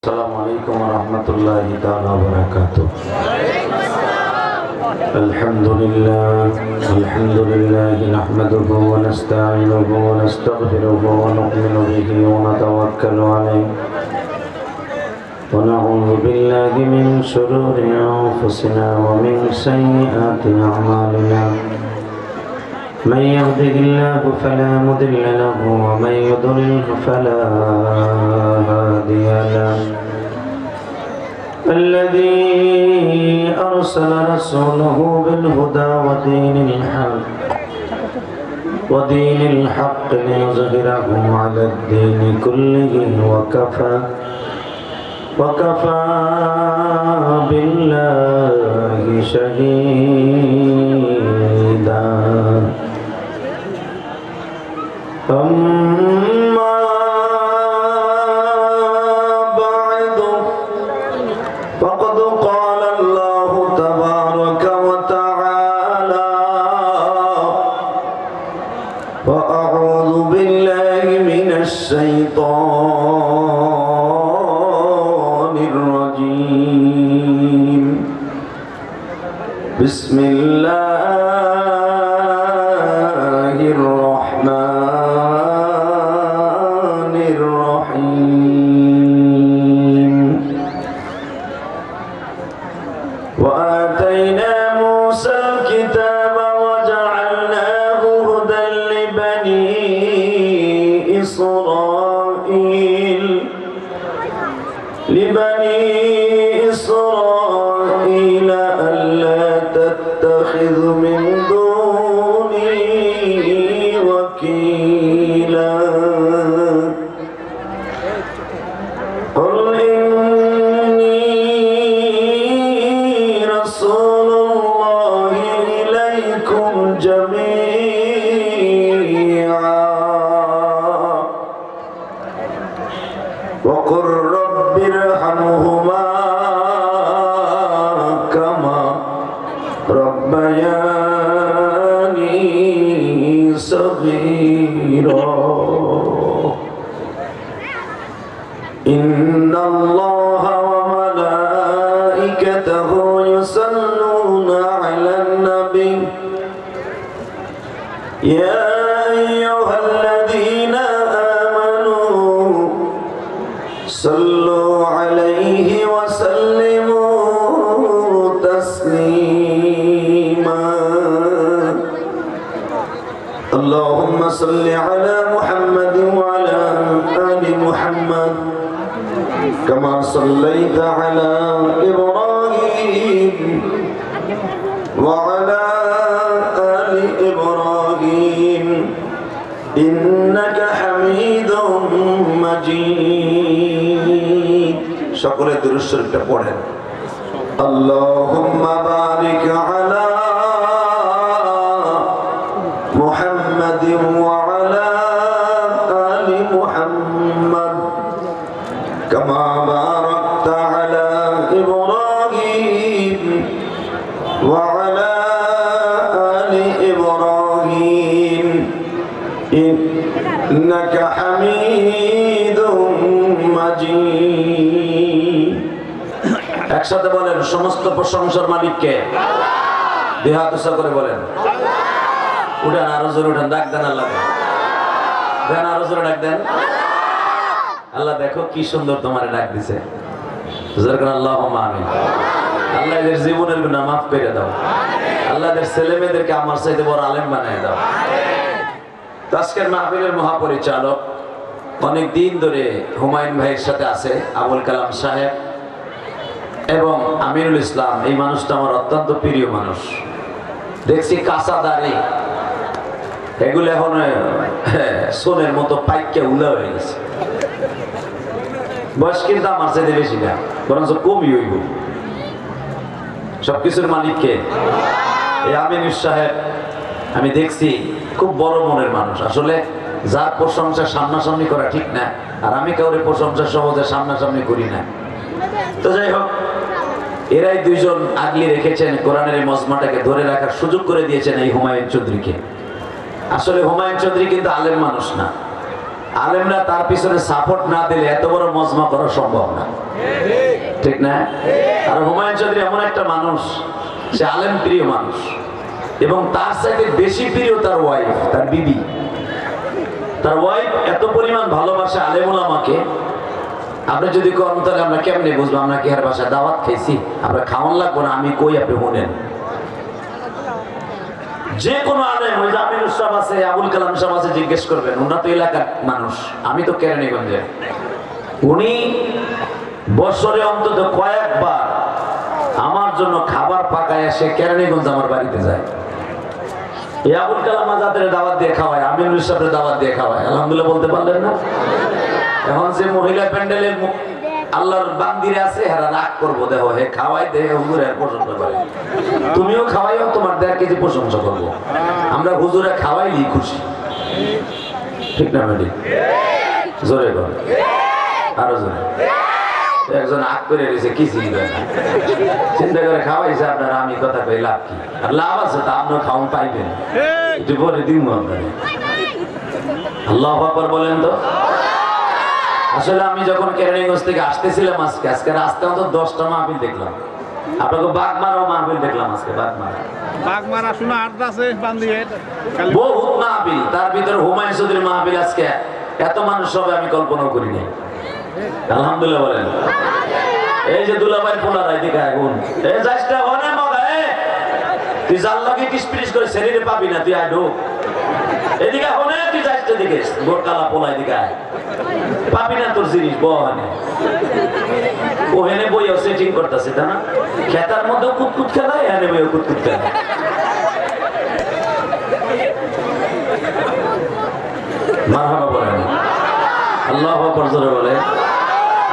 السلام عليكم ورحمة الله تعالى وبركاته. الحمد لله نحمده ونستعينه ونستغفره ونؤمن به ونتوكل عليه ونعوذ بالله من شرور أنفسنا ومن سيئات أعمالنا. من يهده الله فلا مضل له ومن يضلل فلا هادي له. الذي أرسل رسوله بالهدى ودين الحق ليظهره على الدين كله وكفى بالله شهيدا. أما بعد فقد قال الله تبارك وتعالى: فأعوذ بالله من الشيطان الرجيم. بسم الله الرحمن الرحيم. وآتينا موسى الكتاب وجعلناه هدى لبني إسرائيل ألا تتخذ من دوني وكيلا. قل إني رسول الله إليكم جميعا وقل رب ارحمهما كما ربياني صغيرا. إن الله وملائكته يصلون على النبي يا أيها الذين آمنوا صلوا عليه وسلموا تسليما. اللهم صل على محمد وعلى آل محمد كما صليت على إبراهيم وعلى آل إبراهيم إنك حميد مجيد. সকলে দুরূদ শরীফটা পড়েন। اللهم بارك على محمد وعلى آل محمد كما باركت على إبراهيم وعلى آل إبراهيم إنك حميد مجيد. একসাথে বলেন, সমস্ত প্রশংসার মালিককে। দুই হাত উঁচা করে বলেন, উঠেন আরো জোরে উঠেন, ডাক দেন আল্লাহ, দেন আরো জোরে ডাক দেন। আল্লাহ দেখো কি সুন্দর তোমার ডাক দিছে। আল্লাহুম্মা আমিন। আল্লাহ এদের জীবনের গুনাহ মাফ করে দাও। আল্লাহ এদের ছেলে মেয়েদেরকে আমার চাইতে বড় আলেম বানিয়ে দাও। আজকের মাহফিলের মহাপরিচালক অনেক দিন ধরে হুমায়ুন ভাইয়ের সাথে আছে আবুল কালাম সাহেব এবং আমিনুল ইসলাম। এই মানুষটা আমার অত্যন্ত প্রিয় মানুষ। দেখছি কাঁচা দাড়ি, এগুলো এখন সোনের মতো পাইকে উলা হয়ে গেছে। বয়স কিন্তু আমার চাইতে বেশি না, বরঞ্চ কমই হইব। সবকিছুর মালিককে এই আমিনুল সাহেব আমি দেখছি খুব বড় মনের মানুষ। আসলে যার প্রশংসা সামনাসামনি করা ঠিক না, আর আমি কাউরে প্রশংসা সহজে সামনাসামনি করি না। তো যাই হোক, এরাই দুইজন আগলি রেখেছেন, কোরআনের এই মজমাটাকে ধরে রাখার সুযোগ করে দিয়েছেন এই হুমায়ুন চৌধুরীকে। আসলে হুমায়ুন চৌধুরী কিন্তু আলেম মানুষ না, আলেমরা তার পিছনে সাপোর্ট না দিলে এত বড় মজমা করা সম্ভব না, ঠিক না? আর হুমায়ুন চৌধুরী এমন একটা মানুষ, সে আলেম প্রিয় মানুষ, এবং তার চাইতে বেশি প্রিয় তার ওয়াইফ, তার বিবি। তার ওয়াইফ এত পরিমাণ ভালোবাসে আলেম ওলামাকে, আপনি যদি করেন তাহলে আমরা কেমনে বুঝবো? আমরা কি আর বাসায় দাওয়াত খাইছি? আমরা খাওয়ান লাগবো না, আমি কই আপনি শুনেন। যে কোনো আলেম, ওই যে আমিনুর সাহেব আছে, আবুল কালাম সাহেব আছে, জিজ্ঞেস করবেন, ওনারা তো এলাকার মানুষ, আমি তো কেরানীগঞ্জে। উনি বছরে অন্তত কয়েকবার আমার জন্য খাবার পাকায় এসে কেরানীগঞ্জ আমার বাড়িতে যায়। এই আবুল কালাম আজাদের দাওয়াত দিয়ে খাওয়ায়, আমিনুর সাহেবের দাওয়াত দিয়ে খাওয়ায়। আলহামদুলিল্লাহ বলতে পারলেন না? এখন যে মহিলা প্যান্ডেলের আল্লাহর বান্দিরে আছে, হেরা রাগ করবো, দেখো হে খাওয়াই দে, হুজুরে প্রশংসা করে, তুমিও খাওয়াইও, তোমার 1.5 কেজি প্রশংসা করবো। আমরা হুজুরে খাওয়াইলি খুশি, ঠিক না ম্যাডি? জোরে কর, আরো জোরে। একজন আগ করে রয়েছে, কি চিন্তা চিন্তা করে খাওয়াইছে আপনার, আমি কথা কই লাভ কি? আর লাভ আছে তা আপনিও খাওয়ান পাইবেন, একটু পরে দিন আপনার। আল্লাহু আকবার বলেন তো। আসলে আমি যখন কেরানীগঞ্জ থেকে আসতেছিলাম আজকে রাস্তায় অন্তত 10টা মাহফিল দেখলাম। আপনাকে বাগমারাও মাহফিল দেখলাম আজকে। বাগমারা শোনা আড্ডা আছে, বহুত মাহফিল, তার ভিতরে হুমায়ুন চৌধুরীর মাহফিল আজকে এত মানুষ হবে আমি কল্পনা করিনি। আলহামদুলিল্লাহ বলেন। এই যে দুলাভাই পোলার এদিকে এখন এই যাইসটা হনে মগা, তুই জানলাকে টিসপিটিস করে শরীরে পাবি না, তুই আইডো এদিকে হনে, তুই যাইসটা দিকে গোরকালা পোলা এদিকে আয়, পাবি না তোর জিনিস। বহানে ওহেনে বইও সেটিং করতেছে, তা না? খেতার মধ্যে কুতকুত খেলায়, এনে বইও কুতকুত খেলায়। মারহাবা বলেন, আল্লাহু আকবার জোরে বলে।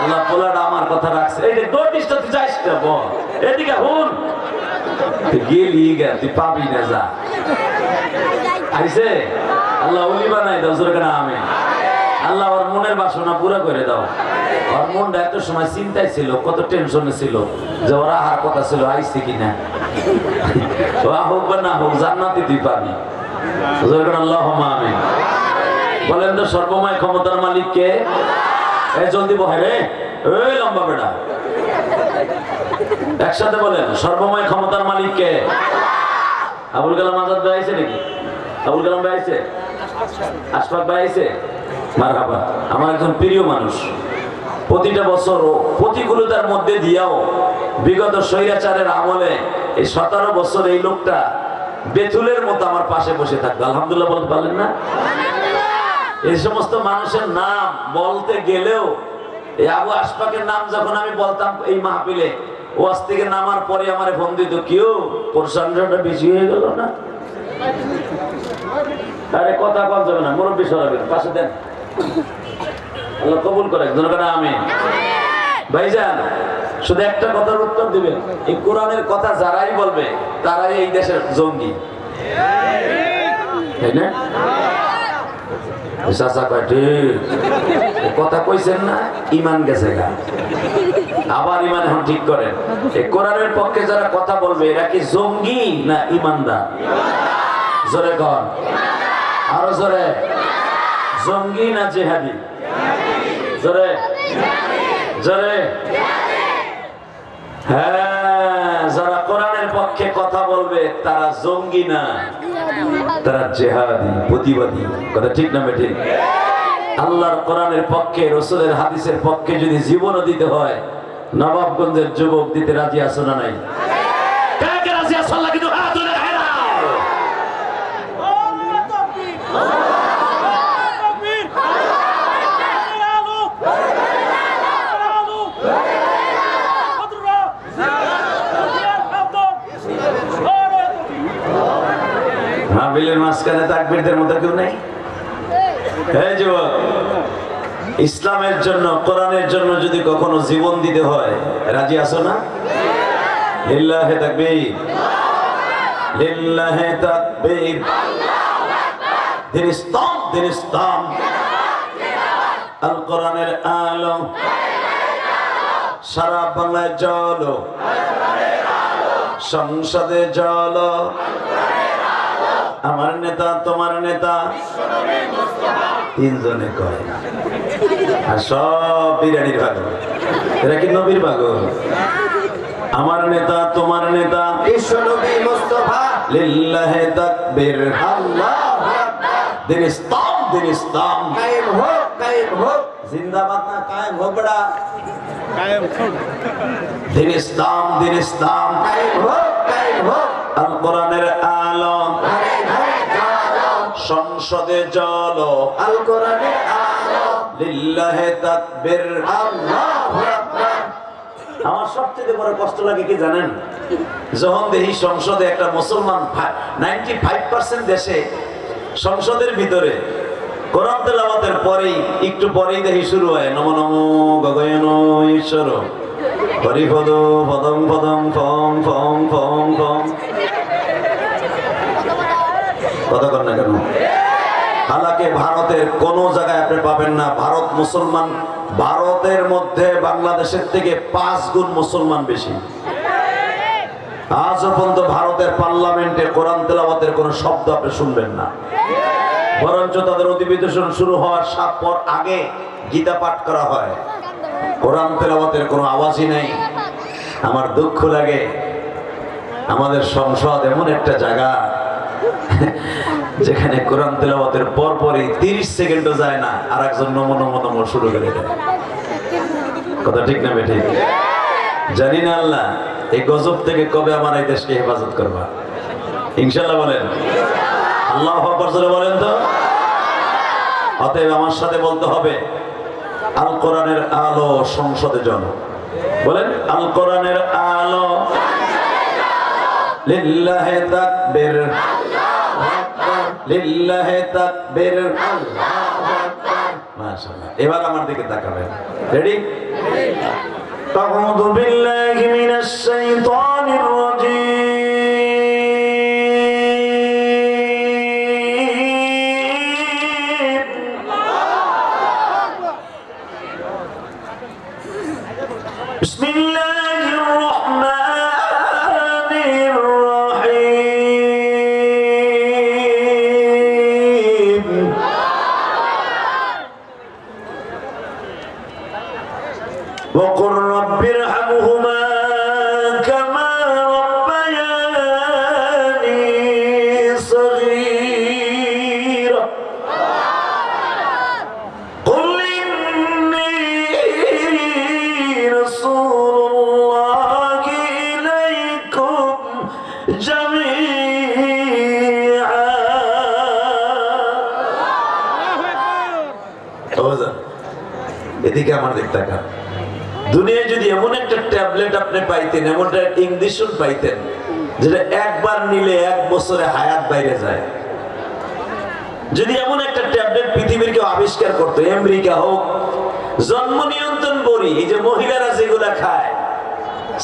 আল্লাহ পোলাটা আমার কথা রাখছে। এই যে নোটিশটা তুই যাইস না, বল এদিকে হুন, তুই গেলি গা, তুই পাবি না, যা। আইছে আল্লাহ ওলি বানাই দাও, জোরে কেন আমি। আল্লাহ ওর মনের বাসনা পুরা করে দাও। ওর মনটা এত সময় চিন্তায় ছিল, কত টেনশনে ছিল যে ওরা আহার কথা ছিল, আইছে কিনা। হোক বা না হোক, জান্নাতে তুই পাবি। আল্লাহুম্মা আমিন বলেন তো। সর্বময় ক্ষমতার মালিক কে? জলদি বহে রে, ওই লম্বা বেড়া, একসাথে বলেন, সর্বময় ক্ষমতার মালিক কে? আবুল কালাম আজাদ ভাই আইছে নাকি? আবুল কালাম ভাই আইছে? আশফাক ভাই আইছে? মারহাবা। আমার একজন প্রিয় মানুষ, প্রতিটা বছর প্রতিকূলতার মধ্যে দিয়াও বিগত স্বৈরাচারের আমলে এই 17 বছর এই লোকটা বেতুলের মতো আমার পাশে বসে থাকতো। আলহামদুলিল্লাহ বলতে পারলেন না? এই সমস্ত মানুষের নাম বলতে গেলেও, এই আবু আশফাকের নাম যখন আমি বলতাম এই মাহফিলে, ওয়াজ থেকে নামার পরে আমার ফোন দিত, কেউ প্রশংসাটা বেশি হয়ে গেল না? আরে কথা কম যাবে না, মুরব্বী সরাবেন, পাশে দেন। আল্লাহ কবুল করে, আমি ভাইজান শুধু একটা কথার উত্তর দিবেন, এই কোরআনের কথা যারাই বলবে তারাই এই দেশের জঙ্গি, তাই না? কথা কইছেন না, ইমান গেছে গা, আবার ইমান এখন ঠিক করেন। এই কোরআনের পক্ষে যারা কথা বলবে এরা কি জঙ্গি না ইমানদার? জোরে কন, আরো জোরে। জঙ্গি না জিহাদি? জোরে জোরে। হ্যাঁ, যারা কোরআনের পক্ষে কথা বলবে তারা জঙ্গি না, তারা জিহাদি, প্রতিবাদী। কথা ঠিক না বেঠিক? আল্লাহর কোরআনের পক্ষে, রাসূলের হাদিসের পক্ষে যদি জীবনও দিতে হয়, নবাবগঞ্জের যুবক দিতে রাজি আছো না নাই? কাকে রাজি আছো? আল্লাহ কিন্তু হাত তুলে রাখেন। মাহফিলের মাঝখানে তাকবীরদের মতো কেউ নেই? এই যুবক, ইসলামের জন্য, কোরআনের জন্য যদি কখনো জীবন দিতে হয়, রাজি আছো না? লিল্লাহি তাকবীর, লিল্লাহি তাকবীর। দিন ইসলাম, দিন ইসলাম, আল কোরআনের আলো সারা বাংলায় জ্বলো, সংসদে জ্বলো, আমার নেতা তোমার নেতা তিনজনে কয় আর সব বিরিয়ানির পাগল এরা কি নবীর পাগল আমার নেতা তোমার নেতা বিশ্বনবী মুস্তাফা লিল্লাহি তাকবীর আল্লাহু আকবার দিন ইসলাম কায়েম হোক জিন্দাবাদ না কায়েম হোক বড়া কায়েম দিন ইসলাম কায়েম হোক আল কোরআনের আলো ঘরে ঘরে জালো সংসদে চলো আল কোরআনের আলো লিল্লাহি তাকবীর আল্লাহু আকবার আমার সবচেয়ে বড় কষ্ট লাগে কি জানেন যখন দেখি সংসদে একটা মুসলমান 95% দেশে সংসদের ভিতরে কোরআন তেলাওয়াতের পরেই একটু পরেই দেখি শুরু হয় নমো নমো গগয়ন ঈশ্বর হরিপদ পদম পদম ফম ফম ফম ফম কথা কর না কেন হালাকে ভারতের কোন জায়গায় আপনি পাবেন না ভারত মুসলমান ভারতের মধ্যে বাংলাদেশের থেকে 5 গুণ মুসলমান বেশি আজও পর্যন্ত ভারতের পার্লামেন্টে কোরআন তেলাওয়াতের কোনো শব্দ আপনি শুনবেন না বরঞ্চ তাদের অধিবেশন শুরু হওয়ার 7 পর আগে গীতা পাঠ করা হয় কোরআন তেলাওয়াতের কোনো আওয়াজই নেই আমার দুঃখ লাগে আমাদের সংসদ এমন একটা জায়গা যেখানে কোরআন তেলাওয়াতের পরপরই 30 সেকেন্ডও যায় না আর একজন নমো নমো নমো শুরু করে দেয় কথা ঠিক না বেঠিক জানি না আল্লাহ এই গজব থেকে কবে আমার এই দেশকে হেফাজত করবা ইনশাআল্লাহ বলেন আল্লাহু আকবার জোরে বলেন তো অতএব আমার সাথে বলতে হবে আল কোরআনের আলো সংসদে জ্বলো বলেন আল কোরআনের আলো লিল্লাহি তাকবীর লিল্লাহি তাকবীর মাশাআল্লাহ এবার আমার দিকে তাকাবেন রেডি আউযু বিল্লাহি মিনাশ শাইতানির রাজীম বিসমিল্লাহির রাহমানির রহিম وقل رب ارحمهما كما ربياني صغيرا قل إني رسول الله إليكم جميعا এদিকে আমার দেখতে থাকা দুনিয়ায় যদি এমন একটা ট্যাবলেট আপনি পাইতেন এমন একটা ইঞ্জেকশন পাইতেন যেটা একবার নিলে 1 বছরে হায়াত বাইরে যায় যদি এমন একটা ট্যাবলেট পৃথিবীর কেউ আবিষ্কার করতো আমেরিকা হোক জন্ম নিয়ন্ত্রণ বড়ি এই যে মহিলারা যেগুলা খায়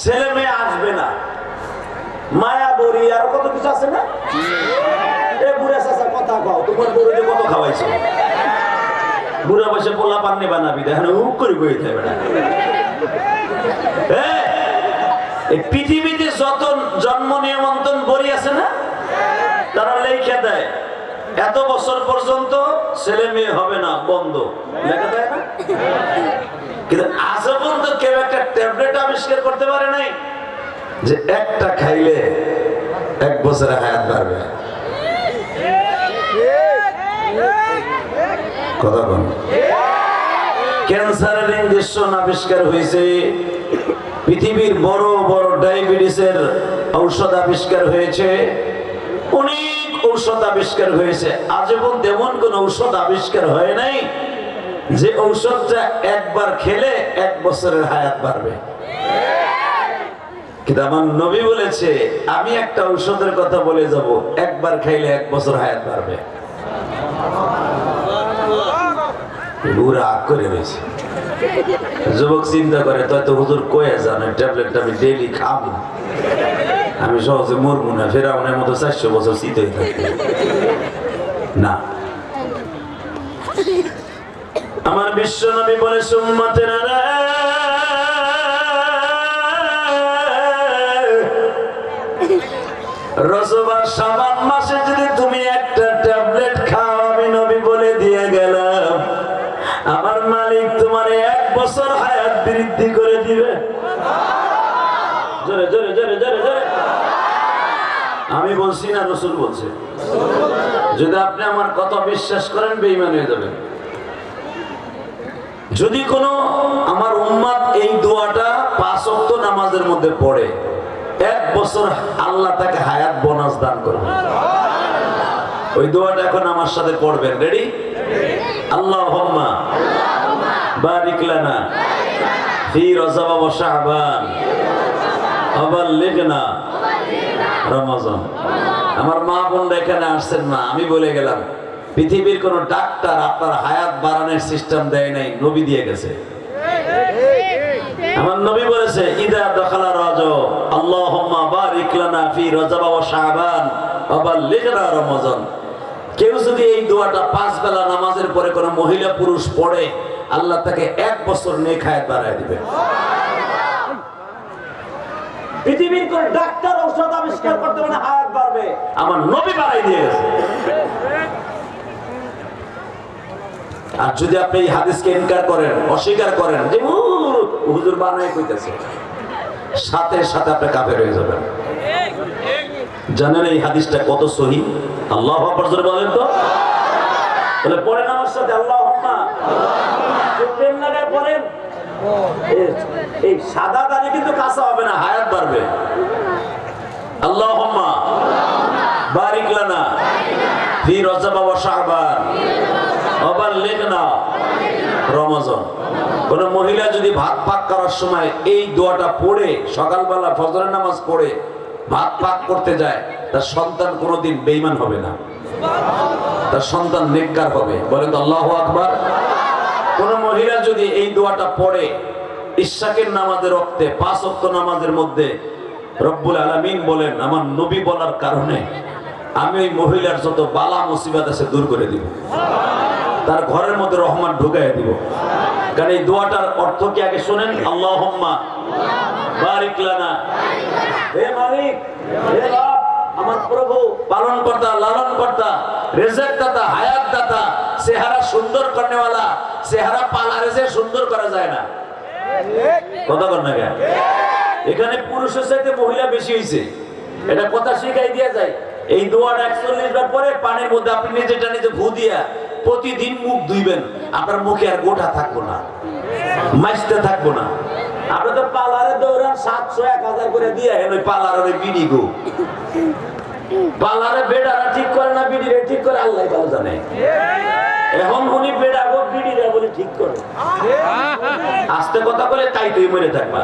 ছেলে মেয়ে আসবে না মায়া বড়ি আর কত কিছু আছে না এ বুড়া চাচা কথা কও তোমার বড়ি কত খাওয়াইছো বুড়া বসে পোলা পান্নি বানাবি দেখেন হুক করে বই থাকে বেটা এই পৃথিবীতে যত জন্ম নিয়ন্ত্রণ বড়ি আছে না তারা লেখা দেয় এত বছর পর্যন্ত ছেলে মেয়ে হবে না বন্ধ লেখা দেয় না কিন্তু আজ পর্যন্ত কেউ একটা ট্যাবলেট আবিষ্কার করতে পারে নাই যে একটা খাইলে 1 বছরে হায়াত বাড়বে কথা বল ক্যান্সারের ইনজেকশন আবিষ্কার হয়েছে পৃথিবীর বড় বড় ডায়াবেটিসের ঔষধ আবিষ্কার হয়েছে অনেক ঔষধ আবিষ্কার হয়েছে আজ পর্যন্ত এমন কোন ঔষধ আবিষ্কার হয় নাই যে ঔষধটা একবার খেলে 1 বছরের হায়াত বাড়বে কিন্তু আমার নবী বলেছে আমি একটা ঔষধের কথা বলে যাব একবার খাইলে 1 বছর হায়াত বাড়বে বুড়া আগ করে রয়েছে যুবক চিন্তা করে তো হুজুর কয়ে জানে ট্যাবলেটটা আমি ডেইলি খাবো আমি সহজে মরবো না ফেরাউনের মতো 400 বছর শীত হয়ে থাকবে না আমার বিশ্ব নবী বলে সুম্মাতেরা রজব আর শাবান মাসে যদি তুমি আমি বলছি না রাসূল বলছে? যদি আপনি আমার কথা বিশ্বাস করেন বেঈমান হয়ে যাবেন। যদি কোনো আমার উম্মত এই দোয়াটা 5 ওয়াক্ত নামাজের মধ্যে পড়ে 1 বছর আল্লাহ তাকে হায়াত বোনাস দান করবে। ওই দোয়াটা এখন আমার সাথে পড়বেন। রেডি? আল্লাহুম্মা বারিক লানা ফি রজব ওয়া শাবান ওয়া বাল্লিগনা রমজান। আমার মা বোনরা এখানে আসছেন না, আমি বলে গেলাম পৃথিবীর কোন ডাক্তার আপনার হায়াত বাড়ানোর সিস্টেম দেয় নাই, নবী দিয়ে গেছে। আমার নবী বলেছে ইদা দাখালা রজব আল্লাহুম্মা বারিক লানা ফি রজব ওয়া শাবান ওয়া বাল্লিগনা রমজান। কেউ যদি এই দোয়াটা 5 বেলা নামাজের পরে কোন মহিলা পুরুষ পড়ে আল্লাহ তাকে 1 বছর নেক হায়াত বাড়ায় দিবে। পৃথিবীর কোন ডাক্তার ঔষধ আবিষ্কার করতে পারে হায়াত বাড়বে, আমার নবী বাড়াই দিয়ে গেছে। আর যদি আপনি এই হাদিসকে ইনকার করেন, অস্বীকার করেন যে হুজুর বানায় কইতেছে, সাথে সাথে আপনি কাফের হয়ে যাবেন। জানেন এই হাদিসটা কত সহিহ? আল্লাহু আকবার জোরে বলেন তো। বলে পড়েন আমার সাথে আল্লাহুম্মা। প্রেম লাগায় পড়েন। এই সাদা দাড়ি কিন্তু কাঁচা হবে না, হায়াত বাড়বে। আল্লাহুম্মা বারিক লানা ফি রজব ওয়া শাবান ওয়া বাল্লিগনা রমজান। কোন মহিলা যদি ভাত পাক করার সময় এই দোয়াটা পড়ে সকালবেলা ফজরের নামাজ পড়ে ভাত পাক করতে যায়, তার সন্তান কোনোদিন বেঈমান হবে না, তার সন্তান নেককার হবে। বলেন তো আল্লাহু আকবার। কোন মহিলা যদি এই দোয়াটা পড়ে ইশাকের নামাজের ওয়াক্তে 5 ওয়াক্ত নামাজের মধ্যে, রব্বুল আলামিন বলেন আমার নবী বলার কারণে আমি ওই মহিলার যত বালা মুসিবত আছে দূর করে দিব, তার ঘরের মধ্যে রহমান ঢুকাইয়া দিব। কারণ এই দোয়াটার অর্থ কি আগে শুনেন? আল্লাহুম্মা বারিক লানা। হে মালিক, হে রব, আমার প্রভু, পালন কর্তা, লালন কর্তা, রিজিক দাতা, হায়াত দাতা, চেহারা সুন্দর করনে वाला, চেহারা পালারে যে সুন্দর করা যায় না। কথা বল না কেন? এখানে পুরুষের চাইতে মহিলা বেশি হইছে, এটা কথা শিখাই দিয়া যায়। এই দোয়াটা 41 বার পরে পানির মধ্যে আপনি নিজেটা নিজে ভু দিয়া প্রতিদিন মুখ ধুইবেন, আপনার মুখে আর গোটা থাকবো না, মাইসতে থাকবো না। আপনি তো পার্লারে দৌড়ান 700-1000 করে দিয়ে ওই পার্লারে বিড়ি গো, পার্লারে বেডারা ঠিক করে না বিড়িরে ঠিক করে আল্লাহ ভালো জানে। এখন উনি বেডা গো বিড়িরা বলে ঠিক করে, আস্তে কথা বলে তাই তুই মরে থাকবা।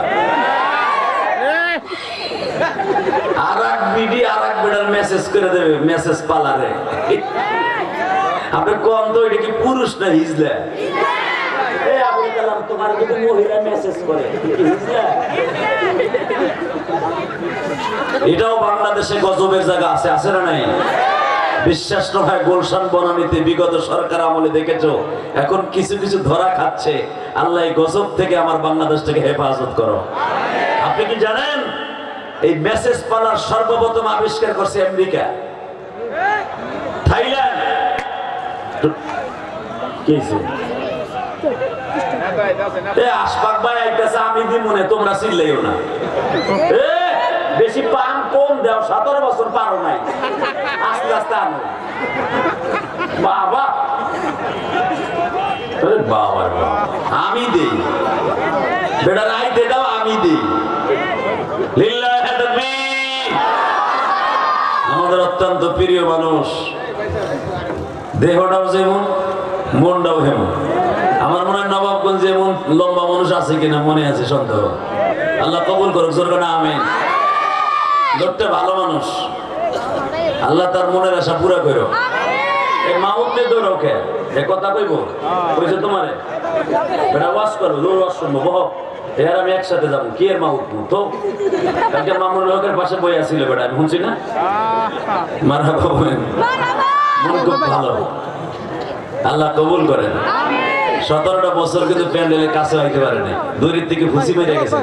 আরেক বিডি আরেক বেডার মেসেজ করে দেবে, মেসেজ পার্লারে। আপনি কম তো এটা কি পুরুষ না হিজলা? তোমার যদি মহিলা মেসেজ করে এটাও বাংলাদেশে গজবের জায়গা আছে, আছে না নাই? বিশ্বাস না হয় গুলশান বনানীতে বিগত সরকার আমলে দেখেছো, এখন কিছু কিছু ধরা খাচ্ছে। আল্লাহ এই গজব থেকে আমার বাংলাদেশটাকে হেফাজত করো। আপনি কি জানেন এই মেসেজ পালার সর্বপ্রথম আবিষ্কার করছে আমেরিকা, থাইল্যান্ড। আশফাক ভাই আইতাছে, আমি দি মনে, তোমরা চিল্লাইও না। বেশি পান কম দাও, 17 বছর পারো নাই, আস্তে আস্তে আনো। বাবা বাবা আমি দেই, বেটা রাইতে দাও আমি দেই। আমাদের অত্যন্ত প্রিয় মানুষ, দেহটাও যেমন মনটাও হেমন। আমার মনে হয় নবাবগঞ্জ যেমন লম্বা মানুষ আছে কিনা মনে আছে সন্দেহ। আল্লাহ কবুল করুক, জোর করে আমিন। লোকটা ভালো মানুষ, আল্লাহ তার মনের আশা পুরা করো। এই মাউতে দৌড়াও কে কথা কইব কইছে তোমারে, বেটা ওয়াশ করবো, দূর ওয়াশ শুনবো, বহ এর আমি একসাথে যাবো। কি এর মাউত তো কালকে মামুন লোকের পাশে বই আসছিল, বেটা আমি শুনছি না। মারা বাবু মন খুব ভালো, আল্লাহ কবুল করেন। 17টা বছর কিন্তু প্যান্ডেলের কাছে হইতে পারে না, দূরের থেকে খুশি মেরে গেছে।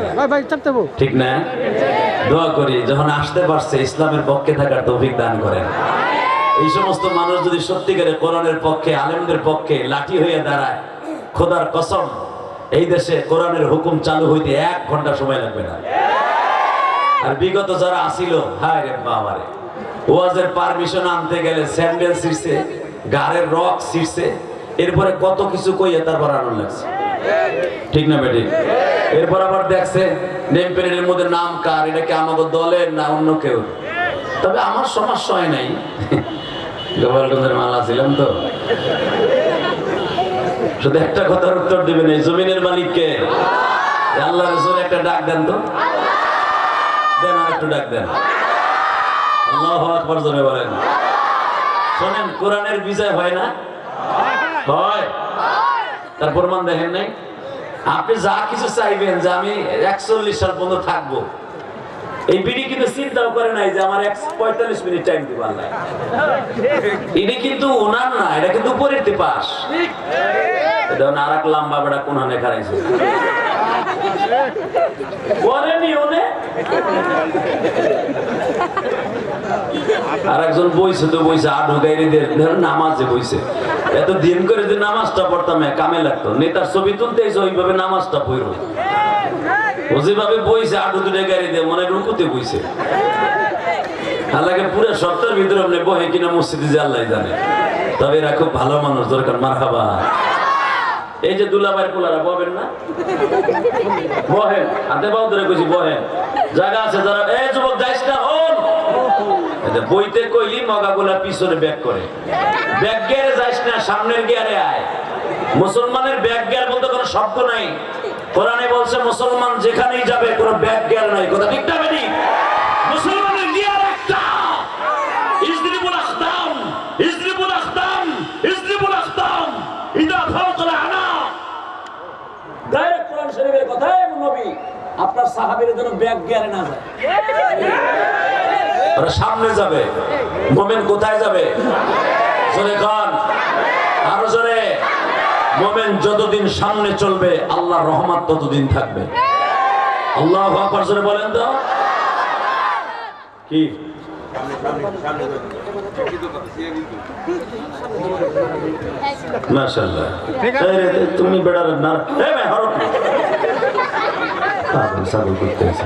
ঠিক না? দোয়া করি যখন আসতে পারছে ইসলামের পক্ষে থাকার তৌফিক দান করেন। এই সমস্ত মানুষ যদি সত্যিকারে কোরআনের পক্ষে, আলেমদের পক্ষে লাঠি হয়ে দাঁড়ায়, খোদার কসম এই দেশে কোরআনের হুকুম চালু হইতে 1 ঘন্টা সময় লাগবে না। আর বিগত যারা আসিল, হায় রে বাবারে, ওয়াজের পারমিশন আনতে গেলে স্যান্ডেল ছিঁড়ছে, গাড়ের রক ছিঁড়ছে, এরপরে কত কিছু কইয়া তারপর আনন্দ লাগছে, ঠিক না বেটি? এরপর আবার দেখছে নেম প্লেটের মধ্যে নাম কার, এটা কি আমাকে দলের না অন্য কেউ। তবে আমার সমস্যা হয় নাই, গোপালগঞ্জের মালা ছিলাম তো। শুধু একটা কথার উত্তর দিবেন, এই জমিনের মালিককে আল্লাহ রাসূল একটা ডাক দেন তো, দেন আর একটু ডাক দেন, আল্লাহু আকবার জোরে বলেন। শোনেন, কোরআনের বিজয় হয় না? হয়। তার প্রমাণ দেখেন নাই? আপনি যা কিছু চাইবেন যে আমি 41 সাল পর্যন্ত থাকবো, এই বিডি কিন্তু চিন্তাও করে নাই যে আমার 45 মিনিট টাইম দিব আল্লাহ। এটা কিন্তু ওনার না, এটা কিন্তু উপরের পাশ। এটা আর এক লম্বা বেড়া কোন হানে খারাইছে করেনি ওনে। আর একজন বইছে তো বইছে আডু গাইরিদের নামাজে বইছে, এত দিন করে যে নামাজটা পড়তাম কামে লাগতো, নেতার ছবি তুলতে এসে ওইভাবে নামাজটা পড়ো, ও যেভাবে বইছে আডু দুটো গাড়ি দিয়ে মনে রুকুতে বইছে। হালাকে পুরো সপ্তাহের ভিতরে আপনি বহে কিনা মসজিদে যে আল্লাহ জানে। তবে এরা খুব ভালো মানুষ, দরকার মারহাবা। এই যে দুলাভাই পোলারা বহেন না, বহেন হাতে পাও ধরে কইছি বহেন, জায়গা আছে যারা এই যুবক যাইস না হন, বইতে কইলি মগাগুলা পিছনে ব্যাক করে, ব্যাক গিয়ারে যাইস না, সামনের গিয়ারে আয়। মুসলমানের ব্যাক গিয়ার বলতে কোনো শব্দ নাই, কোরআনে বলছে মুসলমান যেখানেই যাবে কোনো ব্যাক গিয়ার নাই, কথা ঠিক না বেটি? মুসলমানের গিয়ার একটা, ইজরিবুল আখদাম, ইজরিবুল আখদাম, ইজরিবুল আখদাম, ইদা ফাওকাল আনা। ডাইরেক্ট কোরআন শরীফের কথা, নবী আপনার সাহাবীর জন্য ব্যাক গিয়ারে না যায়, ওরা সামনে যাবে। মুমিন কোথায় যাবে? জোরে কান, আরো জোরে। মুমিন যতদিন সামনে চলবে আল্লাহর রহমত ততদিন থাকবে। আল্লাহু আকবার জোরে বলেন তো। কি মাশাআল্লাহ, তুমি বেড়ার না এ ভাই হরক সাবল করতেছ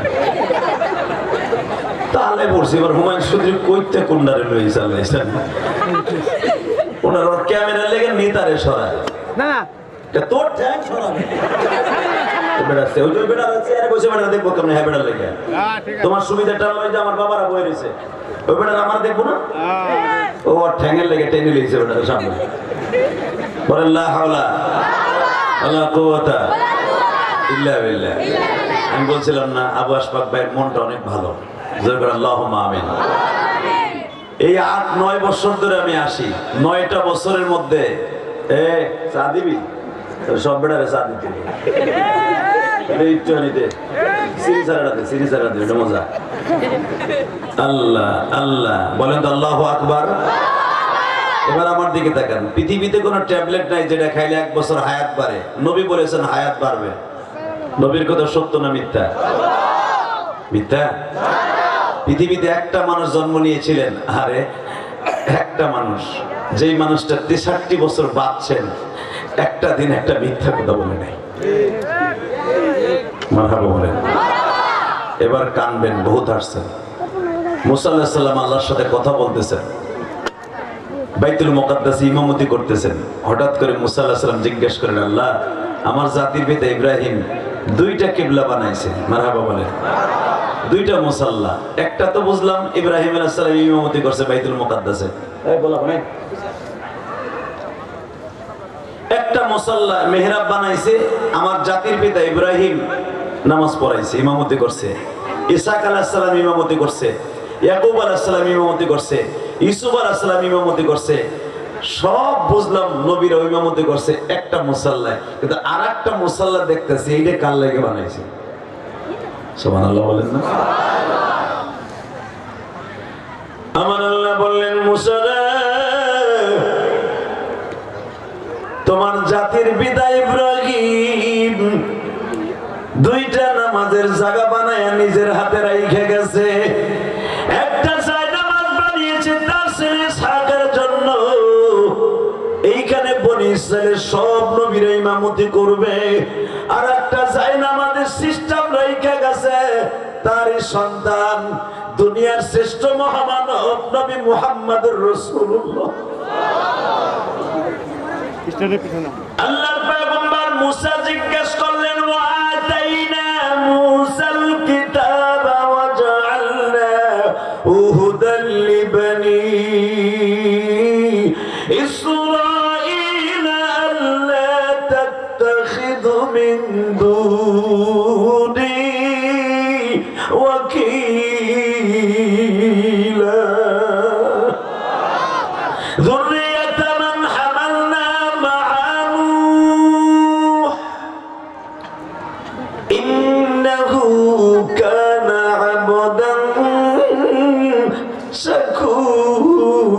তাহলে পড়ছি। এবার হুমায়ুন সুদরি কইতে কোনডারে লইছে আল্লাহ জানে, ওনার ক্যামেরা লেগে নেতারে সরায় না, তোর ঠ্যাং সরাবে বেড়াচ্ছে, ওই যে বেড়া আছে আরে বসে বেড়া দেখবো কেমনে, হ্যাঁ বেড়া লেগে তোমার সুবিধাটা হলো যে আমার বাবারা বই রয়েছে, ওই বেড়া আমার দেখবো না, ও ঠ্যাঙের লেগে টেনে লিখছে বেড়ার সামনে। বলেন লা হাওলা ওয়ালা কুওয়াতা ইল্লা বিল্লাহ। আমি বলছিলাম না আবু আশফাক ভাইয়ের মনটা অনেক ভালো, জোরে বলেন আল্লাহুম্মা আমিন। এই ৮-৯ বছর ধরে আমি আসি, ৯টা বছরের মধ্যে এ চা দিবি সব বেড়ারে চা দিতে মজা। আল্লাহ আল্লাহ বলেন তো আল্লাহু আকবার। এবার আমার দিকে তাকান, পৃথিবীতে কোনো ট্যাবলেট নাই যেটা খাইলে 1 বছর হায়াত বাড়ে। নবী বলেছেন হায়াত বাড়বে, নবীর কথা সত্য না মিথ্যা? মিথ্যা। পৃথিবীতে একটা মানুষ জন্ম নিয়েছিলেন, আরে একটা মানুষ, যেই মানুষটা 63 বছর বাঁচছেন, একটা দিন একটা মিথ্যা কথা বলে নাই। মারহাবা বলেন। এবার কানবেন, বহুত আসছেন। মুসা আলাইহিস সালাম আল্লাহর সাথে কথা বলতেছেন, বাইতুল মুকাদ্দাসে ইমামতি করতেছেন। হঠাৎ করে মুসা আলাইহিস সালাম জিজ্ঞেস করেন, আল্লাহ আমার জাতির পিতা ইব্রাহিম 2টা কিবলা বানাইছে, মারহাবা বলেন, 2টা মুসাল্লা। একটা তো বুঝলাম ইব্রাহিম আলাইহিস সালাম ইমামতি করছে বাইতুল মুকাদ্দাসে, এই বলা হয় একটা মুসাল্লা মেহরাব বানাইছে, আমার জাতির পিতা ইব্রাহিম নামাজ পড়াইছে, ইমামতি করছে। ইসাক আলাইহিস সালাম ইমামতি করছে, ইয়াকুব আলাইহিস সালাম ইমামতি করছে, ইউসুফ আলাইহিস সালাম ইমামতি করছে। সব বুঝলাম নবীরা ইমামতি করছে একটা মুসাল্লায়, কিন্তু আরেকটা মুসাল্লা দেখতেছি এইটা কার লাগে বানাইছে? সুবহানাল্লাহ বলেন না। আমার আল্লাহ বললেন, মুসা তোমার জাতির পিতা ইব্রাহিম 2টা নামাজের জায়গা বানায় নিজের হাতে রাইখে গেছে। একটা জায়নামাজ বানিয়েছে তার ছেলে ইসহাকের জন্য, এইখানে বনি ইসরাইলের সব নবীরা ইমামতি করবে। আর একটা জায়নামাজের সিস্টেম রাইখে গেছে, তারই সন্তান দুনিয়ার শ্রেষ্ঠ মহামানব নবী মুহাম্মদুর রাসূলুল্লাহ। আল্লাহর পয়গম্বর মুসা জিজ্ঞেস করলেন, ওয়া আতাইনা মুসাল কিতাবা ওয়া জাআলনাহু হুদাল লিবানি ইসরাঈলা আল্লা তাত্তাখিযু মিন দুনি ওয়াকিলা ذرية من حملنا مع نوح إنه كان عبدا شكورا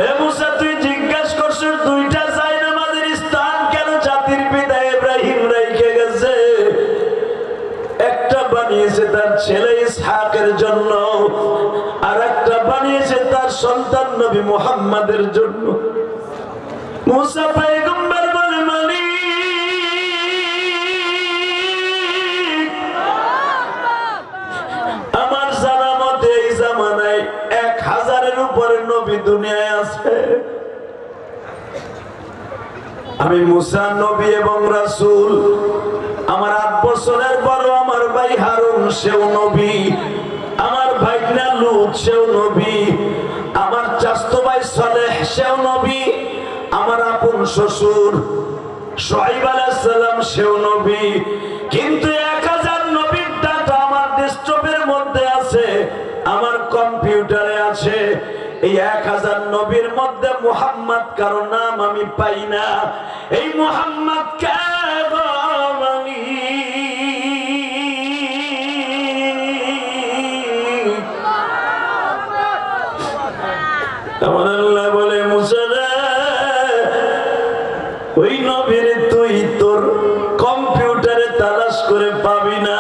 এ মুসা, তুই জিজ্ঞাসা করছিস দুইটা জায়নামাজের স্থান কেন জাতির পিতা ইব্রাহিম রেখে গেছে? একটা বানিয়েছে তার ছেলে ইসহাকের জন্য, আর একটা বানিয়েছে তার সন্তান নবী মুহাম্মাদের জন্য। মুসা পয়গম্বর বলে, মালিক, আমার জানা মতে এই জামানায় 1000-এর উপরে নবী দুনিয়ায় আছে। আমি মুসা নবী এবং রাসূল। আমার 8 বছরের বড় আমার ভাই হারুন, সেও নবী। আমার ভাইনা লূত, সেও নবী। আমার চাচতো ভাই সালেহ, সেও নবী। আমার আপন শ্বশুর শুআয়ব আলাইহিস সালাম, সেও নবী। কিন্তু 1000 নবীর ডাটা আমার ডেস্কটপের মধ্যে আছে, আমার কম্পিউটারে আছে। এই 1000 নবীর মধ্যে মুহাম্মদ কারো নাম আমি পাই না। এই মুহাম্মদ কে গো আমার আল্লাহ বলে, মুসা রে, ওই নবীর তুই তোর কম্পিউটারে তালাশ করে পাবি না,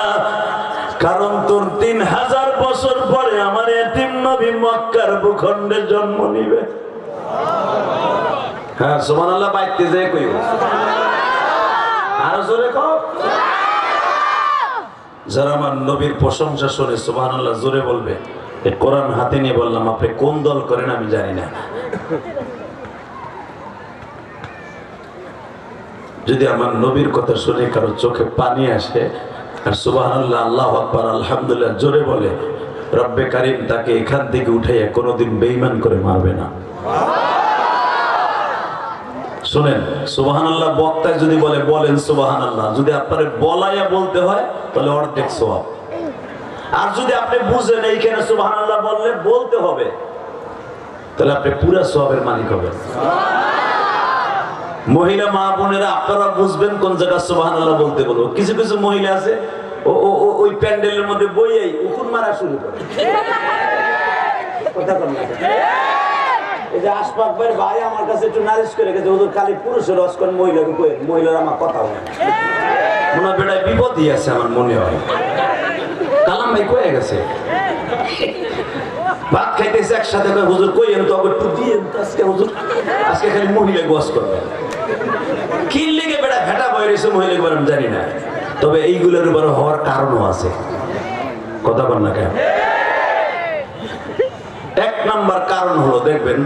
কারণ তোর 3000 বছর পরে আমার এতিম নবী মক্কার ভূখণ্ডে জন্ম নিবে। হ্যাঁ, সুবহানাল্লাহ। বাইতে যায় কইব, আরো জোরে কও। যারা আমার নবীর প্রশংসা শুনে সুবহানাল্লাহ জোরে বলবে। এই কোরআন হাতে নিয়ে বললাম, আপনি কোন দল করেন আমি জানি না। যদি আমার নবীর কথা শুনে কারো চোখে পানি আসে আর সুবহানাল্লাহ, আল্লাহু আকবার, আলহামদুলিল্লাহ জোরে বলে, রব্বে কারীম তাকে এখান থেকে উঠাইয়া কোনোদিন বেঈমান করে মারবে না। শুনেন, সুবহানাল্লাহ বক্তায় যদি বলে বলেন সুবহানাল্লাহ, যদি আপনার বলাইয়া বলতে হয় তাহলে অর্ধেক সওয়াব। আর যদি আপনি বুঝেন এইখানে সুবহানাল্লাহ বললে বলতে হবে, তাহলে আপনি পুরা সওয়াবের মালিক হবেন। মহিলা মা বোনেরা, আপনারা বুঝবেন কোন জায়গায় সুবহানাল্লাহ বলতে বলবো। কিছু কিছু মহিলা আছে ওই প্যান্ডেলের মধ্যে বইয়েই উকুন মারা শুরু করে। কথা বল না। এই যে আশফাক ভাই ভাই আমার কাছে একটু নালিশ করে গেছে, ওদের খালি পুরুষের রস করেন, মহিলাকে কই, মহিলারা আমার কথা বলে মনে হয় বেড়ায় বিপদই আছে আমার মনে হয়। কালাম ভাই কয়ে গেছে, ভাত খাইতেছে একসাথে, হুজুর কইেন তো একটু দিয়ে আজকে, হুজুর আজকে খালি মহিলা গোয়াস করবে। কি লেগে বেড়া ভেটা বয়ে রয়েছে মহিলা, আমি জানি না, তবে এইগুলোর উপর হওয়ার কারণও আছে। কথা বল না কেন? 1 নাম্বার কারণ হলো, দেখবেন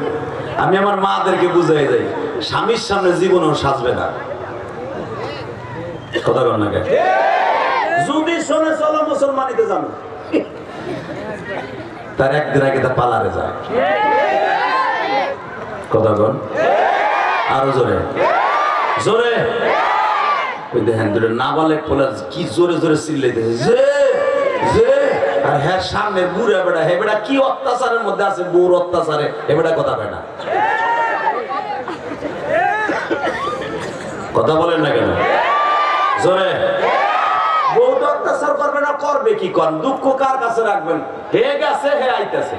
আমি আমার মাদেরকে বুঝাই যাই, স্বামীর সামনে জীবনেও সাজবে না। কথা বল না কেন? যদি শোনে চলো মুসলমানিতে যাবো, তার একদিন আগে তা পালারে যায়। কথা বল আরো জোরে জোরে। ওই দেখেন দুটো নাবালেক পোলা কি জোরে জোরে চিল্লাইতেছে, যে যে, আর হ্যাঁ সামনে বুড়া বেড়া, হে বেড়া কি অত্যাচারের মধ্যে আছে, বউর অত্যাচারে এ বেড়া কথা পায় না। কথা বলেন না কেন? জোরে। বউ তো অত্যাচার করবে না, করবে কি? কর দুঃখ কার কাছে রাখবেন? হে গেছে, হে আইতেছে,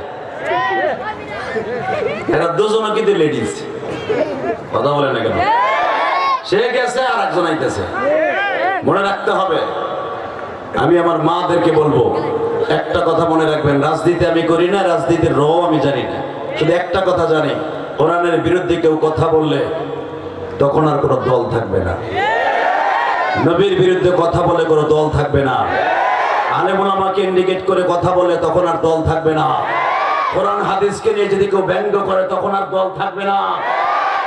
এরা দুজনও কিন্তু লেডিস। কথা বলেন না কেন? সে গেছে আর একজন আইতেছে। মনে রাখতে হবে। আমি আমার মাদেরকে বলবো, একটা কথা মনে রাখবেন, রাজনীতি আমি করি না, রাজনীতির র আমি জানি না, শুধু একটা কথা জানি, কোরআনের বিরুদ্ধে কেউ কথা বললে তখন আর কোনো দল থাকবে না। নবীর বিরুদ্ধে কথা বলে কোনো দল থাকবে না। আলেম ওলামাকে ইন্ডিকেট করে কথা বলে তখন আর দল থাকবে না। কোরআন হাদিসকে নিয়ে যদি কেউ ব্যঙ্গ করে তখন আর দল থাকবে না।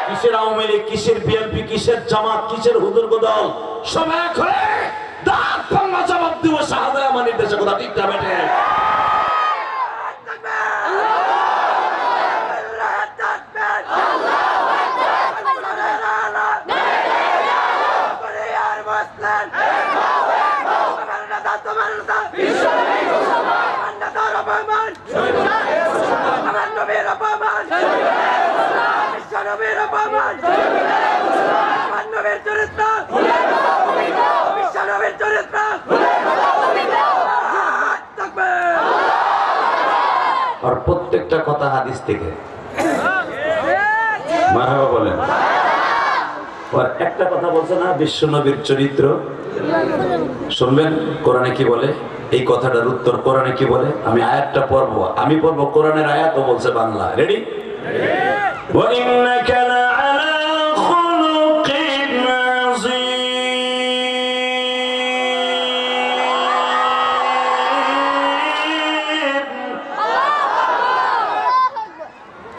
কিসের আওয়ামী লীগ, কিসের বিএনপি, কিসের জামাত, কিসের হুজুরগ দল, সব এক হয়ে দাঁত ভাঙা জবাব দিব শাহজাহান আমার নির্দেশে। কথা ঠিক না বেটে? আর প্রত্যেকটা কথা হাদিস থেকে মারহাবা বলেন। আর একটা কথা বলছে না, বিশ্ব নবীর চরিত্র শুনবেন কোরআনে কি বলে। এই কথাটার উত্তর কোরআনে কি বলে আমি আয়াতটা পড়বো, আমি পড়বো কোরআনের আয়াতও বলছে বাংলা। রেডি? وَإِنَّكَ لَعَلَى خُلُقٍ عظيم।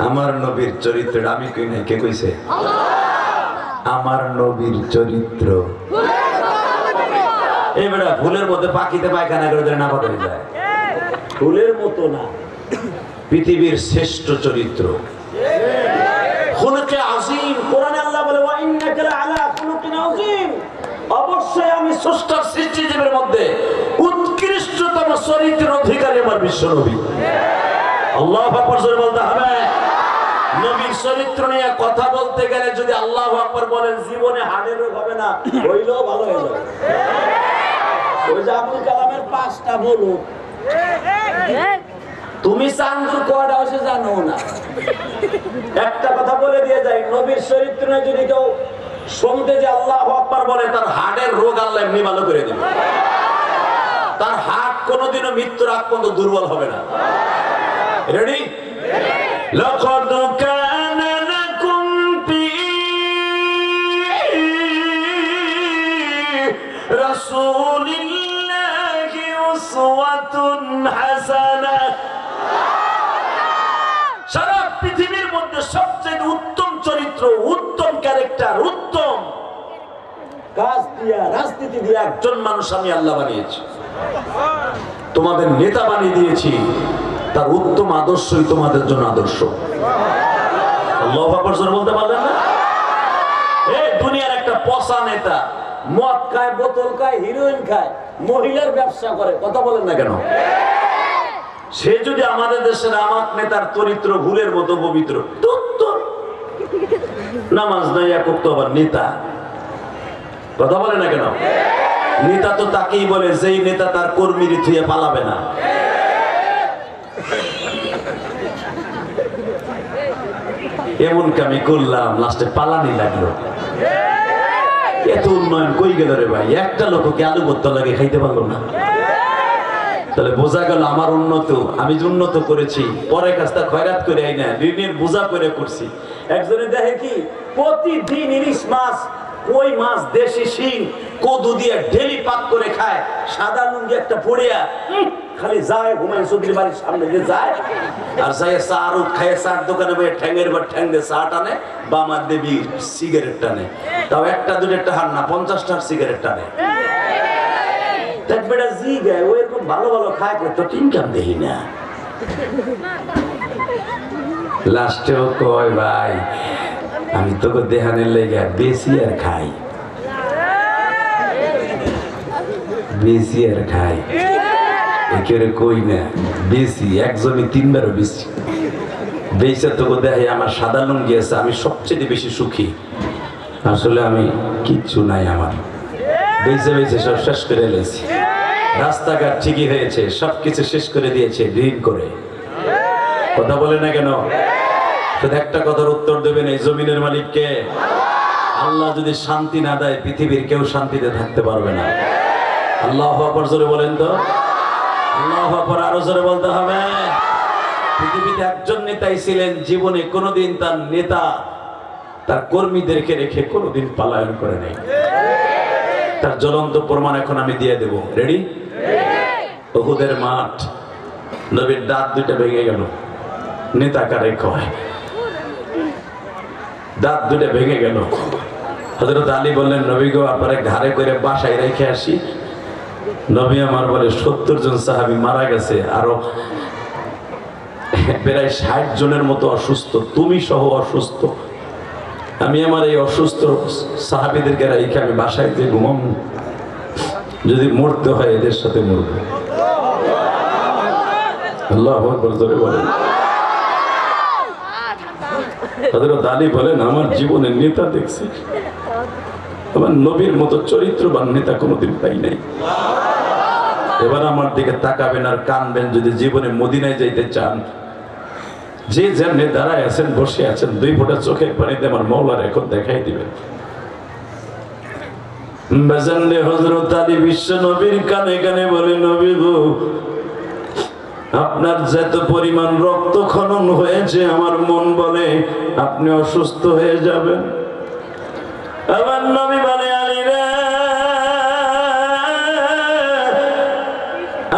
আমার নবীর চরিত্র আমি কই নাই, কে কইছে? আমার নবীর চরিত্র এবারে ফুলের মধ্যে পাখিতে পায়খানা করে দিলে না কথা হয়ে যায়। ফুলের মতো না, পৃথিবীর শ্রেষ্ঠ চরিত্র খুলুকে আযীম। কোরআনে আল্লাহ বলে ওয়া ইন্নাকা লাআলা খুলুকিন আযীম, অবশ্যই আমি স্রষ্টার সৃষ্টিজীবের মধ্যে উৎকৃষ্টতম চরিত্রের অধিকারী আমার বিশ্ব নবী। আল্লাহু আকবার জোরে বলতে হবে। নবীর চরিত্র নিয়ে কথা বলতে গেলে যদি আল্লাহু আকবার বলেন জীবনে হাড়ের রোগ হবে না, হইলেও ভালো হয়ে যাবে। ওই যে আবুল কালামের 5টা বলো, তুমি চান্দুর কয়টা হচ্ছে জানো না। একটা কথা বলে দিয়ে যাই, নবীর চরিত্র নিয়ে যদি কেউ শুনতে যে আল্লাহু আকবার বলে তার হাড়ের রোগ আল্লাহ এমনি ভালো করে দেবে। তার হাড় কোনোদিনও মৃত্যুর আগ পর্যন্ত দুর্বল হবে না। রেডি? لقد كان لكم في رسول الله أسوة حسنة। সারা পৃথিবীর মধ্যে সবচেয়ে উত্তম চরিত্র, উত্তম ক্যারেক্টার, উত্তম কাজ দিয়া রাজনীতি দিয়ে একজন মানুষ আমি আল্লাহ বানিয়েছি, তোমাদের নেতা বানিয়ে দিয়েছি। তার উত্তম আদর্শই তোমাদের জন্য আদর্শ। আল্লাহু আকবার জোরে বলতে পারলেন না? এই দুনিয়ার একটা পচা নেতা মদ খায়, বোতল খায়, হিরোইন খায়, মহিলার ব্যবসা করে, কথা বলেন না কেন? সে যদি আমাদের দেশের আমার নেতার চরিত্র ভুলের মতো পবিত্র, নামাজ নাই একক তো আবার নেতা, কথা বলে না কেন? নেতা তো তাকেই বলে যেই নেতা তার কর্মীর থুয়ে পালাবে না। এমন কামি করলাম, লাস্টে পালানি লাগলো। এত উন্নয়ন কই গেল রে ভাই? একটা লোককে আলু ভর্তা লাগে খাইতে পারলো না। তাহলে বোঝা গেল আমার উন্নত, আমি যে উন্নত করেছি পরের কাজটা খয়রাত করে আই না, ঋণের বোঝা করে করছি। একজনে দেখে কি প্রতিদিন ইলিশ মাছ, কই মাছ, দেশি শিং, কদু দিয়ে ঢেলি পাক করে খায়, সাদা লুঙ্গি একটা পড়িয়া খালি যায় হুমায়ুন চৌধুরী বাড়ির সামনে দিয়ে যায় আর যায় চা আর খায়, চার দোকানে বসে ঠ্যাঙ্গের বা ঠ্যাং দিয়ে চা টানে, বামার দেবী সিগারেট টানে, তাও একটা দুটো টাহার না 50টার সিগারেট টানে। বেটা জি গায় ও এরকম ভালো ভালো খায়, তো ইনকাম দেখি না। লাস্টেও কয় ভাই আমি তোকে দেহানের লেগে বেশি আর খাই, বেশি আর খাই, একেবারে কই না বেশি, একজনই 3বারও বেশি বেশি তোকে দেখাই। আমার সাদা লুঙ্গি আছে, আমি সবচেয়ে বেশি সুখী। আসলে আমি কিচ্ছু নাই, আমার বেঁচে বেঁচে সব শেষ করে এলেছি। রাস্তাঘাট ঠিকই হয়েছে, সবকিছু শেষ করে দিয়েছে ঋণ করে, কথা বলে না কেন? শুধু একটা কথার উত্তর দেবেন, এই জমিনের মালিককে। আল্লাহ যদি শান্তি না দেয় পৃথিবীর কেউ শান্তিতে থাকতে পারবে না। আল্লাহু আকবার জোরে বলেন তো, আল্লাহু আকবার আরো জোরে বলতে হবে। পৃথিবীতে একজন নেতাই ছিলেন, জীবনে কোনোদিন তার নেতা তার কর্মীদেরকে রেখে কোনোদিন পলায়ন করে নাই। তার জ্বলন্ত প্রমাণ এখন আমি দিয়ে দেব। রেডি? উহুদের মাঠ, নবীর দাঁত দুইটা ভেঙে গেল। নেতা কারে কয়? দাঁত দুইটা ভেঙে গেল। হযরত আলী বললেন, নবী গো, আপনারে ঘাড়ে করে বাসায় রেখে আসি। নবী আমার বলে, 70 জন সাহাবী মারা গেছে, আরো প্রায় 60 জনের মতো অসুস্থ, তুমি সহ অসুস্থ। আমি আমার এই অসুস্থ সাহাবীদেরকে রেখে আমি বাসায় যে ঘুমাবো, যদি মরতে হয় এদের সাথে মরবো। আল্লাহু আকবার জোরে বলেন। হযরত আলী বলেন, আমার জীবনে নেতা দেখছি, আমার নবীর মতো চরিত্রবান নেতা কোনোদিন পাই নাই। এবার আমার দিকে তাকাবেন আর কানবেন যদি জীবনে মদিনায় যাইতে চান। যে যেমনি দাঁড়ায় আছেন, বসে আছেন, 2 ফোঁটা চোখের পানিতে আমার মওলার এখন দেখাই দিবেন। বাজানরে হযরত আলী বিশ্ব নবীর কানে কানে বলে, নবী গো, আপনার যত পরিমাণ রক্ত খনন হয়েছে, আমার মন বলে আপনি অসুস্থ হয়ে যাবেন। আমার নবী বলে, আলী রে,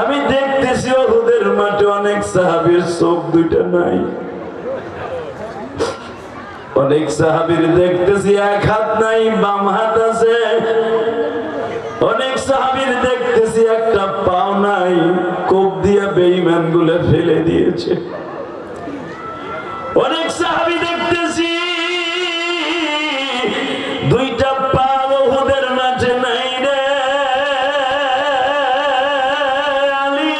আমি দেখতেছি উহুদের মাঠে অনেক সাহাবীর চোখ দুইটা নাই, অনেক সাহাবীর দেখতেছি এক হাত নাই, বাম হাত আছে, অনেক সাহাবীর দেখতেছি একটা পাও নাই, কোপ দিয়া বেঈমান গুলো ফেলে দিয়েছে। অনেক সাহাবী দেখতেছি 2টা পা উহুদের মাঠে নাই রে আলী,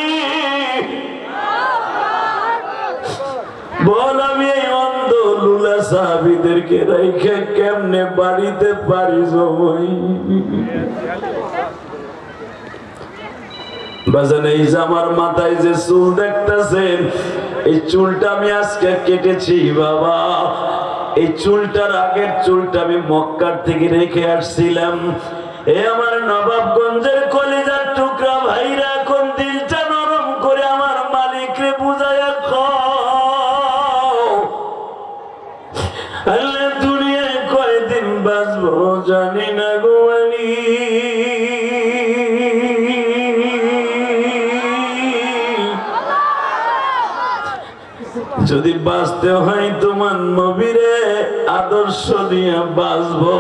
বল আমি এই অন্ধ লুলা সাহাবীদেরকে রেখে কেমনে বাড়িতে পারি জমাই? বাজান, এই যে আমার মাথায় যে চুল দেখতেছেন, এই চুলটা আমি আজকে কেটেছি বাবা। এই চুলটার আগের চুলটা আমি মক্কার থেকে রেখে আসছিলাম। এ আমার নবাবগঞ্জের কলিজার টুকরা ভাইরা, এখন দিলটা নরম করে আমার মালিকরে বুঝাইয়া খাও, আল্লাহ দুনিয়ায় কয়দিন বাঁচবো জানি না গো আলী। যদি বাঁচতে হয় তোমার নবীরে আদর্শ নিয়ে বাঁচবো,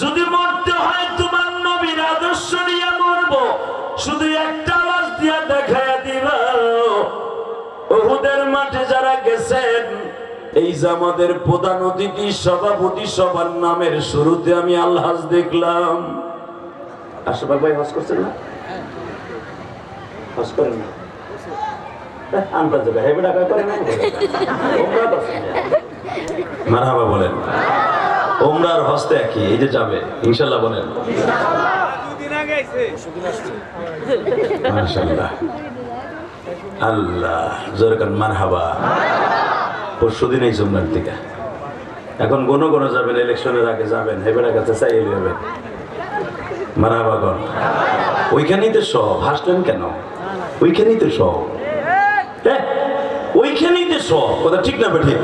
যদি মরতে হয় তোমার নবীর আদর্শ নিয়ে মরবো। শুধু একটা আওয়াজ দিয়া দেখায় দিবা, উহুদের মাঠে যারা গেছেন, এই যে আমাদের প্রধান অতিথি সভাপতি সবার নামের শুরুতে আমি আলহাজ দেখলাম। আশফাক ভাই হজ করছেন না? হজ করেন না? মারহাবা বলেন। ওমরার হস্তে একই, এই যে যাবে ইনশাআল্লাহ বলেন। মাশাআল্লাহ, আল্লাহ জোরে করেন মারহাবা। পরশুদিন এই জুমনার থেকে, এখন গণ গণ যাবেন, ইলেকশনের আগে যাবেন, হেবেড়া কাছে চাই হবেন। মারহাবা কর। ওইখানেই তো সব, হাসলেন কেন? ওইখানেই তো সব, ওইখানেই তো সব কথা, ঠিক না বেঠিক?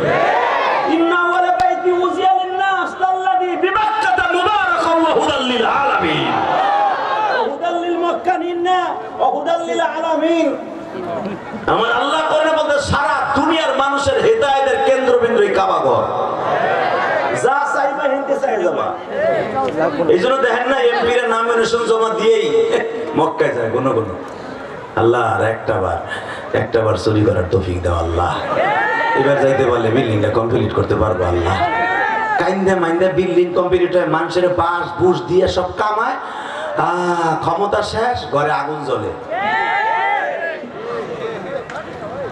আমার আল্লাহ করে বলতে সারা দুনিয়ার মানুষের হেদায়েতের কেন্দ্রবিন্দু এই কাবা ঘর। যা চাইবা হিনতে চাই যাবা। এই জন্য দেখেন না, এমপির নমিনেশন জমা দিয়েই মক্কায় যায় কোনো কোনো। আল্লাহ আর একটা বার চুরি করার তৌফিক দাও আল্লাহ। এবার যাইতে পারলে বিল্ডিংটা কমপ্লিট করতে পারবো আল্লাহ। কাইন্দা মাইন্দা বিল্ডিং কমপ্লিট হয়, মানুষের বাঁশ বুশ দিয়ে সব কামায়, ক্ষমতা শেষ, ঘরে আগুন জ্বলে।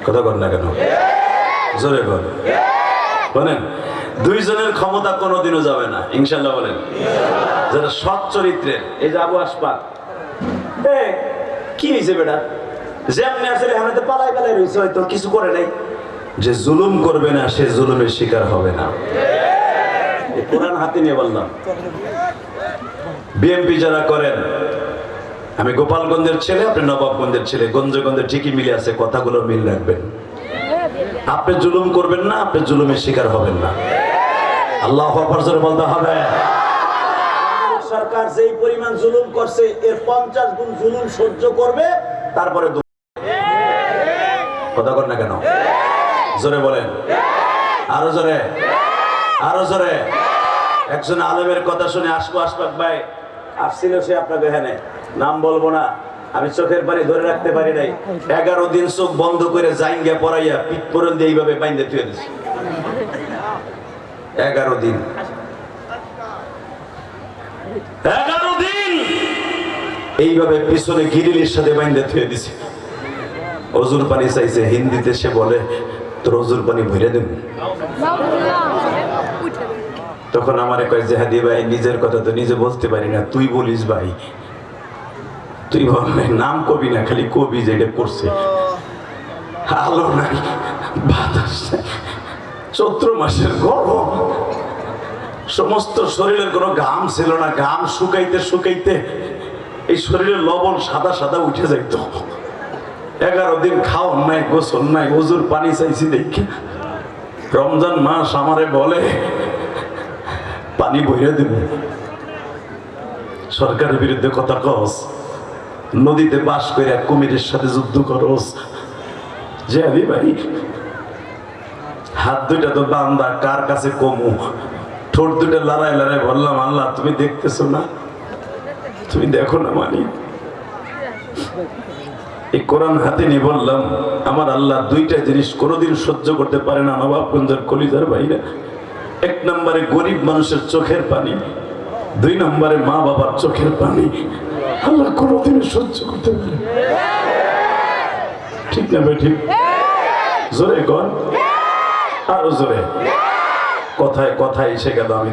কথা বল না কেন? জোরে বল বলেন। 2 জনের ক্ষমতা কোনোদিনও যাবে না ইনশাল্লাহ বলেন। যারা সৎ চরিত্রের, এই যে আবু আশফাক, কি হয়েছে বেটা? যেমনি আসলে আমি তো পালাই রয়েছে, হয়তো কিছু করে নাই। যে জুলুম করবে না সে জুলুমের শিকার হবে না। কোরআন হাতে নিয়ে বললাম। বিএমপি যারা করেন, আমি গোপালগঞ্জের ছেলে, আপনি নবাবগঞ্জের ছেলে, গঞ্জে গঞ্জে ঠিকই মিলে আছে, কথাগুলো মিল রাখবেন। আপনি জুলুম করবেন না, আপনি জুলুমের শিকার হবেন না। আল্লাহু আকবার জোরে বলতে হবে। সরকার যেই পরিমাণ জুলুম করছে এর 50 গুণ জুলুম সহ্য করবে, তারপরে কথা কর না কেন? জোরে বলেন, আরো জোরে, আরো জোরে। একজন আলেমের কথা শুনে আসবো আশফাক ভাই আসছিল, সে আপনাকে এখানে নাম বলবো না, আমি চোখের পানি ধরে রাখতে পারি নাই। 11 দিন চোখ বন্ধ করে জাইঙ্গা পড়াইয়া পিঠ পর্যন্ত এইভাবে বাইন্ধে থুয়ে দিছে। 11 দিন, 11 দিন এইভাবে পিছনে গিরিলের সাথে বাইন্ধে থুয়ে দিছে। অজুর পানি চাইছে, হিন্দিতে সে বলে তোর অজুর পানি ভরে দেব। তখন আমার কয় জেহাদি ভাই, নিজের কথা তো নিজে বলতে পারি না, তুই বলিস ভাই, তুই বল। নাম কবি না, খালি কবি যেটা করছে। আলো নাই, বাতাস নাই, চৈত্র মাসের গরম, সমস্ত শরীরের কোনো ঘাম ছিল না, ঘাম শুকাইতে শুকাইতে এই শরীরের লবণ সাদা সাদা উঠে যাইত। 11 দিন খাওয়ার নাই, গোসল নাই, অজুর পানি চাইছি দেখে রমজান মাস আমারে বলে পানি বইরে দেব। সরকারের বিরুদ্ধে কথা কস, নদীতে বাস করে কুমিরের সাথে যুদ্ধ করস। যে আলি ভাই হাত দুইটা তো বান্দা, কার কাছে কমু? ঠোঁট দুটো লড়াই লড়াই বললাম, আল্লাহ তুমি দেখতেছো না? তুমি দেখো না? মানি এই কোরআন হাতে নিয়ে বললাম, আমার আল্লাহ দুইটা জিনিস কোনোদিন সহ্য করতে পারে না নবাবগঞ্জের কলিজার ভাইরা। 1 নম্বরে গরিব মানুষের চোখের পানি, 2 নম্বরে মা বাবার চোখের পানি। আল্লাহ কোনোদিন সহ্য করতে পারে? ঠিক না ভাই? ঠিক জোরে কন, আরো জোরে। কথায় কথায় এসে গেল। আমি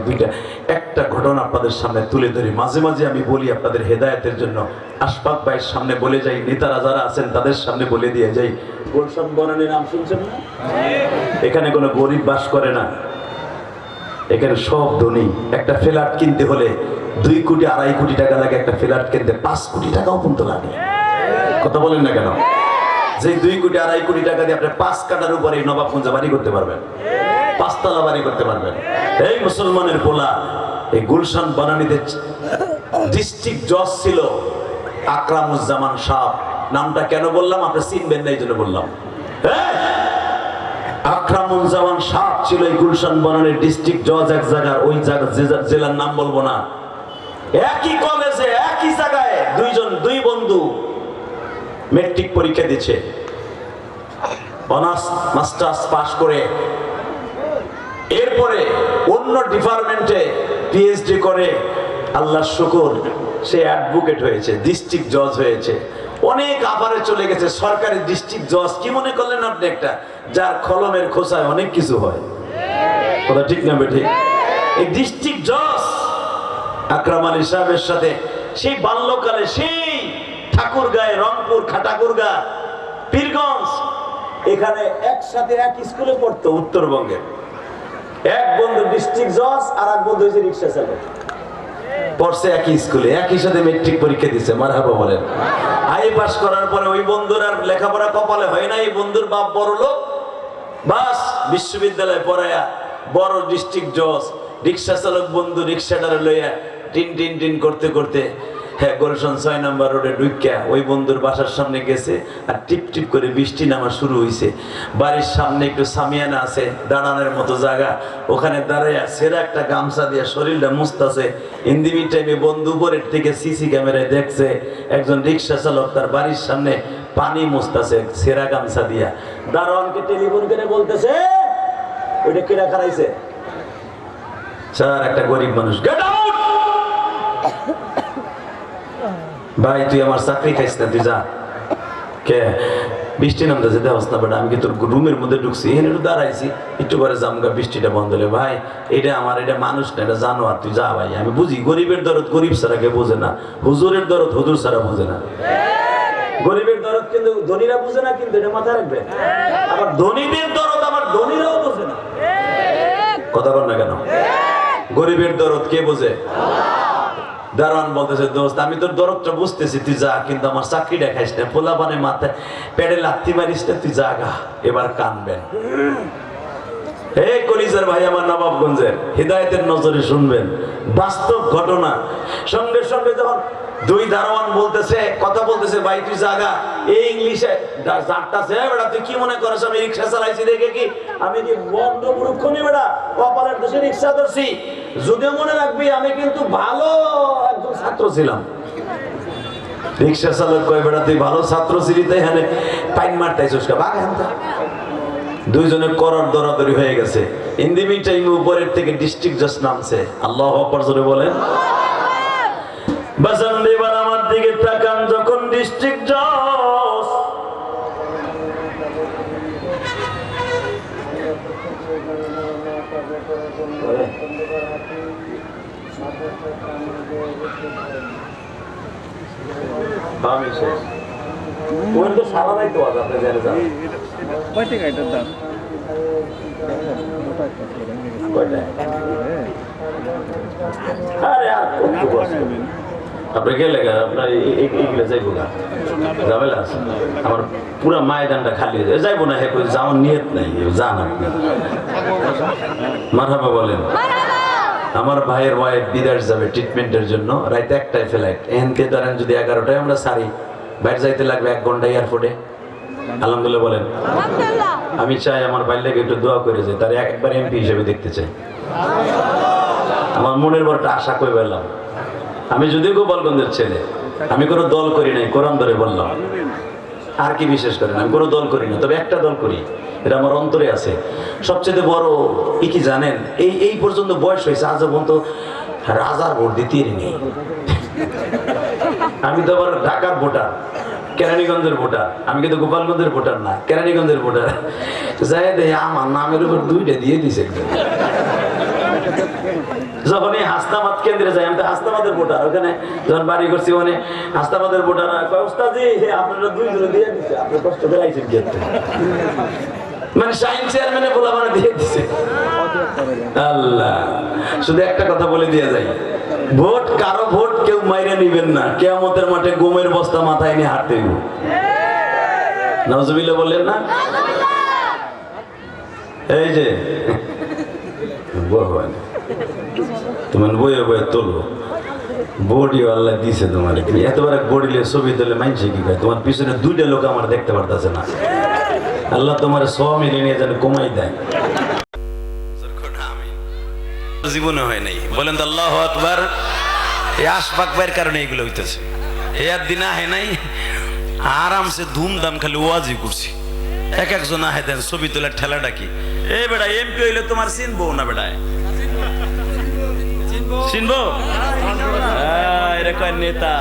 একটা ঘটনা আপনাদের সামনে তুলে ধরি। মাঝে মাঝে আমি বলি আপনাদের হেদায়েতের জন্য, আশফাক ভাইয়ের সামনে বলে যাই, নেতারা যারা আছেন তাদের সামনে বলে দিয়ে যাই। গুলশান বনানীর নাম শুনছেন না? এখানে কোনো গরিব বাস করে না, এখানে সব ধনী। একটা ফ্ল্যাট কিনতে হলে 2 কোটি 2.5 কোটি টাকা লাগে, একটা ফ্ল্যাট কিনতে 5 কোটি টাকাও কিন্তু লাগে। কথা বলেন না কেন? যে 2 কোটি 2.5 কোটি টাকা দিয়ে আপনি 5 কাঠার উপরে নবাবগঞ্জে বাড়ি করতে পারবেন, 5 তলা বাড়ি করতে পারবেন। এই মুসলমানের পোলা এই গুলশান বনানীতে ডিস্ট্রিক্ট জজ ছিল আকরামুজ্জামান সাহ। নামটা কেন বললাম? আপনি চিনবেন না এই জন্য বললাম। আকরামুজ্জামান সাহ ছিল এই গুলশান বনানীর ডিস্ট্রিক্ট জজ এক জায়গার, ওই জেলার নাম বলবো না। একই কলেজে একই জায়গায় 2 বন্ধু মেট্রিক পরীক্ষা দিচ্ছে, অনার্স মাস্টার্স পাস করে এরপরে অন্য ডিপার্টমেন্টে পিএইচডি করে আল্লাহর শুকর সে অ্যাডভোকেট হয়েছে, ডিস্ট্রিক্ট জজ হয়েছে। অনেক আপারে চলে গেছে সরকারি ডিস্ট্রিক্ট জজ। কি মনে করলেন আপনি? একটা যার কলমের খোসায় অনেক কিছু হয়। কথা ঠিক না বেঠিক? এই ডিস্ট্রিক্ট জজ আকরাম আলী সাহেবের সাথে সেই বাল্যকালে, সেই ঠাকুরগাঁয়ে, রংপুর, খাটাকুরগা, পীরগঞ্জ, এখানে একসাথে এক স্কুলে পড়তো উত্তরবঙ্গে। এক বন্ধু ডিস্ট্রিক্ট জজ আর এক বন্ধু হয়েছে রিক্সা চালক, পড়ছে একই স্কুলে, একই সাথে মেট্রিক পরীক্ষা দিচ্ছে। মারহাবা বলেন। আই পাস করার পরে ওই বন্ধুর আর লেখাপড়া কপালে হয় না। এই বন্ধুর বাপ বড় লোক, বাস বিশ্ববিদ্যালয়ে পড়ায়া বড় ডিস্ট্রিক্ট জজ। রিক্সা চালক বন্ধু রিক্সাটারে লইয়া টিন টিন টিন করতে করতে হ্যাঁ গুলশান 6 নম্বর রোডে ঢুকিয়া ওই বন্ধুর বাসার সামনে গেছে। আর টিপ টিপ করে বৃষ্টি নামা শুরু হয়েছে। বাড়ির সামনে একটু সামিয়ানা আছে, দাঁড়ানোর মতো জায়গা, ওখানে দাঁড়াইয়া সেরা একটা গামছা দিয়ে শরীরটা মুছতাছে। ইন্দিমি টাইমে বন্ধু উপরের থেকে সিসি ক্যামেরায় দেখছে একজন রিক্সা চালক তার বাড়ির সামনে পানি মুছতাছে সেরা গামছা দিয়া। দারোয়ানকে টেলিফোন করে বলতেছে, ওইটা কিরা খারাইছে? স্যার একটা গরিব মানুষ। Get out! ভাই তুই আমার চাকরি খাইস না, তুই যা। কে? বৃষ্টি নামতেছে দেওয়াস না বেটা, আমি কি তোর রুমের মধ্যে ঢুকছি, এখানে একটু দাঁড়াইছি, একটু পরে জামগা বৃষ্টিটা বন্ধ হলে। ভাই এটা আমার, এটা মানুষ না, এটা জানোয়ার, তুই যা ভাই। আমি বুঝি গরিবের দরদ গরিব ছাড়া কে বোঝে না, হুজুরের দরদ হুজুর ছাড়া বোঝে না। গরিবের দরদ কিন্তু ধনীরা বুঝে না, কিন্তু এটা মাথায় রাখবে। আবার ধনীদের দরদ আবার ধনীরাও বোঝে না। কথা বল না কেন? গরিবের দরদ কে বোঝে? দারোয়ান বলতেছে, দোস্ত আমি তোর দরদটা বুঝতেছি, তুই যা, কিন্তু আমার চাকরিটা খাইস না, পোলা পানে মাথায় পেটে লাত্তি মারিস না, তুই জাগা। এবার কানবেন। হে কলিজার ভাই আমার নবাবগঞ্জের, হিদায়েতের নজরে শুনবেন। বাস্তব ঘটনা। সঙ্গে সঙ্গে যখন দুই দারোয়ান বলতেছে, কথা বলতেছে, ভাই তুই জাগা, এই ইংলিশে জানতাছে, বেটা তুই কি মনে করছ আমি রিক্সা চালাইছি দেখে কি আমি কি বন্ধ মূর্খ নি বেটা, কপালের দোষে রিক্সা ধরছি। যদিও মনে রাখবি আমি কিন্তু ভালো একজন ছাত্র ছিলাম। রিক্সা চালক কয়, বেটা তুই ভালো ছাত্র ছিলি তাই হ্যাঁ পাইন মারতাইছিস কা বাঘ হ্যাঁ। দুইজনে করার দরাদরি হয়ে গেছে। ইন দি মিন টাইম উপরের থেকে ডিস্ট্রিক্ট জাজ নামছে। আল্লাহু আকবার জোরে বলেন। বাজান এবার আমার দিকে তাকান, যখন ডিস্ট্রিক্ট জজ আমি শেষ ওই তো সারা নাই তো আজ আপনি জেনে যান কয় টাকা এটার দাম? কয়টা? আরে আর কত বছর আপনি গেলে আপনার এইগুলো যাইব না, ঝামেলা আছে। আমার পুরা ময়দানটা খালি হয়ে যায়, যাইবো না। হ্যাঁ যাওয়ার নিয়ত নাই, যান আপনি। মারহাবা বলেন। আমার ভাইয়ের ওয়াইফ বিদেশ যাবে ট্রিটমেন্টের জন্য, রাইতে একটাই ফ্লাইট। এনকে ধরেন যদি 11টায় আমরা সারি, বাইরে যাইতে লাগবে 1 ঘন্টা এয়ারপোর্টে। আলহামদুলিল্লাহ বলেন। আমি চাই আমার ভাইয়ের লেগে একটু দোয়া করে যাই, তার একবার এমপি হিসেবে দেখতে চাই। আমার মনের বড় একটা আশা করে পেলাম। আমি যদিও গোপালগঞ্জের ছেলে, আমি কোনো দল করি নাই, কোরআন ধরে বললাম। আর কি বিশেষ করেন, আমি কোনো দল করি না, তবে একটা দল করি, এটা আমার অন্তরে আছে। সবচেয়ে বড় কি জানেন, এই পর্যন্ত বয়স হয়েছে, আজও পর্যন্ত রাজার ভোট দিতে নেই। আমি তো আবার ঢাকার ভোটার, কেরানীগঞ্জের ভোটার। আমি কিন্তু গোপালগঞ্জের ভোটার না, কেরানীগঞ্জের ভোটার। যাই দেখি আমার নামের উপর 2টা দিয়ে দিছে। যখন এই হাসনাবাদ কেন্দ্রে যাই, আমি তো হাসনাবাদের ভোটার, ওখানে যখন বাড়ি করছি মানে হাসনাবাদের ভোটার ওস্তাদজি আপনারা 2 জনে দিয়ে দিচ্ছে, আপনি কষ্ট করে আইছেন কি মানে শাইন চেয়ারম্যানে বলা মানে দিয়ে দিচ্ছে। আল্লাহ, শুধু একটা কথা বলে দিয়ে যাই, ভোট কারো ভোট কেউ মাইরে নিবেন না, কিয়ামতের মাঠে গমের বস্তা মাথায় নিয়ে হাঁটতে হইব। নাউজুবিল্লাহ বললেন না? এই যে তোমার বইয়ে বইয়ে তোলো বডি আল্লাহ দিছে তোমার, এতবার বডিলে ছবি তোলে মানছে কি কয়, তোমার পিছনে 2টা লোক আমার দেখতে পারতেছে না। আল্লাহ তোমার 100 মিলিয়ে নিয়ে যেন কমাই দেয়। জীবনে হয় নাই, বলেন তো আল্লাহু আকবার। এই আশফাক ভাইয়ের কারণে এগুলো হইতেছে। এই আর দিন আহে নাই, আরামসে ধুমধাম খালি ওয়াজি করছি। একজন আহে দেন ছবি তোলে ঠেলাটা কি, এ বেটা এমপি হইলে তোমার চিনবো না বেটা, চিনবো এরকম নেতা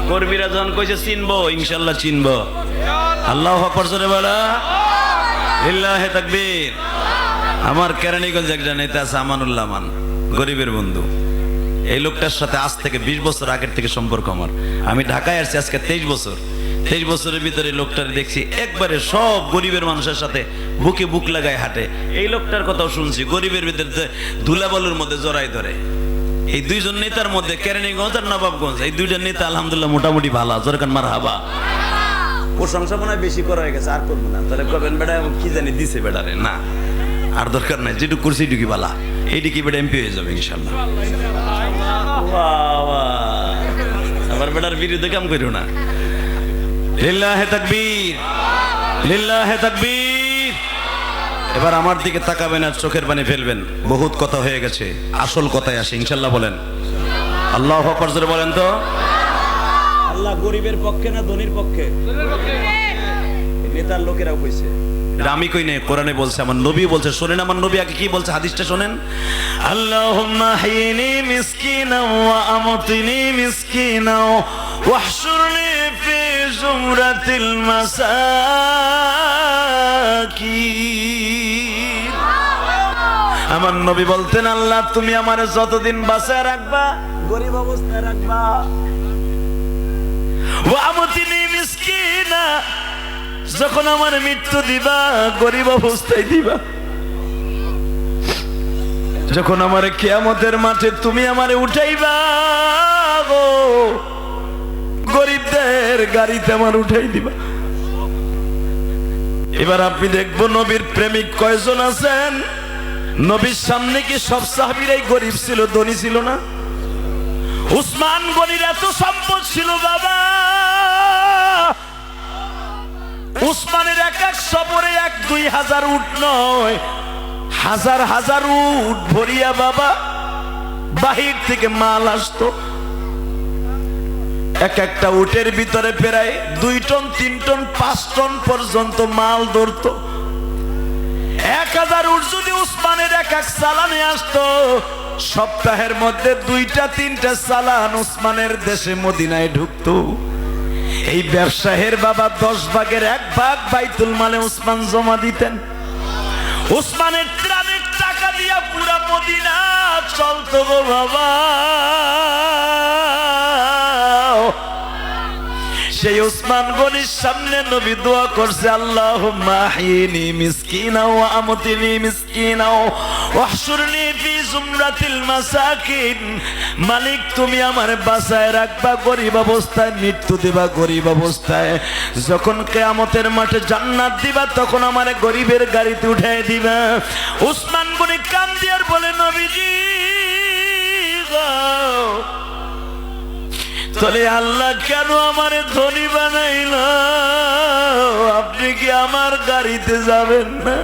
কর্মীরা যখন কইছে চিনবো, ইনশাল্লাহ চিনবো। আল্লাহু আকবার জোরে বলা, লিল্লাহি তাকবীর। আমার কেরানীগঞ্জ একজন নেতা আছে আমানুল্লাহ মান, গরিবের বন্ধু। এই লোকটার সাথে আজ থেকে 20 বছর আগের থেকে সম্পর্ক আমার। আমি ঢাকায় আসছি আজকে 23 বছর। 23 বছরের ভিতরে লোকটার দেখছি একবারে সব গরিবের মানুষের সাথে বুকে বুক লাগায় হাঁটে। এই লোকটার কথাও শুনছি, গরিবের ভিতরে ধুলাবালুর মধ্যে জড়াই ধরে। এই 2 জন নেতার মধ্যে কেরানীগঞ্জ আর নবাবগঞ্জ, এই 2টা নেতা আলহামদুলিল্লাহ মোটামুটি ভালো। জোরকান মারহাবা। প্রশংসা মনে হয় বেশি করা হয়ে গেছে, আর করবো না। তাহলে কবেন বেটা কি জানি দিছে বেটারে, না আর দরকার নাই, যেটুকু করছি এটুকি বালা। এইদিকে বেটা এমপি হয়ে যাবে ইনশাল্লাহ। আবার বেটার বিরুদ্ধে কাম করিও না। লিল্লাহি তাকবীর, লিল্লাহি তাকবীর। এবার আমার দিকে তাকাবেন আর চোখের পানি ফেলবেন। বহুত কথা হয়ে গেছে, আসল কথায় আসে ইনশাল্লাহ বলেন। আল্লাহু আকবার জোরে বলেন তো। আল্লাহ গরিবের পক্ষে না ধনীর পক্ষে? নেতার লোকেরাও কইছে, আমি কই নাই, কোরআনে বলছে, আমার নবী বলছে। শোনেন আমার নবী আগে কি বলছে, হাদিসটা শোনেন। আল্লাহুম্মা হাইনি মিসকিনা ওয়া আমতিনি মিসকিনা ওয়াহশুরনি ফি জুমরাতিল মাসাকিন। আমার নবী বলতেন, আল্লাহ তুমি আমারে যতদিন বাঁচায় রাখবা, গরিব অবস্থায় রাখবা। ওয়া আমতিনি মিসকিনা, যখন আমার মৃত্যু দিবা গরিব অবস্থায় দিবা। যখন আমার কিয়ামতের মাঠে তুমি আমারে উঠাইবা গো, গরিবদের গাড়িতে আমার উঠাই দিবা। এবার আপনি দেখবো নবীর প্রেমিক কয়জন আছেন, নবীর সামনে কি সব সাহাবীরাই গরিব ছিল, ধনী ছিল না? উসমান গনির এত সম্পদ ছিল বাবা, উসমানের এক এক সফরে 1-2 হাজার উট নয়, হাজার হাজার উট ভরিয়া বাবা বাহির থেকে মাল আসতো। এক একটা উটের ভিতরে প্রায় 2 টন 3 টন 5 টন পর্যন্ত মাল ধরতো। 1000 উট যদি উসমানের এক এক চালানে আসতো, সপ্তাহের মধ্যে 2-3টা চালান উসমানের দেশে মদিনায় ঢুকতো। এই ব্যবসায়ের বাবা 10 ভাগের 1 ভাগ বাইতুল মালে উসমান জমা দিতেন। উসমানের ত্রাণের টাকা দিয়া পুরা মদিনা চলতো গো বাবা। সেই উসমান গনির সামনে নবী দোয়া করছে, আল্লাহুম্মা আহিনি মিসকিনা ওয়া আমতিনি মিসকিনা ওয়াহশুরনি ফি জুমরাতিল মাসাকিন। মালিক তুমি আমার বাঁচায় রাখবা গরিব অবস্থায়, মৃত্যু দিবা গরিব অবস্থায়, যখন কিয়ামতের মাঠে জান্নাত দিবা তখন আমারে গরিবের গাড়িতে উঠায় দিবা। উসমান গনি কান্দিয়ার বলে, নবীজি গো, তলে আল্লাহ কেন আমারে ধনী বানাইল? আপনি কি আমার গাড়িতে যাবেন না?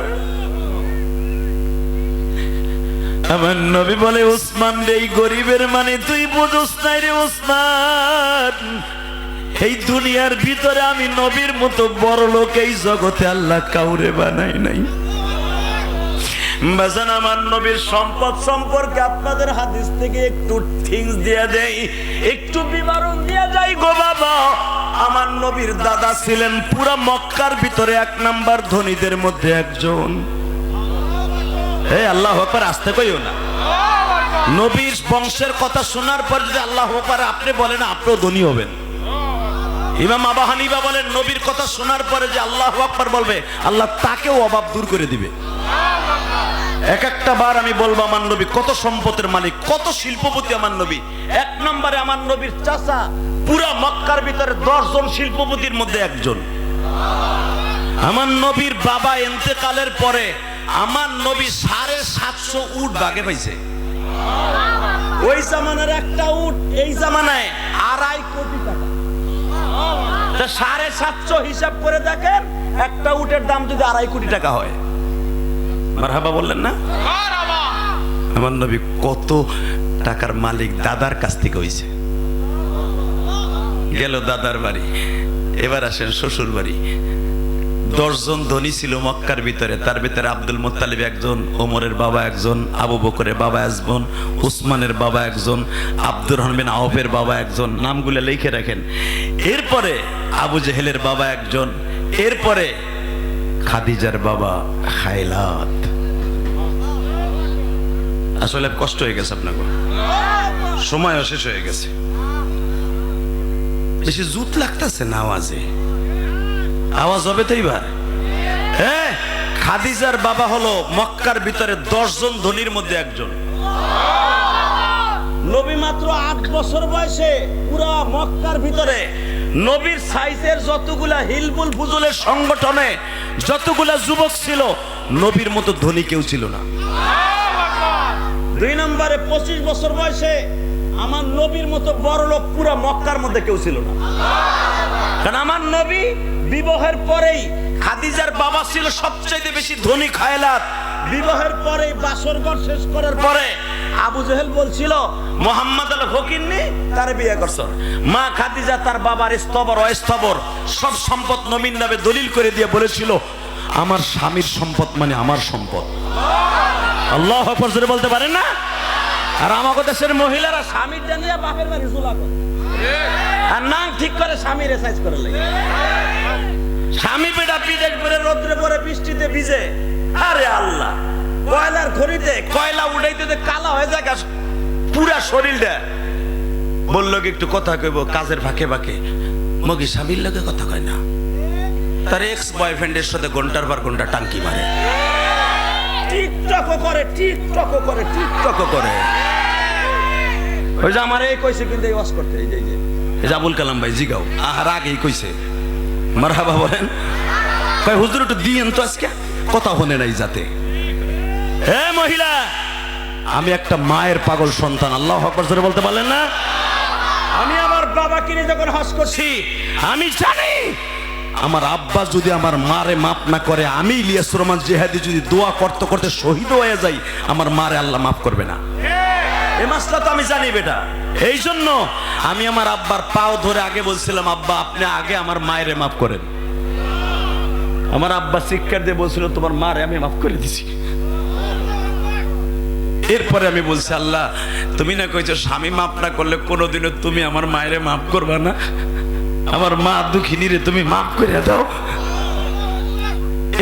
আমার নবী বলে, উসমান রে, এই গরিবের মানে তুই বুঝোস নাই রে উসমান। এই দুনিয়ার ভিতরে আমি নবীর মতো বড় লোক এই জগতে আল্লাহ কাউরে বানাই নাই। বাজান, আমার নবীর সম্পদ সম্পর্কে আপনাদের হাদিস থেকে একটু থিংস দিয়া দেই, একটু বিবরণ দিয়া যাই গো বাবা। আমার নবীর দাদা ছিলেন পুরা মক্কার ভিতরে 1 নাম্বার ধনীদের মধ্যে একজন। আল্লাহু আকবার, আসতে কইও না। নবীর বংশের কথা শোনার পর যদি আল্লাহু আকবার আপনি বলেন, আপনিও ধনী হবেন। ইমাম আবু হানিফা বলেন, নবীর কথা শোনার পরে যে আল্লাহু আকবার বলবে, আল্লাহ তাকেও অভাব দূর করে দিবে। এক একটা বার আমি বলবো, আমার নবী কত সম্পদের মালিক, কত শিল্পপতি আমার নবী। 1 নম্বরে আমার নবীর চাচা পুরা মক্কার ভিতরে 10 জন শিল্পপতির মধ্যে একজন। আমার নবীর বাবা ইন্তেকালের পরে আমার নবী 750 উট ভাগে পাইছে। ওই জামানার একটা উট এই জামানায় 2.5 কোটি টাকা। 750 হিসাব করে দেখেন, একটা উটের দাম যদি 2.5 কোটি টাকা হয়। মারহাবা বললেন না? আমার নবী কত টাকার মালিক দাদার কাছ থেকে হইছে। গেল দাদার বাড়ি, এবার আসেন শ্বশুর বাড়ি। 10 জন ধনী ছিল মক্কার ভিতরে, তার ভিতরে আব্দুল মুত্তালিব একজন, ওমরের বাবা একজন, আবু বকরের বাবা একজন, উসমানের বাবা একজন, আব্দুর রহমান বিন আওফের বাবা একজন। নামগুলো লিখে রাখেন। এরপরে আবু জেহেলের বাবা একজন, এরপরে খাদিজার বাবা খাইলাত। আসলে কষ্ট হয়ে গেছে আপনাকে, সময়ও শেষ হয়ে গেছে, বেশি জুত লাগতেছে না আওয়াজে। আওয়াজ হবে তো এইবার। হ্যাঁ, খাদিজার বাবা হলো মক্কার ভিতরে 10 জন ধনীর মধ্যে একজন। নবী মাত্র 8 বছর বয়সে পুরা মক্কার ভিতরে নবীর সাইজের যতগুলা হিলবুল ফুজুলের সংগঠনে যতগুলা যুবক ছিল, নবীর মতো ধনী কেউ ছিল না। 2 নম্বরে 25 বছর বয়সে আমার নবীর মতো বড় লোক পুরা মক্কার মধ্যে কেউ ছিল না। কারণ আমার নবী বিবাহের পরেই, খাদিজার বাবা ছিল সবচেয়ে বেশি ধনী খায়লাত। বিবাহের পরেই বাসরঘর শেষ করার পরে আবু জেহেল বলছিল, মোহাম্মদ আল ফকিরনি তার বিয়ে করছ। মা খাদিজা তার বাবার স্তবর অস্তবর সব সম্পদ নবীর নামে দলিল করে দিয়ে বলেছিল, আমার স্বামীর সম্পদ মানে আমার সম্পদ। আল্লাহু আকবার জোরে বলতে পারেন না? আর আমাদের দেশের মহিলারা স্বামীর জানিয়া বাপের বাড়ি চুলা করে, আর নাম ঠিক করে স্বামীর এক্সারসাইজ করে লাগে। স্বামী বেটা বিদেশ করে রোদ্রে পরে বৃষ্টিতে ভিজে, আরে আল্লাহ, কয়লার খড়িতে কয়লা উঠাইতে কালা হয়ে যায় পুরা শরীরটা। বললো কি একটু কথা কইব কাজের ফাঁকে ফাঁকে, মগি স্বামীর লগে কথা কয় না, তার এক্স বয়ফ্রেন্ডের সাথে ঘন্টার পর ঘন্টা টাঙ্কি মারে, টিকটকও করে, টিকটকও করে, টিকটকও করে। ওই যে আমার এই কইছে কিন্তু এই ওয়াজ করতে, এই যে আবুল কালাম ভাই জিগাও, আহার আগেই কইছে। মারহাবা বলেন। কয় হুজুর একটু দিয়েন তো, আজকে কথা হনে নাই যাতে। এ মহিলা, আমি একটা মায়ের পাগল সন্তান। আল্লাহু আকবার জোরে বলতে পারলেন না? আমি আমার বাবাকে নিয়ে যখন হজ করছি, আমি জানি আমার আব্বা যদি আমার মারে মাফ না করে, আমি ইলিয়াস রহমান জিহাদি যদি দোয়া করতে করতে শহীদ হয়ে যাই, আমার মারে আল্লাহ মাফ করবে না। এই মাসলা তো আমি জানি বেটা। এই জন্য আমি আমার আব্বার পাও ধরে আগে বলছিলাম, আব্বা আপনি আগে আমার মায়েরে মাফ করেন। আমার আব্বা শিক্ষা দিয়ে বলছিল, তোমার মারে আমি মাফ করে দিছি। এরপরে আমি বলছি, আল্লাহ তুমি না কইছো স্বামী মাফ না করলে কোনোদিনও তুমি আমার মায়েরে মাফ করবা না, আমার মা দুঃখিনী রে তুমি মাফ করে দাও।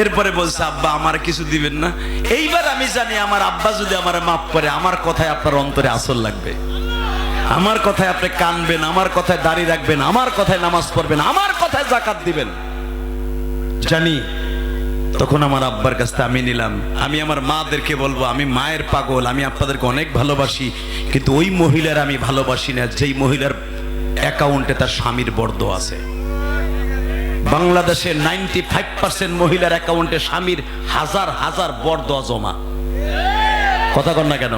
এরপরে বলছে, আব্বা আমার কিছু দিবেন না। এইবার আমি জানি আমার আব্বা যদি আমার মাফ করে, আমার কথায় আপনার অন্তরে আসল লাগবে, আমার কথায় আপনি কানবেন, আমার কথায় দাড়ি রাখবেন, আমার কথায় নামাজ পড়বেন, আমার কথায় যাকাত দিবেন। জানি তখন আমার আব্বার কাছ থেকে আমি নিলাম। আমি আমার মাদেরকে বলবো, আমি মায়ের পাগল, আমি আপনাদেরকে অনেক ভালোবাসি, কিন্তু ওই মহিলার আমি ভালোবাসি না যেই মহিলার অ্যাকাউন্টে তার স্বামীর বর্দ আছে। বাংলাদেশের 95% মহিলার অ্যাকাউন্টে স্বামীর হাজার হাজার বর্দ জমা। কথা কন না কেন?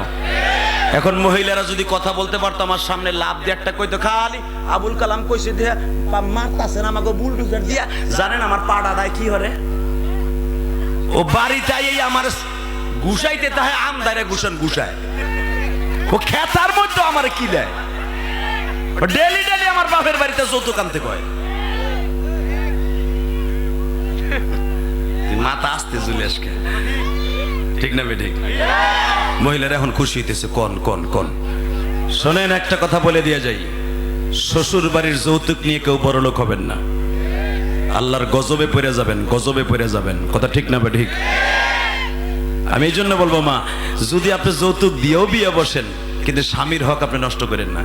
এখন মহিলারা যদি কথা বলতে পারতো, আমার সামনে লাভ দিয়ে একটা কইতো, খালি আবুল কালাম কইছে দিয়া মারতাছেন আমাকে বুলডোজার দিয়া, জানেন আমার পাড়া দায় কি হরে, ও বাড়িতে এই আমার গুছাইতে তাহে আমদারে গুছান গুছায়, ও খেতার মধ্যে আমার কি দেয়, ডেলি ডেলি আমার বাপের বাড়িতে যৌতুক আনতে কয়। মাথা আসতে চলে আসকে, ঠিক না বেঠিক? মহিলারা এখন খুশি হইতেছে। কোন কোন কোন শোনেন, একটা কথা বলে দিয়ে যাই, শ্বশুর বাড়ির যৌতুক নিয়ে কেউ বড়লোক হবেন না, আল্লাহর গজবে পড়ে যাবেন, গজবে পড়ে যাবেন। কথা ঠিক না বেঠিক? আমি এই জন্য বলবো, মা যদি আপনি যৌতুক দিয়েও বিয়ে বসেন, কিন্তু স্বামীর হক আপনি নষ্ট করেন না।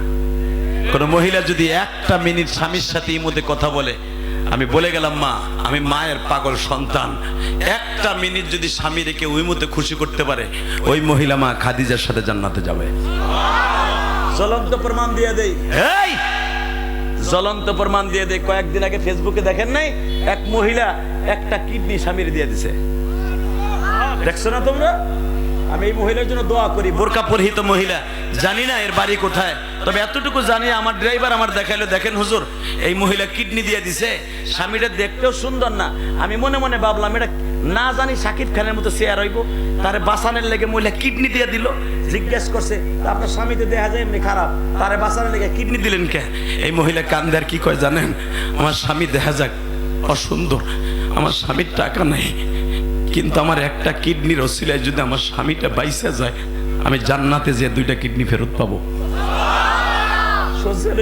কোন মহিলা যদি একটা মিনিট স্বামীর সাথে এই মধ্যে কথা বলে, আমি বলে গেলাম মা আমি মায়ের পাগল সন্তান, একটা মিনিট যদি স্বামী রেখে ওই মধ্যে খুশি করতে পারে, ওই মহিলা মা খাদিজার সাথে জান্নাতে যাবে। জ্বলন্ত প্রমাণ দিয়ে দেই, এই জ্বলন্ত প্রমাণ দিয়ে দেই। কয়েকদিন আগে ফেসবুকে দেখেন নাই, এক মহিলা একটা কিডনি স্বামীর দিয়ে দিছে, দেখছো না তোমরা? আমি এই মহিলার জন্য দোয়া করি, বোরকা পরিহিত মহিলা, জানি না এর বাড়ি কোথায়, তবে এতটুকু জানি আমার ড্রাইভার আমার দেখাইলো, দেখেন হুজুর এই মহিলা কিডনি দিয়ে দিছে, স্বামীটা দেখতেও সুন্দর না। আমি মনে মনে ভাবলাম, এটা না জানি শাকিব খানের মতো চেয়ার হইব, তারে বাঁচানোর লেগে মহিলা কিডনি দিয়ে দিল। জিজ্ঞেস করছে, আপনার স্বামী তো দেখা যায় এমনি খারাপ, তারে বাঁচানোর লেগে কিডনি দিলেন কে? এই মহিলা কান্দার কি কয় জানেন, আমার স্বামী দেখা যাক অসুন্দর, আমার স্বামীর টাকা নাই, কিন্তু আমার একটা কিডনির ওসিলায় যদি আমার স্বামীটা বাইসা যায়, আমি জান্নাতে যে 2টা কিডনি ফেরত পাবো।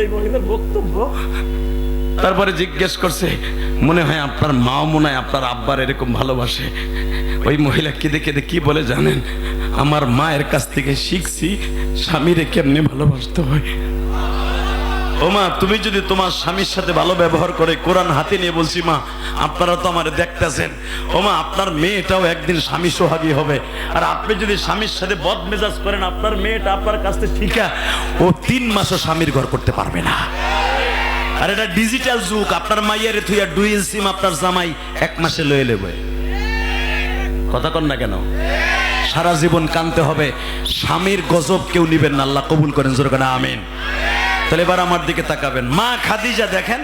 এই মহিলার বক্তব্য। তারপরে জিজ্ঞেস করছে, মনে হয় আপনার মা মনে হয় আপনার আব্বার এরকম ভালোবাসে। ওই মহিলা কেঁদে কেঁদে কি বলে জানেন, আমার মায়ের কাছ থেকে শিখছি স্বামীরে কেমনে ভালোবাসতে হয়। ও মা, তুমি যদি তোমার স্বামীর সাথে ভালো ব্যবহার করে, কোরআন হাতে নিয়ে বলছি মা আপনারা তো আমার দেখতেছেন, ও মা আপনার মেয়েটাও একদিন স্বামী সোহাগী হবে। আর আপনি যদি স্বামীর সাথে বদ মেজাজ করেন, আপনার মেয়েটা আপনার কাছ থেকে শিখা ও 3 মাসও স্বামীর ঘর করতে পারবে না। আর এটা ডিজিটাল যুগ, আপনার মাইয়ারে থুইয়া ডুয়েল সিম আপনার জামাই 1 মাসে লয়ে নেবে। কথা কন না কেন? সারা জীবন কানতে হবে, স্বামীর গজব কেউ নিবেন না, আল্লাহ কবুল করেন, জোরে করে আমিন। তাহলে এবার আমার দিকে তাকাবেন, মা খাদিজা দেখেন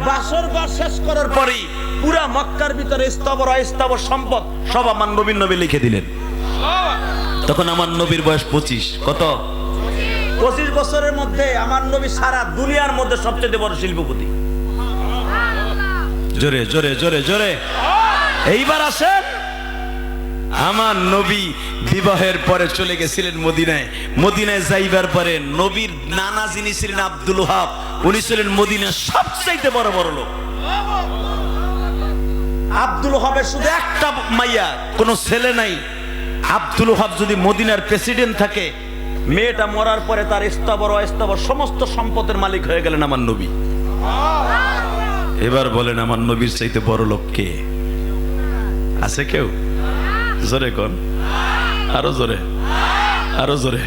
বাসর ঘর শেষ করার পরেই পুরা মক্কার ভিতরে স্থাবর অস্থাবর সম্পদ সব আমার নবীর নবী লিখে দিলেন। তখন আমার নবীর বয়স 25। কত? 25 বছরের মধ্যে আমার নবী সারা দুনিয়ার মধ্যে সবচেয়ে বড় শিল্পপতি। জোরে জোরে জোরে জোরে। এইবার আসেন, আমার নবী বিবাহের পরে চলে গেছিলেন মদিনায়। মদিনায় যাইবার পরে নবীর নানা যিনি ছিলেন আব্দুল ওহাব, উনি ছিলেন মদিনার সবচাইতে বড় বড় লোক। আব্দুল ওহাবের শুধু একটা মাইয়া, কোনো ছেলে নাই। আব্দুল ওহাব যদি মদিনার প্রেসিডেন্ট থাকে, মেয়েটা মরার পরে তার স্থাবর অস্থাবর সমস্ত সম্পদের মালিক হয়ে গেলেন আমার নবী। এবার বলেন, আমার নবীর চাইতে বড় লোক কে আছে? কেউ? জোরে কোন, আরো জোরে, আরো জোরে।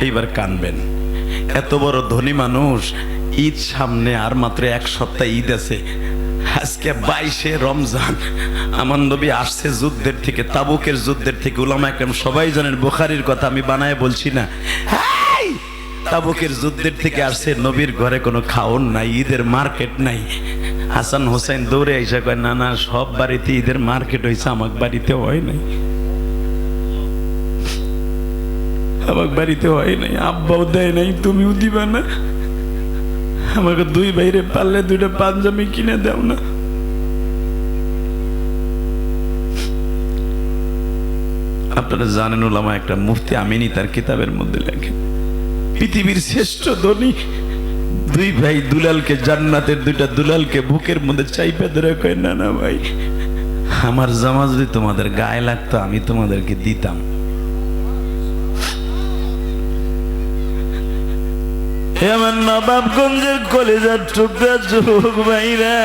এইবার কানবেন, এত বড় ধনী মানুষ, ঈদ সামনে, আর মাত্র 1 সপ্তাহ ঈদ আছে, আজকে 22শে রমজান, আমার নবী আসছে যুদ্ধের থেকে, তাবুকের যুদ্ধের থেকে। উলামা একরাম সবাই জানেন, বুখারীর কথা আমি বানায় বলছি না। হেই! তাবুকের যুদ্ধের থেকে আসছে, নবীর ঘরে কোনো খাওন নাই, ঈদের মার্কেট নাই। হাসান হোসেন দৌড়ে এসে কয়, না না, সব বাড়িতে ঈদের মার্কেট হয়েছে, আমার বাড়িতে হয় নাই, আমার বাড়িতে হয় নাই, আব্বাও দেয় নাই, তুমিও দিবা না? আমাকে 2 ভাইরে পারলে 2টা পাঞ্জাবি কিনে দাও না। আপনারা জানেন, উলামা একটা মুফতি আমিনী তার কিতাবের মধ্যে লেখেন, পৃথিবীর শ্রেষ্ঠ ধনী 2 ভাই দুলালকে, জান্নাতের 2টা দুলালকে বুকের মধ্যে চাইপা ধরে কয়, না না ভাই, আমার জামা যদি তোমাদের গায়ে লাগতো আমি তোমাদেরকে দিতাম। আমার নবাবগঞ্জের কলেজার টুকরা যুবক ভাইরা,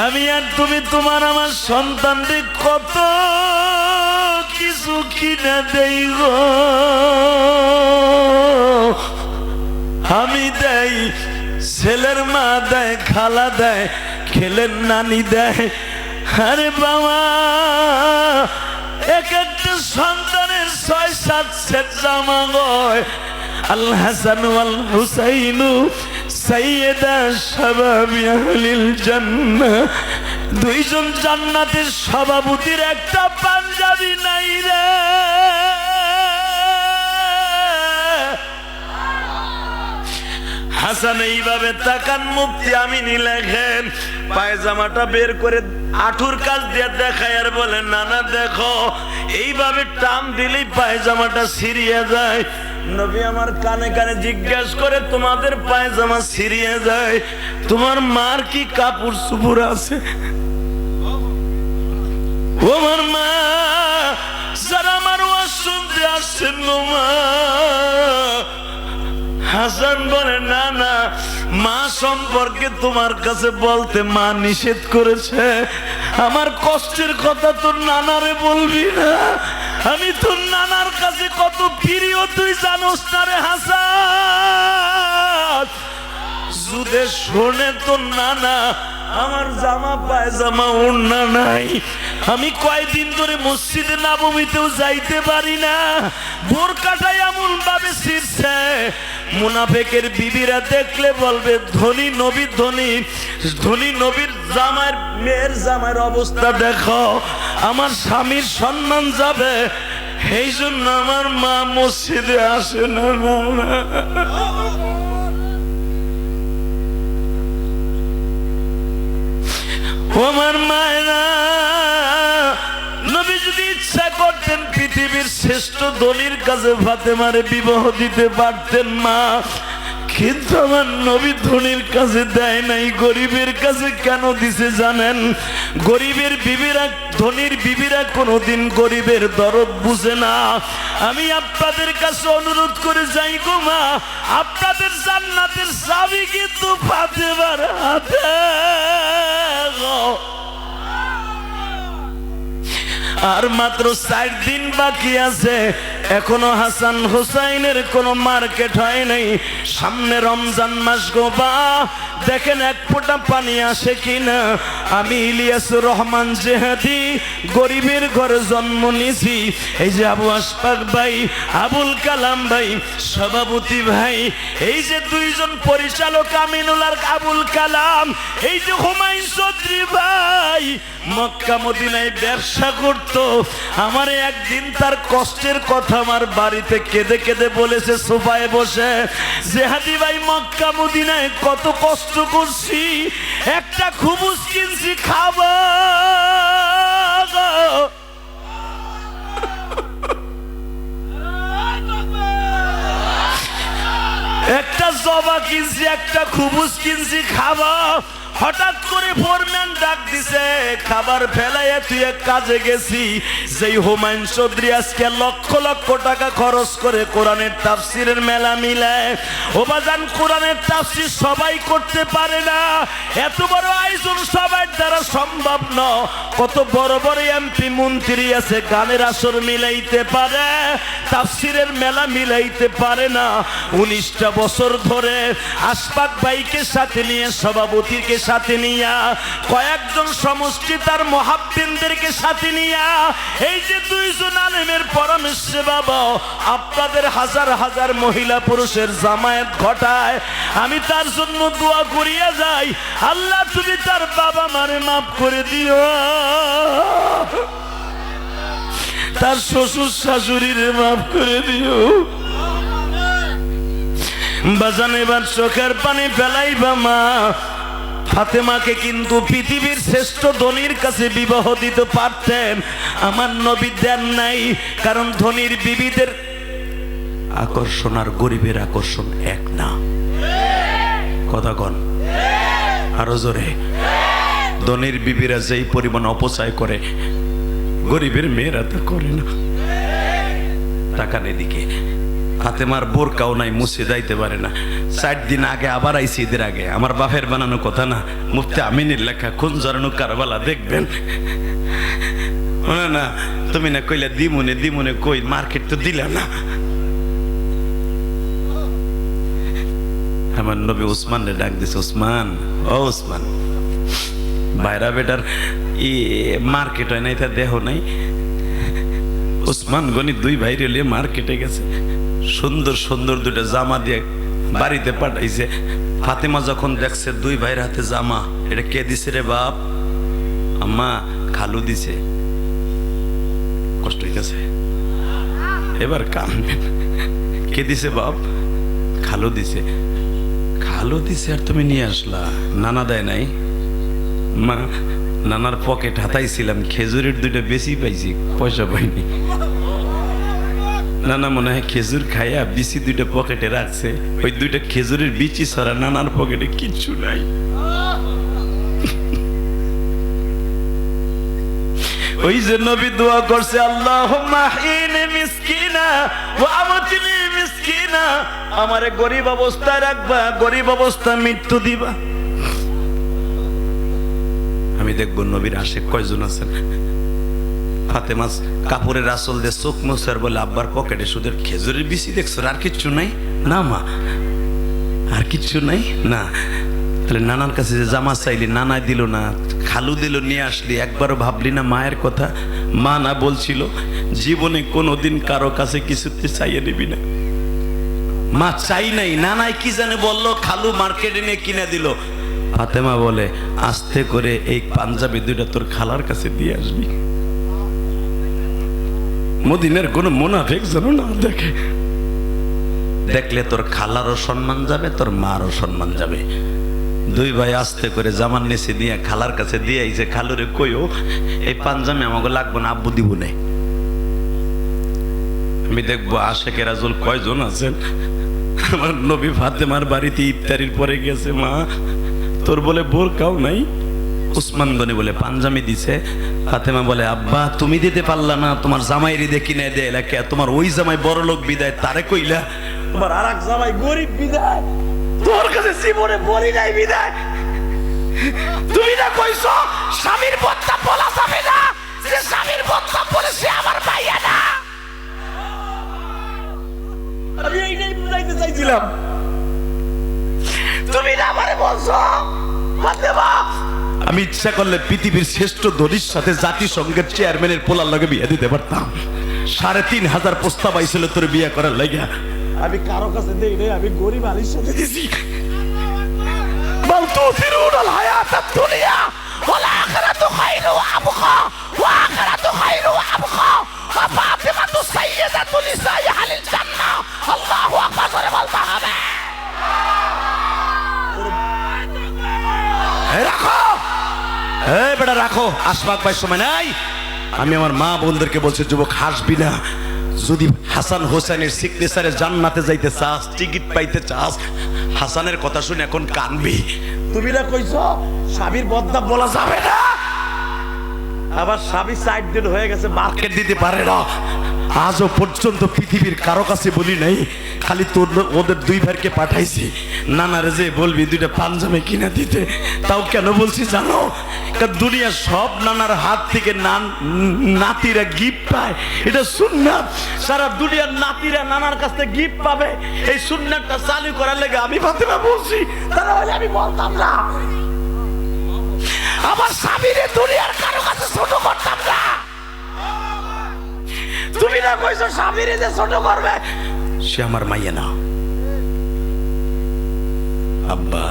আমি আর তুমি, তোমার আমার সন্তানদের কত কিছু কিনা দেই গো। আমি দেই, ছেলের মা দেয়, খালা দেয়, ছেলের নানি দেয়। আরে বাবা, এক একটা সন্তানের 6-7 সেট জামা গয়। আল হাসান ওয়াল হুসাইনু সাইয়্যিদা শাবাবি আহলিল জান্নাহ, 2 জন জান্নাতের সভাপতির একটা পাঞ্জাবি নাই রে। হাসান এইভাবে তাকান, মুফতি আমিনী লেখেন, পায়জামাটা বের করে আঁঠুর কাছ দিয়ে দেখায় আর বলে, না না দেখো, এইভাবে টান দিলেই পায়জামাটা ছিঁড়িয়ে যায়। নবী আমার কানে কানে জিজ্ঞাসা করে, তোমাদের পায়জামা ছিঁড়িয়ে যায়, তোমার মার কি কাপড় চুপড় আছে? ও আমার মা, যারা আমার ওয়াজ শুনতে আসছেন গো মা। হাসান বলে, না না, মা সম্পর্কে তোমার কাছে বলতে মা নিষেধ করেছে। আমার কষ্টের কথা তোর নানারে বলবি না, আমি তোর নানার কাছে কত প্রিয় তুই জানোস না রে হাসান। যদি শোনে তোর নানা, আমার জামা পায়জামা ওড়না নাই, আমি কয়দিন ধরে মসজিদে নববীতেও যাইতে পারি না, বোরকাটাই এমন ভাবে ছিঁড়ছে, মুনাফিকের বিবিরা দেখলে বলবে ধনী নবী, ধনী ধনী নবীর জামার, মেয়ের জামার অবস্থা দেখো, আমার স্বামীর সম্মান যাবে। এই জন্য আমার মা মসজিদে আসে না। আমার মায়েরা, নবী যদি ইচ্ছা করতেন পৃথিবীর শ্রেষ্ঠ ধনীর কাছে ফাতেমারে বিবাহ দিতে পারতেন মা, কিন্তু আমার নবী ধনীর কাছে দেয় নাই, গরিবের কাছে কেন দিছে জানেন? গরিবের বিবিরা, ধনীর বিবিরা কোনোদিন গরিবের দরদ বুঝে না। আমি আপনাদের কাছে অনুরোধ করে যাই গো মা, আপনাদের জান্নাতের চাবি কিন্তু ফাতেমার হাতে গো। আর মাত্র 4 দিন বাকি আছে, এখনো হাসান হুসাইনের কোনো মার্কেট হয় নাই। সামনে রমজান মাস গো বা, দেখেন 1 ফোঁটা পানি আসে কিনা। আমি ইলিয়াসুর রহমান জেহাদি, গরিবের ঘরে জন্ম নিয়েছি। এই যে আবু আশফাক ভাই, আবুল কালাম ভাই, সভাপতি ভাই, এই যে 2 জন পরিচালক, আমিনুল আর আবুল কালাম, এই যে হুমায়ুন চৌধুরী ভাই, মক্কা মদিনায় ব্যবসা করতো। আমারে একদিন তার কষ্টের কথা আমার বাড়িতে কেঁদে কেঁদে বলেছে সোফায় বসে, জেহাদি ভাই মক্কা মদিনায় কত কষ্ট করছি, একটা খুবুস কিনছি খাবো, একটা জবা কিনছি, একটা খুবুস কিনছি খাবো। হঠাৎ করে ফোরম্যান ডাক দিছে, খাবার ফেলাইয়া তুই এক কাজে গেছি। যেই হুমায়ুন চৌধুরী আজকে লক্ষ লক্ষ টাকা খরচ করে কোরআনের তাফসিরের মেলা মিলায়, ও বাজান কোরআনের তাফসির সবাই করতে পারে না, এত বড় আয়োজন সবার দ্বারা সম্ভব না। কত বড় বড় এমপি মন্ত্রী আছে, গানের আসর মিলাইতে পারে, তাফসিরের মেলা মিলাইতে পারে না। 19টা বছর ধরে আশফাক ভাইকে সাথে নিয়ে, সভাপতিকে সাথে নিয়া, কয়েকজন সমষ্টি তার মুহাব্বিনদেরকে সাথে নিয়া, এই যে দুইজন আলেমের পরামর্শে বাবা আপনাদের হাজার হাজার মহিলা পুরুষের জামায়াত ঘটায়, আমি তার জন্য দোয়া করিয়া যাই, আল্লাহ তুমি তার বাবা মারে মাফ করে দিও, তার শ্বশুর শাশুড়ির মাফ করে দিও। বাজান এবার চোখের পানি ফেলাইবা মা। ফাতেমাকে কিন্তু পৃথিবীর শ্রেষ্ঠ ধনীর কাছে বিবাহ দিতে পারতেন, আমার নবী দেন নাই, কারণ ধনীর বিবিদের আকর্ষণ আর গরিবের আকর্ষণ এক না। কথা কন আরো জোরে। ধনীর বিবিরা যেই পরিমাণ অপচয় করে, গরিবের মেয়েরা তা করে না। টাকার এদিকে ফাতেমার বোরকাও নাই, মুছে যাইতে পারে না। 4 দিন আগে আবার আইসি, ঈদের আগে। আমার বাপের বানানো কথা না, মুফতি আমিনের লেখা, কোন জরানু কারবালা দেখবেন না। তুমি না কইলা দিমুনে দিমুনে, কই মার্কেট তো দিলা না। আমার নবী উসমান রে ডাক দিছে, উসমান, ও উসমান, বাইরা বেটার মার্কেট হয় নাই, তা দেহ নাই। উসমান গনি 2 ভাই রেলে মার্কেটে গেছে, সুন্দর সুন্দর 2টা জামা দিয়ে বাড়িতে পাঠাইছে। ফাতেমা যখন দেখছে 2 ভাইয়ের হাতে জামা, এটা কে দিছে রে বাপ? আম্মা, খালু দিছে। কষ্ট হইতেছে, এবার কানবেন। কে দিছে বাপ? খালু দিছে। খালু দিছে আর তুমি নিয়ে আসলা? নানা দেয় নাই? মা, নানার পকেট হাতাইছিলাম, খেজুরের 2টা বেশি পাইছি, পয়সা পাইনি। নানা মনে হয় খেজুর খাইয়া বিচি 2টা পকেটে রাখছে, ওই 2টা খেজুরের বিচি ছাড়া নানার পকেটে কিচ্ছু নাই। ওই যে নবী দোয়া করছে, আল্লাহুম্মা ইনি মিসকিনা ওয়া আমতিনি মিসকিনা, আমারে গরিব অবস্থায় রাখবা, গরিব অবস্থা মৃত্যু দিবা। আমি দেখবো নবীর আশিক কয়জন আছেন। ফাতেমা কাপড়ের আসল দিয়ে চোখ মোছার বলে আব্বার পকেটে শুধু খেজুরের বিচি দেখছো, আর কিচ্ছু নাই? না মা, আর কিচ্ছু নাই না। তাহলে নানার কাছে যে জামা চাইলি, নানা দিল না, খালু দিল, নিয়ে আসলি, একবারও ভাবলি না মায়ের কথা? মা না বলছিল জীবনে কোনোদিন কারো কাছে কিছুতে চাইয়ে নিবি না? মা চাই নাই, নানাই কি জানে বললো, খালু মার্কেটে নিয়ে কিনে দিল। ফাতেমা বলে, আস্তে করে এই পাঞ্জাবি 2টা তোর খালার কাছে দিয়ে আসবি, মদিনার কোন মুনাফিক যেন না দেখে। দেখলে তোর খালারও সম্মান যাবে, তোর মারও সম্মান যাবে। 2 ভাই আস্তে করে জামান নিচে দিয়ে খালার কাছে দিয়ে আইছে, খালুরে কইও এই পাঞ্জাবি আমাকে লাগবে না, আব্বু দিব না। আমি দেখবো আশেকে রাজুল কয়জন আছেন। আমার নবী ফাতেমার বাড়িতে ইফতারির পরে গেছে, মা তোর বলে বোরকাও নাই। উসমান গনি বলে পাঞ্জাবি দিছে। ফাতেমা বলে, আব্বা তুমি দিতে পারলা না, তোমার জামাইরি দিয়ে কিনে দেয় এলাকা, তোমার ওই জামাই বড় লোক বিদায়, তারে কইলা। তোমার আর এক জামাই গরিব বিদায়, তোর কাছে জীবনে বলি নাই বিদায়। তুমি না কইছো স্বামীর বত্তা বলা যাবে না, যে স্বামীর বত্তা বলে সে আমার ভাইয়া না। আমি এইটাই বুঝাইতে চাইছিলাম, তুমি না আমারে বলছো। ফাতেমা, আমি ইচ্ছা করলে পৃথিবীর শ্রেষ্ঠ ধনীর সাথে জাতিসংঘের চেয়ারম্যানের পোলার লগে বিয়ে দিতে পারতাম। 3500 প্রস্তাব আইছিল তোর বিয়ে করার লাগা, আমি কারো কাছে দেই নাই, আমি গরিব আলীর সাথে দিছি। বলতো ফিরুনাল হায়াতাত দুনিয়া ওয়াল আখিরাতু খায়রু ওয়া আবকা, ওয়া আখিরাতু খায়রু ওয়া আবকা, ওয়া ফাতিমাতু সাইয়্যিদাতু নিসাই আহলিল জান্নাহ। আল্লাহু আকবার করে বলতে হবে। রাখো, এই বেটা রাখো, আসবাক ভাই সময় নাই। আমি আমার মা বোনদেরকে বলছি, যুবক হাসবি না। যদি হাসান হোসেনের সিগনেচারে জান্নাতে যাইতে চাস, টিকিট পাইতে চাস, হাসানের কথা শুনে এখন কানবি। তুমি না কইছো স্বামীর বদনাম বলা যাবে না, আবার স্বামী 4 দিন হয়ে গেছে মার্কেট দিতে পারে না। আজও পর্যন্ত পৃথিবীর কারো কাছে বলি নাই, খালি তোর ওদের 2 ভাইকে পাঠাইছি, নানারে যে বলবি 2টা পাঞ্জাবি কিনা দিতে। তাও কেন বলছি জানো? দুনিয়ার সব নানার হাত থেকে নাতিরা গিফট পায়, এটা সুন্নাত। সারা দুনিয়ার নাতিরা নানার কাছ থেকে গিফট পাবে, এই সুন্নাতটা চালু করার লেগে আমি ফাতেমা বলছি, তারা হলে আমি বলতাম না। আমার স্বামীরে দুনিয়ার কারো কাছে ছোট করতাম না। তুমি না কইছো স্বামীরে যে ছোট করবে, সে আমার মাইয়া না। আব্বা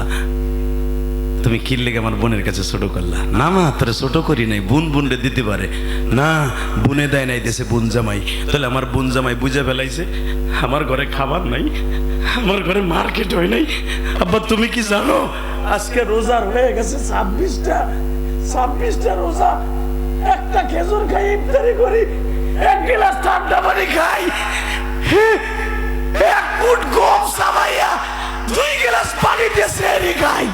তুমি কি লেগে আমার বোনের কাছে ছোট করলা? না মা তোরে ছোট করি নাই, বোন বোনরে দিতে পারে না, বুনে দেয় নাই দেশে বোন জামাই। তাহলে আমার বোন জামাই বুঝে ফেলাইছে আমার ঘরে খাবার নাই, আমার ঘরে মার্কেট হয় নাই। আব্বা তুমি কি জানো আজকে রোজার হয়ে গেছে 26টা রোজা, একটা খেজুর খাই, ইফতারি করি, এক গ্লাস ঠান্ডা পানি খাই, এক ফুট গম সামাইয়া 2 গ্লাস পানি দিয়ে সেহরি খাই।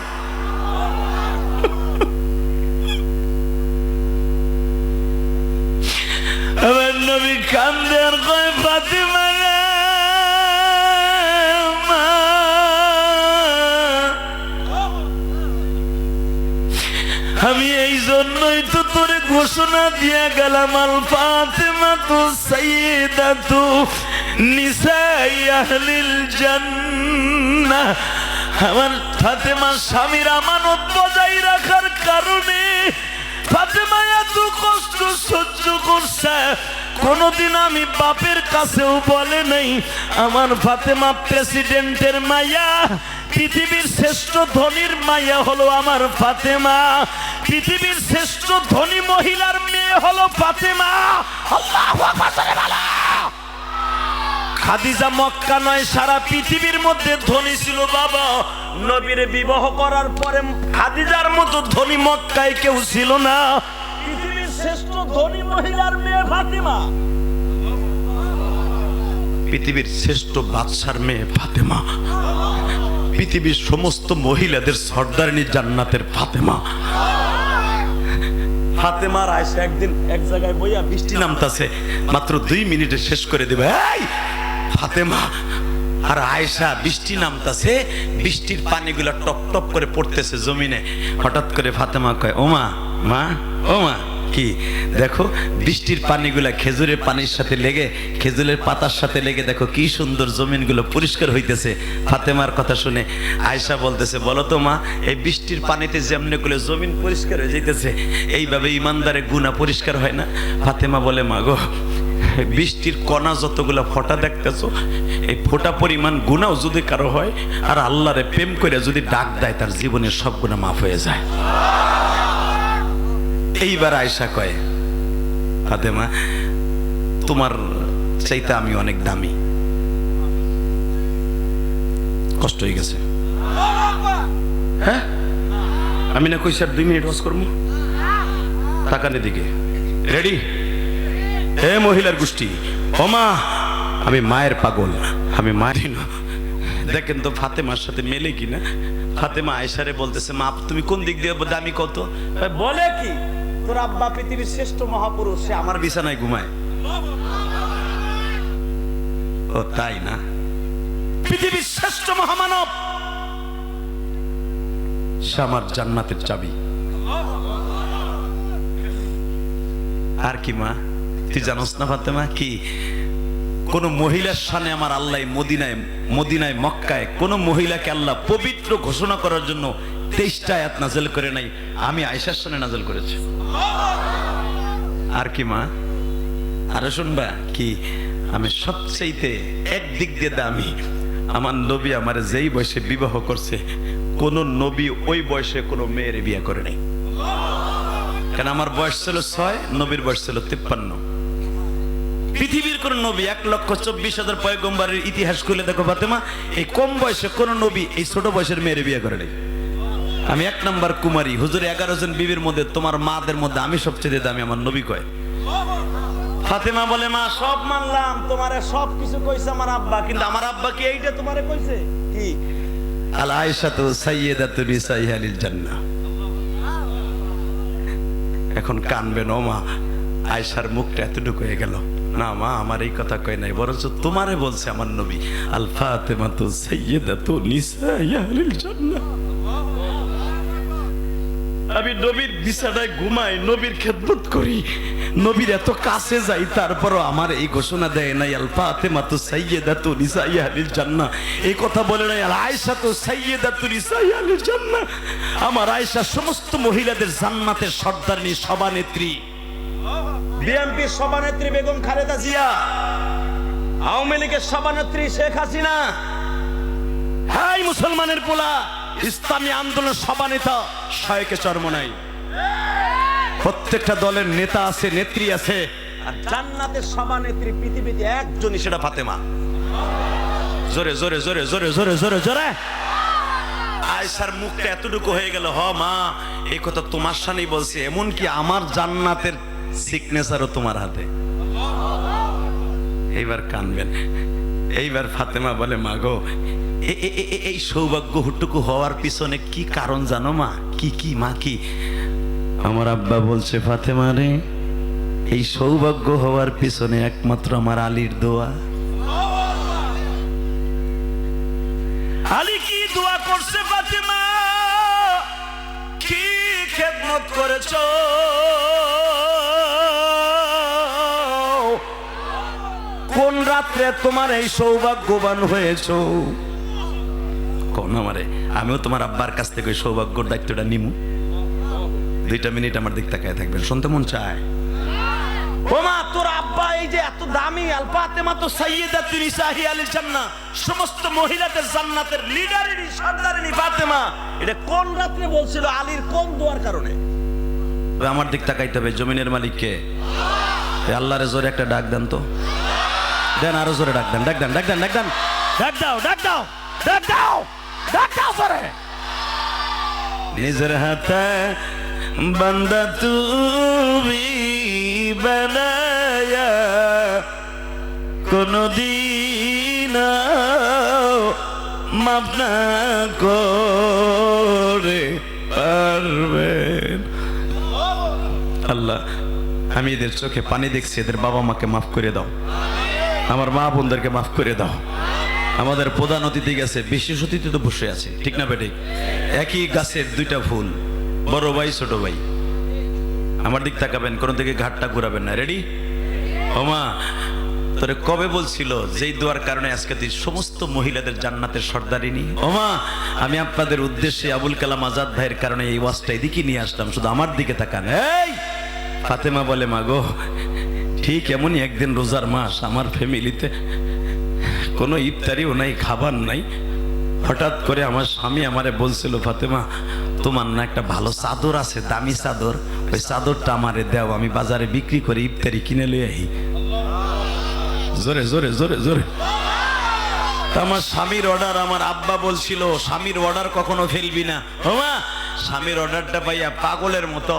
আমার নবী কান্দে আর কয় ফাতিমা রে মা, আমি এই জন্যই তো তোরে ঘোষণা দিয়া গেলাম আল ফাতিমা তু সাইয়্যিদাতু নিসাই আহলিল জান্নাহ। আমার ফাতেমা স্বামীর আমানত বজায় রাখার কারণে ফাতেমা এত কষ্ট সহ্য করছে, কোনদিন আমি বাপের কাছেও বলে নাই। আমার ফাতেমা প্রেসিডেন্টের মাইয়া, পৃথিবীর শ্রেষ্ঠ ধনীর মাইয়া হলো আমার ফাতেমা, পৃথিবীর শ্রেষ্ঠ ধনী মহিলার মেয়ে হলো ফাতেমা। আল্লাহু আকবার বলো। খাদিজা মক্কা নয় সারা পৃথিবীর মধ্যে ধনী ছিল বাবা। নবীরে বিবাহ করার পরে খাদিজার মতো ধনী মক্কায় কেউ ছিল না। পৃথিবীর শ্রেষ্ঠ ধনী মহিলার মেয়ে ফাতেমা, পৃথিবীর শ্রেষ্ঠ বাদশার মেয়ে ফাতেমা, পৃথিবীর সমস্ত মহিলাদের সর্দারিনী জান্নাতের ফাতেমা। ফাতেমার আয়েশা একদিন এক জায়গায় বইয়া বৃষ্টি নামতাছে, মাত্র 2 মিনিটে শেষ করে দেবে। এই ফাতেমা আর আয়েশা বৃষ্টি নামতাছে, বৃষ্টির পানিগুলো টপ টপ করে পড়তেছে জমিনে। হঠাৎ করে ফাতেমা কয় ওমা মা, ও মা কি দেখো বৃষ্টির পানিগুলা খেজুরের পানির সাথে লেগে, খেজুরের পাতার সাথে লেগে দেখো কি সুন্দর জমিনগুলো পরিষ্কার হইতেছে। ফাতেমার কথা শুনে আয়েশা বলতেছে বলো তো মা, এই বৃষ্টির পানিতে যেমনি করে জমিন পরিষ্কার হয়ে যাইতেছে, এইভাবে ইমানদারে গুনাহ পরিষ্কার হয় না? ফাতেমা বলে মা গো, বৃষ্টির কণা যতগুলা ফোঁটা দেখতেছো, এই ফোঁটা পরিমাণ গুনাহ যদি কারো হয় আর আল্লাহরে প্রেম করে যদি ডাক দেয়, তার জীবনের সব গুনাহ মাফ হয়ে যায়। এইবার আয়েশা কয় ফাতেমা তোমার চাইতে আমি অনেক দামি। কষ্ট হয়ে গেছে। হ্যাঁ আমি না কইছি আর 2 মিনিট ওয়াজ করবো? তাকানে দিকে রেডি? হে মহিলার গোষ্ঠী, ও মা আমি মায়ের পাগল, আমি মায়ের না। দেখেন তো ফাতেমার সাথে মেলে কিনা। ফাতেমা আয়েশারে বলতেছে মা তুমি কোন দিক দিয়ে দামি কত? বলে কি তোর আব্বা পৃথিবীর শ্রেষ্ঠ মহাপুরুষ, সে আমার বিছানায় ঘুমায়। ও তাই না? পৃথিবীর শ্রেষ্ঠ মহামানব, সে আমার জান্নাতের চাবি। আর কি মা তুই জানোস না ফাতেমা কি কোন মহিলার সামনে আমার আল্লাহ মদিনায় মক্কায় কোন মহিলাকে আল্লাহ পবিত্র ঘোষণা করার জন্য 23টা আয়াত নাযিল করে নাই, আমি আয়েশার সামনে নাযিল করেছি। আর কি মা আরে শুনবা কি আমি সবচেয়ে একদিক দিয়ে দামি। আমার নবী আমার যেই বয়সে বিবাহ করছে, কোন নবী ওই বয়সে কোনো মেয়ের বিয়ে করে নাই। কারণ আমার বয়স ছিল 6, নবীর বয়স ছিল 53। পৃথিবীর কোন নবী 1,24,000 পয়গম্বরের ইতিহাস খুলে দেখো ফাতেমা, এই কম বয়সে কোন নবী এই ছোট বয়সের মেয়ের বিয়ে করে নাই। আমি 1 নাম্বার কুমারী, হুজুর 11 জন বিবির মধ্যে তোমার মাদের মধ্যে আমি সবচেয়ে দামি, আমার নবী কয়। ফাতেমা বলে মা সব মানলাম, তোমারে সব কিছু কইছে আমার আব্বা, কিন্তু আমার আব্বা কি এইটা তোমারে কইছে কি? আল আয়েশাতু সাইয়্যিদাতু নিসাই আহলিল জান্নাহ। এখন কানবেন ও মা, আয়েশার মুখটা এতটুকু হয়ে গেল। না মা আমার এই কথা কয় নাই, বরঞ্চ তোমারে বলছে আমার নবী আল ফাতিমাতু সাইয়্যিদাতু নিসাই আহলিল জান্নাহ। আমি নবীর বিছানায় ঘুমাই, নবীর খেদমত করি, নবীর এত কাছে যাই, তারপরও আমার এই ঘোষণা দেয় নাই আল ফাতেমাতু সাইয়্যিদাতু নিসাই আহলিল জান্নাহ। এই কথা বলে নাই আল আয়েশাতু সাইয়্যিদাতু নিসাই আহলিল জান্নাহ। আমার আয়েশা সমস্ত মহিলাদের জান্নাতের সর্দারিনী, সভানেত্রী। বিএনপির সভানেত্রী বেগম খালেদা জিয়া, আওয়ামী লীগের সভানেত্রী শেখ হাসিনা, হাই মুসলমানের পোলা, ইসলামী আন্দোলন সভানেতা শায়েকে চরমনাই। প্রত্যেকটা দলের নেতা আছে, নেত্রী আছে, আর জান্নাতের সভানেত্রী পৃথিবীতে একজনই, সেটা ফাতেমা। জোরে জোরে জোরে জোরে জোরে জোরে জোরে। আয়েশার মুখটা এতটুকু হয়ে গেল, হ মা এই কথা তোমার সামনেই বলছি, এমনকি আমার জান্নাতের সিগনেচারও তোমার হাতে। এইবার কানবেন। এইবার ফাতেমা বলে, মা গো, এই সৌভাগ্য হুটুকু হওয়ার পিছনে কি কারণ জানো মা? কি কি মা কি? আমার আব্বা বলছে, ফাতেমা রে, এই সৌভাগ্য হওয়ার পিছনে একমাত্র আমার আলীর দোয়া। আলী কি দোয়া করছে ফাতেমা? কি খেদমত করেছো? কোন রাত্রে তোমার এই সৌভাগ্যবান হয়েছো? কোন আমারে, আমিও তোমার আব্বার কাছ থেকে ওই সৌভাগ্যর দায়িত্বটা নিমু। 2 মিনিট আমার দিক তাকায় থাকবেন, শুনতে মন চায়। ও মা, তোর আব্বা এই যে এত দামি আল ফাতেমাতু সাইয়্যিদাতু নিসাই আহলিল জান্নাহ, সমস্ত মহিলাদের জান্নাতের লিডারিনী, সর্দারিনী ফাতেমা, এটা কোন রাত্রে বলছিল? আলীর কোন দোয়ার কারণে? আমার দিক তাকাইতে হবে। জমিনের মালিক কে? আল্লাহরে জোরে একটা ডাক দেন তো, দেন, আরো জোরে ডাক দেন, ডাক দেন, ডাক দেন, ডাক দেন, ডাক দাও, ডাক দাও, ডাক দাও, ডাক দাও জোরে। নিজের হাতে বান্দা তুমি বানায়া কোনদিন মাফ না করে পারবেন। আল্লাহ, আমি এদের চোখে পানি দেখছি, এদের বাবা মাকে মাফ করে দাও, আমার মা বোনদেরকে মাফ করে দাও। আমাদের প্রধান অতিথি গেছে, বিশেষ অতিথি তো বসে আছে, ঠিক না বেঠিক? একই গাছের 2টা ফুল, বড় ভাই ছোট ভাই। আমার দিক তাকাবেন, কোন দিকে ঘাটটা ঘুরাবেন না। রেডি? ওমা, তোরে কবে বলছিল যেই দোয়ার কারণে আজকে তুই সমস্ত মহিলাদের জান্নাতের সর্দারিনী? ওমা, আমি আপনাদের উদ্দেশ্যে আবুল কালাম আজাদ ভাইয়ের কারণে এই ওয়াজটা এদিকে নিয়ে আসলাম, শুধু আমার দিকে তাকান। এই ফাতেমা বলে, মা গো, ঠিক এমনই একদিন রোজার মাস, আমার ফ্যামিলিতে কোনো ইফতারিও নাই, খাবার নাই। হঠাৎ করে আমার স্বামী আমারে বলছিল, ফাতেমা তোমার না একটা ভালো চাদর আছে, দামি চাদর, ওই চাদরটা আমারে দাও, আমি বাজারে বিক্রি করে ইফতারি কিনে লই আহি। জোরে জোরে জোরে জোরে। আমার স্বামীর অর্ডার, আমার আব্বা বলছিল স্বামীর অর্ডার কখনো ফেলবি না। ওমা, স্বামীর অর্ডারটা পাইয়া পাগলের মতো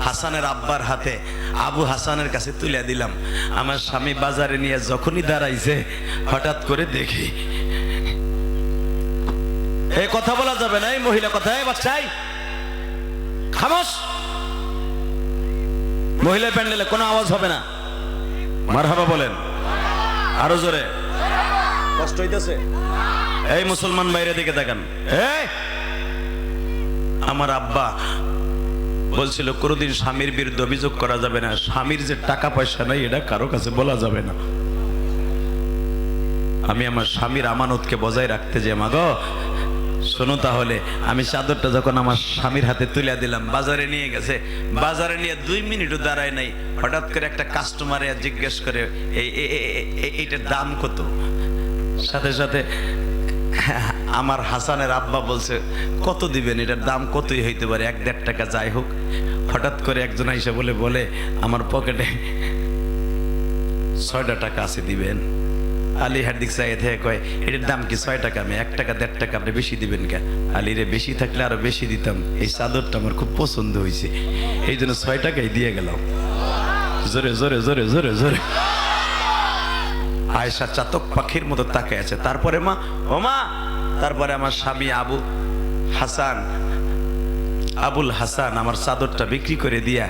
হাসানের আব্বার হাতে, আবু হাসানের কাছে তুলে দিলাম। আমার স্বামী বাজারে নিয়ে যখনই দাঁড়াইছে, হঠাৎ করে দেখি, এই কথা বলা যাবে না, এই মহিলা কথা, এই বাচ্চাই খামোশ, মহিলা প্যান্ডেলে কোনো আওয়াজ হবে না। মারহাবা বলেন আরো জোরে। কষ্ট হইতেছে? এই মুসলমান বাইরে দিকে দেখেন। এই আমার আব্বা বলছিল কোনোদিন স্বামীর বিরুদ্ধে অভিযোগ করা যাবে না, স্বামীর যে টাকা পয়সা নাই এটা কারো কাছে বলা যাবে না। আমি আমার স্বামীর আমানতকে বজায় রাখতে যে, মা গো শোনো, তাহলে আমি চাদরটা যখন আমার স্বামীর হাতে তুলে দিলাম, বাজারে নিয়ে গেছে, বাজারে নিয়ে 2 মিনিটও দাঁড়ায় নাই, হঠাৎ করে একটা কাস্টমারে জিজ্ঞেস করে, এইটার দাম কত? সাথে সাথে আমার হাসানের আব্বা বলছে, কত দিবেন? এটার দাম কতই হইতে পারে, 1-1.5 টাকা যাই হোক। হঠাৎ করে একজন আইসা বলে আমার পকেটে 6টা টাকা আছে, দিবেন? আলী হার্দিক চাই থেকে কয়, এটার দাম কি 6 টাকা? আমি 1 টাকা 1.5 টাকা, আপনি বেশি দিবেন কে? আলী রে, বেশি থাকলে আরো বেশি দিতাম, এই চাদরটা আমার খুব পছন্দ হয়েছে, এই জন্য 6 টাকাই দিয়ে গেলাম। জোরে জোরে জোরে জোরে জোরে। আয়েশা চাতক পাখির মতো তাকায় আছে। তারপরে মা, ও মা, তারপরে আমার স্বামী আবুল হাসান আমার চাদরটা বিক্রি করে দিয়া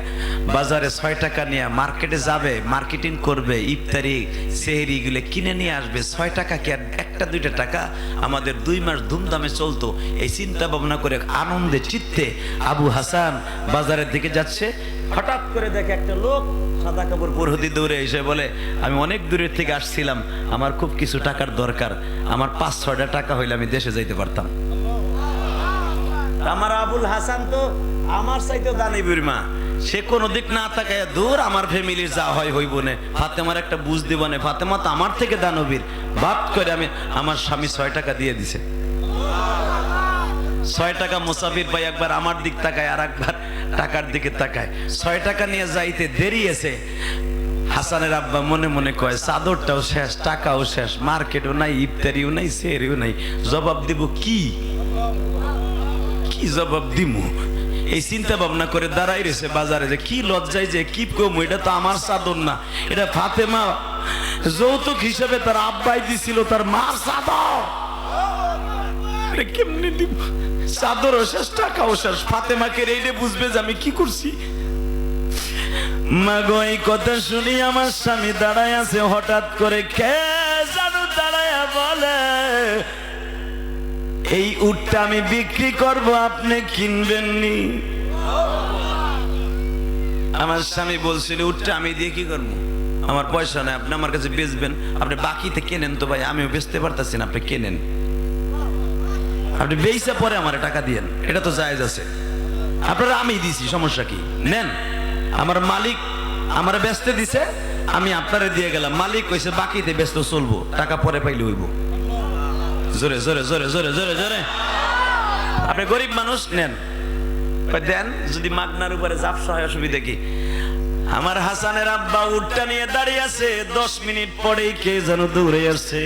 বাজারে 6 টাকা নিয়ে মার্কেটে যাবে, মার্কেটিং করবে, ইফতারি সেহরি গুলো কিনে নিয়ে আসবে। 6 টাকা কি আর 1 একটা দুইটা টাকা আমাদের 2 মাস ধুমধামে চলতো। এই চিন্তা ভাবনা করে আনন্দে চিত্তে আবু হাসান বাজারের দিকে যাচ্ছে। হঠাৎ করে দেখে একটা লোক সাদা কাপড় পরে দৌড়ে এসে বলে, আমি অনেক দূরের থেকে আসছিলাম, আমার খুব কিছু টাকার দরকার, আমার 5-6টা টাকা হইলে আমি দেশে যাইতে পারতাম। আমার আবুল হাসান তো আমার চাইতেও দানি বুড়িমা, সে কোনো দিক না তাকায় দূর আমার ফ্যামিলির যা হয় হইব না, ফাতেমার একটা বুঝ দিব না, ফাতেমা তো আমার থেকে দানবীর। বাপ করে আমি আমার স্বামী 6 টাকা দিয়ে দিছে। 6 টাকা মুসাফির ভাই একবার আমার দিক তাকায় আর একবার টাকার দিকে তাকায়। 6 টাকা নিয়ে যাইতে দেরি আছে। হাসানের আব্বা মনে মনে কয়, চাদরটাও শেষ, টাকাও শেষ, মার্কেটও নাই, ইফতারিও নাই, সেরিও নাই, জবাব দিব কি জবাব দিমু? এই চিন্তা ভাবনা করে দাঁড়াই রয়েছে বাজারে, যে কি লজ্জায় যে কি কম, এটা তো আমার চাদর না, এটা ফাতেমা যৌতুক হিসেবে তার আব্বাই দিছিল তার মার চাদর, এটা কেমনে দিব? চাদরও শেষ, টাকাও শেষ। ফাতেমাকে রেডে বুঝবে যে আমি কি করছি। মা গো, এই কথা শুনি আমার স্বামী দাঁড়ায় আছে। হঠাৎ করে কে জানো দাঁড়ায় বলে, এই উটটা আমি বিক্রি করব, আপনি কিনবেন নি? আমার স্বামী বলছিল, উটটা আমি দিয়ে কি করবো, আমার পয়সা নাই, আপনি আমার কাছে বেচবেন, আপনি বাকিতে কেনেন তো ভাই, আমিও বেচতে পারতেছি না, আপনি কেনেন, আপনি বেচা পরে আমার টাকা দিয়েন, এটা তো জায়েজ আছে। আপনারা আমি দিছি, সমস্যা কি? নেন, আমার মালিক আমার বেচতে দিছে, আমি আপনারে দিয়ে গেলাম, মালিক কইছে বাকিতে বেচতে চলবো, টাকা পরে পাইলে হইব। জোরে জোরে জোরে জোরে জোরে জোরে। আপনি গরিব মানুষ, নেন, দেন, যদি মাগনার উপরে জাপসা হয় অসুবিধা কি? আমার হাসানের আব্বা উটটা নিয়ে দাঁড়িয়ে আছে। 10 মিনিট পরেই কে যেন দৌড়ে আসছে।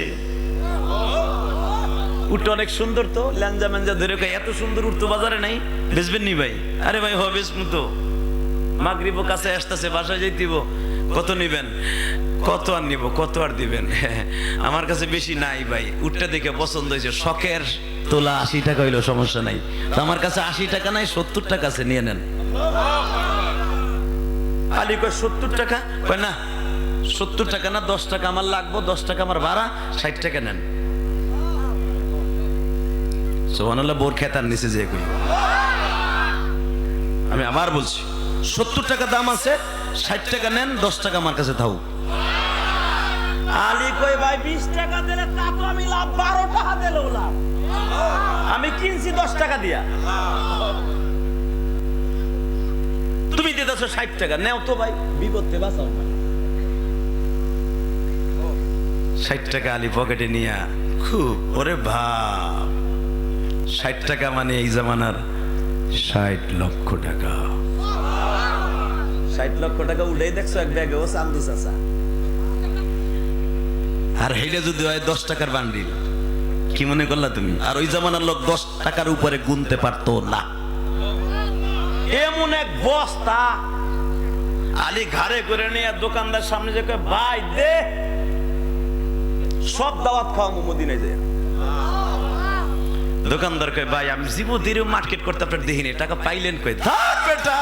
উটটা অনেক সুন্দর তো, ল্যাঞ্জা ম্যাঞ্জা ধরে, এত সুন্দর উঠ তো বাজারে নাই, বেচবেন নি ভাই? আরে ভাই হবে তো, মাগরিবও কাছে আসতেছে, বাসায় যাইতেইব, কত নিবেন? কত আর নিব, কত আর দিবেন? আমার কাছে বেশি নাই ভাই, উটটা দেখে পছন্দ হয়েছে, শখের তোলা 80 টাকা হইলো সমস্যা নাই, তো আমার কাছে 80 টাকা নাই, 70 টাকা আছে, নিয়ে নেন। আলী কয় 70 টাকা? কয় না, 70 টাকা না, 10 টাকা আমার লাগবো, 10 টাকা আমার ভাড়া, 60 টাকা নেন। সুবহানাল্লাহ, বোর খেতার নিচে যে কই, আমি আবার বলছি, 70 টাকা দাম আছে, 60 টাকা নেন, 10 টাকা আমার কাছে থাও। আলী কই ভাই 20 টাকা দিলে তা তো আমি লাভ, 12 টাকা দিলেও লাভ, আমি কিনছি 10 টাকা দিয়া, তুমি দিতেছো 60 টাকা, নেও তো ভাই, বিপদে বাঁচাও। 60 টাকা আলী পকেটে নিয়া খুব, ওরে ভাব, 60 টাকা মানে এই জামানার 60 লক্ষ টাকা। 60 লক্ষ টাকা উঠেই দেখছো এক ব্যাগে, ও চান্দু চাচা। আর হেইটা যদি হয় 10 টাকার বান্ডিল, কি মনে করলা তুমি? আর ওই জামানার লোক 10 টাকার উপরে গুনতে পারতো না, এমন এক বস্তা। আলী ঘাড়ে করে নিয়ে দোকানদার সামনে যে কয়, ভাই দে, সব দাওয়াত খাওয়া মদিনায় যায়। দোকানদার কয়, ভাই আমি জীবদেরও মার্কেট করতে আপনার দেখিনি, টাকা পাইলেন কই? থাক বেটা,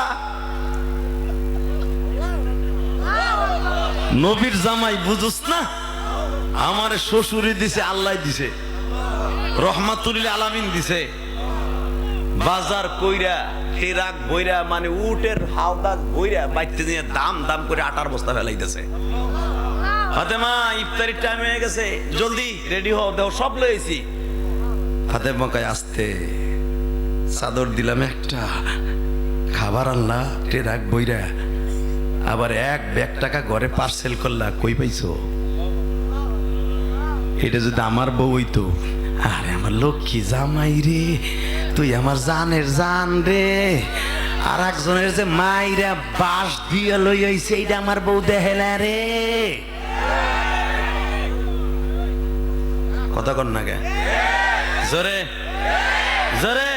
নবীর জামাই বুঝুস না, আমার শ্বশুরে দিছে, আল্লাহ দিছে, রহমাতুল আলামিন দিছে, বাজার কইরা ট্রাক বইরা, মানে উটের হাওদা বইরা বাইতে নিয়ে দাম দাম করে আটার বস্তা ফেলাইতেছে। ফাতেমা, ইফতারির টাইম হয়ে গেছে, জলদি রেডি হও, দেও, সব লয়েছি। ফাতেমা কয়, আসতে, চাদর দিলাম একটা, খাবার আনলা ট্রাক বইরা, আবার 1 ব্যাগ টাকা ঘরে পার্সেল করলা, কই পাইছো? এটা যদি আমার বউ হইতো, আরে আমার লক্ষ্মী জামাই রে, তুই আমার জানের জান রে, আর একজনের যে মাইরা বাস দিয়ে লই হইছে, এইটা আমার বউ দেহেলা রে। কথা কন না গে, জোরে জোরে।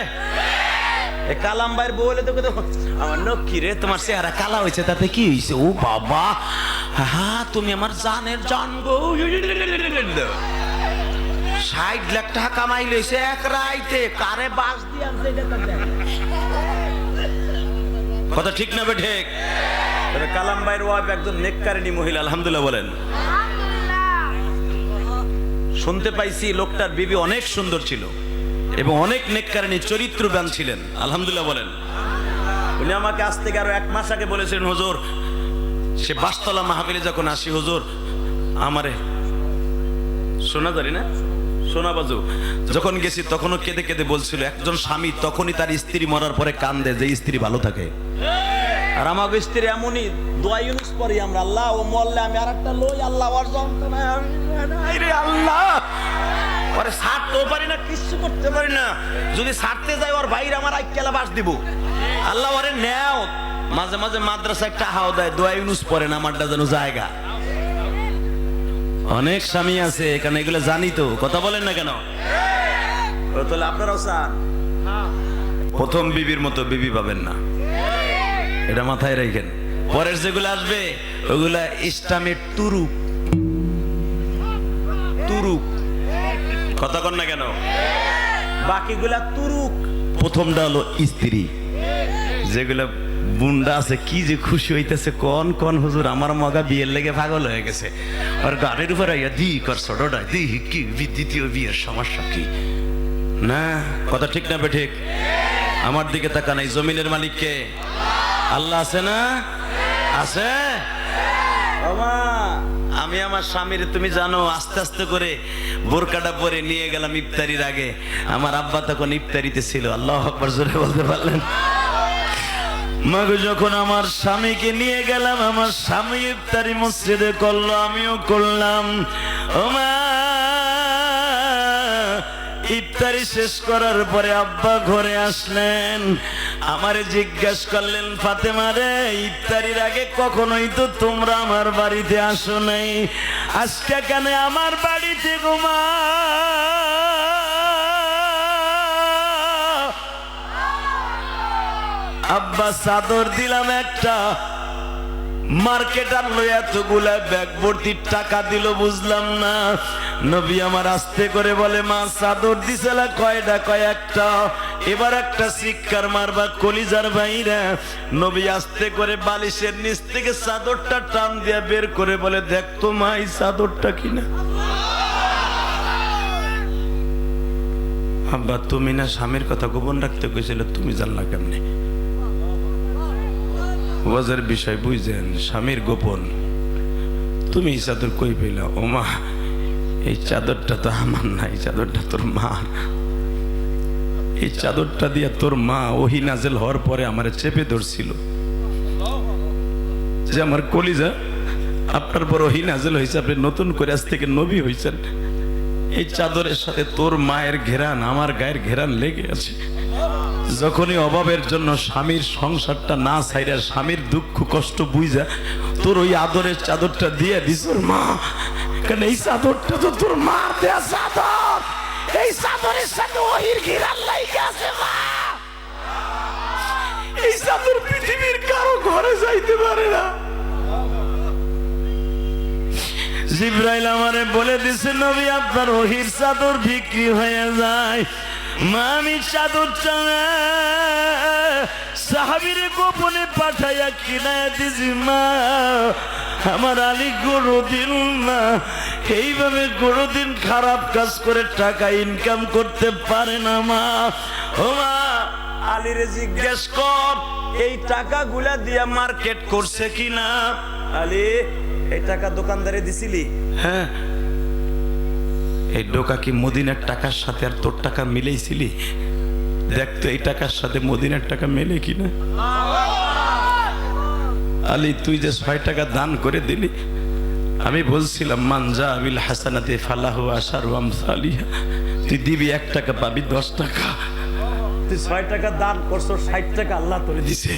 কালাম ভাইয়ের বউ হলে তো আমার লক্ষ্মী রে, তোমার চেহারা কালা হয়েছে, তাতে কি হয়েছে? ও বাবা, হ্যাঁ তুমি আমার জানের জান গো। 60 লাখ টাকা কামাই লইছে এক রাইতে, কারে বাস দিয়ে আনছে এটা তো দেখ। কথা ঠিক না বেঠে? তবে কালাম ভাইয়ের ওয়াইফ একজন নেককারিনী মহিলা, আলহামদুলিল্লাহ বলেন। শুনতে পাইছি লোকটার বিবি অনেক সুন্দর ছিল এবং অনেক নেককারিনী চরিত্রবান ছিলেন। আলহামদুলিল্লাহ বলেন। উনি আমাকে আজ থেকে আরো 1 মাস আগে বলেছিলেন, হুজুর সে বাসতলা মাহফিলে যখন আসি হুজুর আমারে শোনা জানি না সোনা বাজু যখন গেছি তখনও কেঁদে কেঁদে বলছিল একজন স্বামী তখনই তার স্ত্রী মরার পরে কান্দে যে স্ত্রী ভালো থাকে। আর আমার স্ত্রী এমনই দোয়া ইউনুস পড়ি আমরা, আল্লাহ ও মরলে আমি আরেকটা লই, আল্লাহ ওর যন্ত্রণা রে আল্লাহ ওরে ছাড়তেও পারি না, কিচ্ছু করতে পারি না। যদি ছাড়তে যাই ওর ভাইরা আমার আইকেলা বাস দিব, আল্লাহ ওরে নেও। মাঝে মাঝে মাদ্রাসা একটা হাও দেয়, দোয়া ইউনুস পড়েন আমারটা যেন জায়গা। অনেক স্বামী আছে এখানে, এগুলো জানি তো, কথা বলেন না কেন? তাহলে আপনারাও চান প্রথম বিবির মতো বিবি পাবেন না, এটা মাথায় রাখেন। পরের যেগুলো আসবে ওগুলা ইসলামের তুরুক তুরুক, কথা কন না কেন? বাকিগুলা তুরুক। প্রথমটা হলো স্ত্রী, যেগুলা বুন্ডা আছে কি যে খুশি হইতেছে, কোন কোন হুজুর আমার মগা বিয়ের লেগে পাগল হয়ে গেছে, আর গাড়ির উপর আইয়া দি কর ছোটটা দি কি দ্বিতীয় বিয়ের সমস্যা কি না? কথা ঠিক না বে ঠিক? আমার দিকে তাকান, এই জমিনের মালিককে আল্লাহ আছে না? আছে। বাবা আমি আমার স্বামীর তুমি জানো আস্তে আস্তে করে বোরকাটা পরে নিয়ে গেলাম ইফতারির আগে। আমার আব্বা তখন ইফতারিতে ছিল, আল্লাহু আকবার জোরে বলতে পারলেন? মাগো যখন আমার স্বামীকে নিয়ে গেলাম, আমার স্বামী ইফতারি মসজিদে করলো, আমিও করলাম। ও মা ইফতারি শেষ করার পরে আব্বা ঘরে আসলেন, আমারে জিজ্ঞাসা করলেন, ফাতেমা রে ইফতারির আগে কখনোই তো তোমরা আমার বাড়িতে আসো নাই, আজকে কেন আমার বাড়িতে ঘুমা? আব্বা চাদর দিলাম একটা, মার্কেট আনলো এতগুলা ব্যাগ ভর্তি টাকা দিল, বুঝলাম না। নবী আমার আস্তে করে বলে, মা চাদর দিছিলা কয়টা? কয়েকটা। এবার একটা চিৎকার মারবা কলিজার ভাইরা। নবী আস্তে করে বালিশের নিচ থেকে চাদরটা টান দিয়া বের করে বলে, দেখ তো মা এই চাদরটা কিনা। আব্বা তুমি না স্বামীর কথা গোপন রাখতে কইছিলে, তুমি জানলা কেমনে? ওয়াজের বিষয় বুঝছেন, স্বামীর গোপন। তুমি এই চাদর কই পেলা? ও মা এই চাদরটা তো আমার না, এই চাদরটা তোর মা। এই চাদরটা দিয়ে তোর মা ওহী নাজেল হওয়ার পরে আমারে চেপে ধরছিল যে আমার কলিজা আপনার পর ওহী নাজেল হয়েছে, আপনি নতুন করে আজ থেকে নবী হয়েছেন। এই চাদরের সাথে তোর মায়ের ঘেরান আমার গায়ের ঘেরান লেগে আছে। যখনই অভাবের জন্য স্বামীর সংসারটা না ছাইরা স্বামীর দুঃখ কষ্ট বুঝা তোর ওই আদরের চাদরটা দিয়ে দিস ওর মা, কারণ এই চাদরটা তো তোর মা দেয়া চাদর, এই চাদরের সাথে ওহির ঘিরান লাইগা আছে মা। এই চাদর পৃথিবীর কারো ঘরে যাইতে পারে না। জিবরাইল আমারে বলে দিছে, নবী আপনার ওহির চাদর বিক্রি হয়ে যায়। মা আমি চাদরটা সাহাবীরে গোপনে পাঠাইয়া কিনায় দিছি মা। আমার আলী কোনদিন না এইভাবে কোনদিন খারাপ কাজ করে টাকা ইনকাম করতে পারে না মা। ও মা আলীরে জিজ্ঞেস কর এই টাকাগুলা দিয়া মার্কেট করছে কিনা। আলী এই টাকা দোকানদারে দিছিলি? হ্যাঁ। এই ডোকা কি মদিনার টাকার সাথে আর তোর টাকা মিলেইছিলি? দেখতো এই টাকার সাথে মদিনার টাকা মেলে কিনা। আলী তুই যে 6 টাকা দান করে দিলি, আমি বলছিলাম মানজা আবিল হাসানাতে ফালাহু আশারু আমসালিহা, তুই দিবি 1 টাকা পাবি 10 টাকা। তুই 6 টাকা দান করছো, 60 টাকা আল্লাহ তোরে দিছে।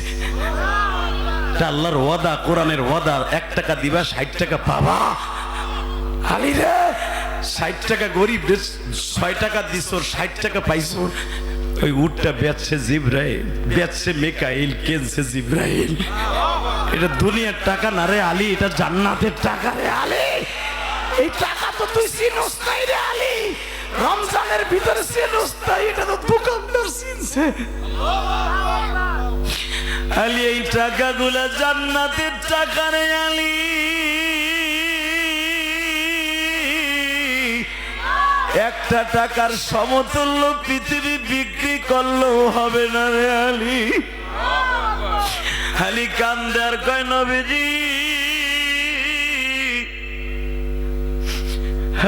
এটা আল্লাহর ওয়াদা, কোরআনের ওয়াদা। 1 টাকা দিবা 60 টাকা পাবা। আলী রে 60 টাকা গরিব 6 টাকা দিছো, 60 টাকা পাইছো। ওই উটটা বেচছে জিবরাইল, বেচছে মিকাইল, কেনছে জিবরাইল। এটা দুনিয়ার টাকা না রে আলী, এটা জান্নাতের টাকা রে আলী। এই টাকা তো তুই চিনস নাই রে আলী, রমজানের ভিতরে চিনস নাই, এটা তো দোকানদার চিনছে। আলী এই টাকাগুলা জান্নাতের টাকা রে আলী। একটা টাকার সমতুল্য পৃথিবী বিক্রি করলেও হবে না রে আলী। আলী কান্দে আর কয় নবীজি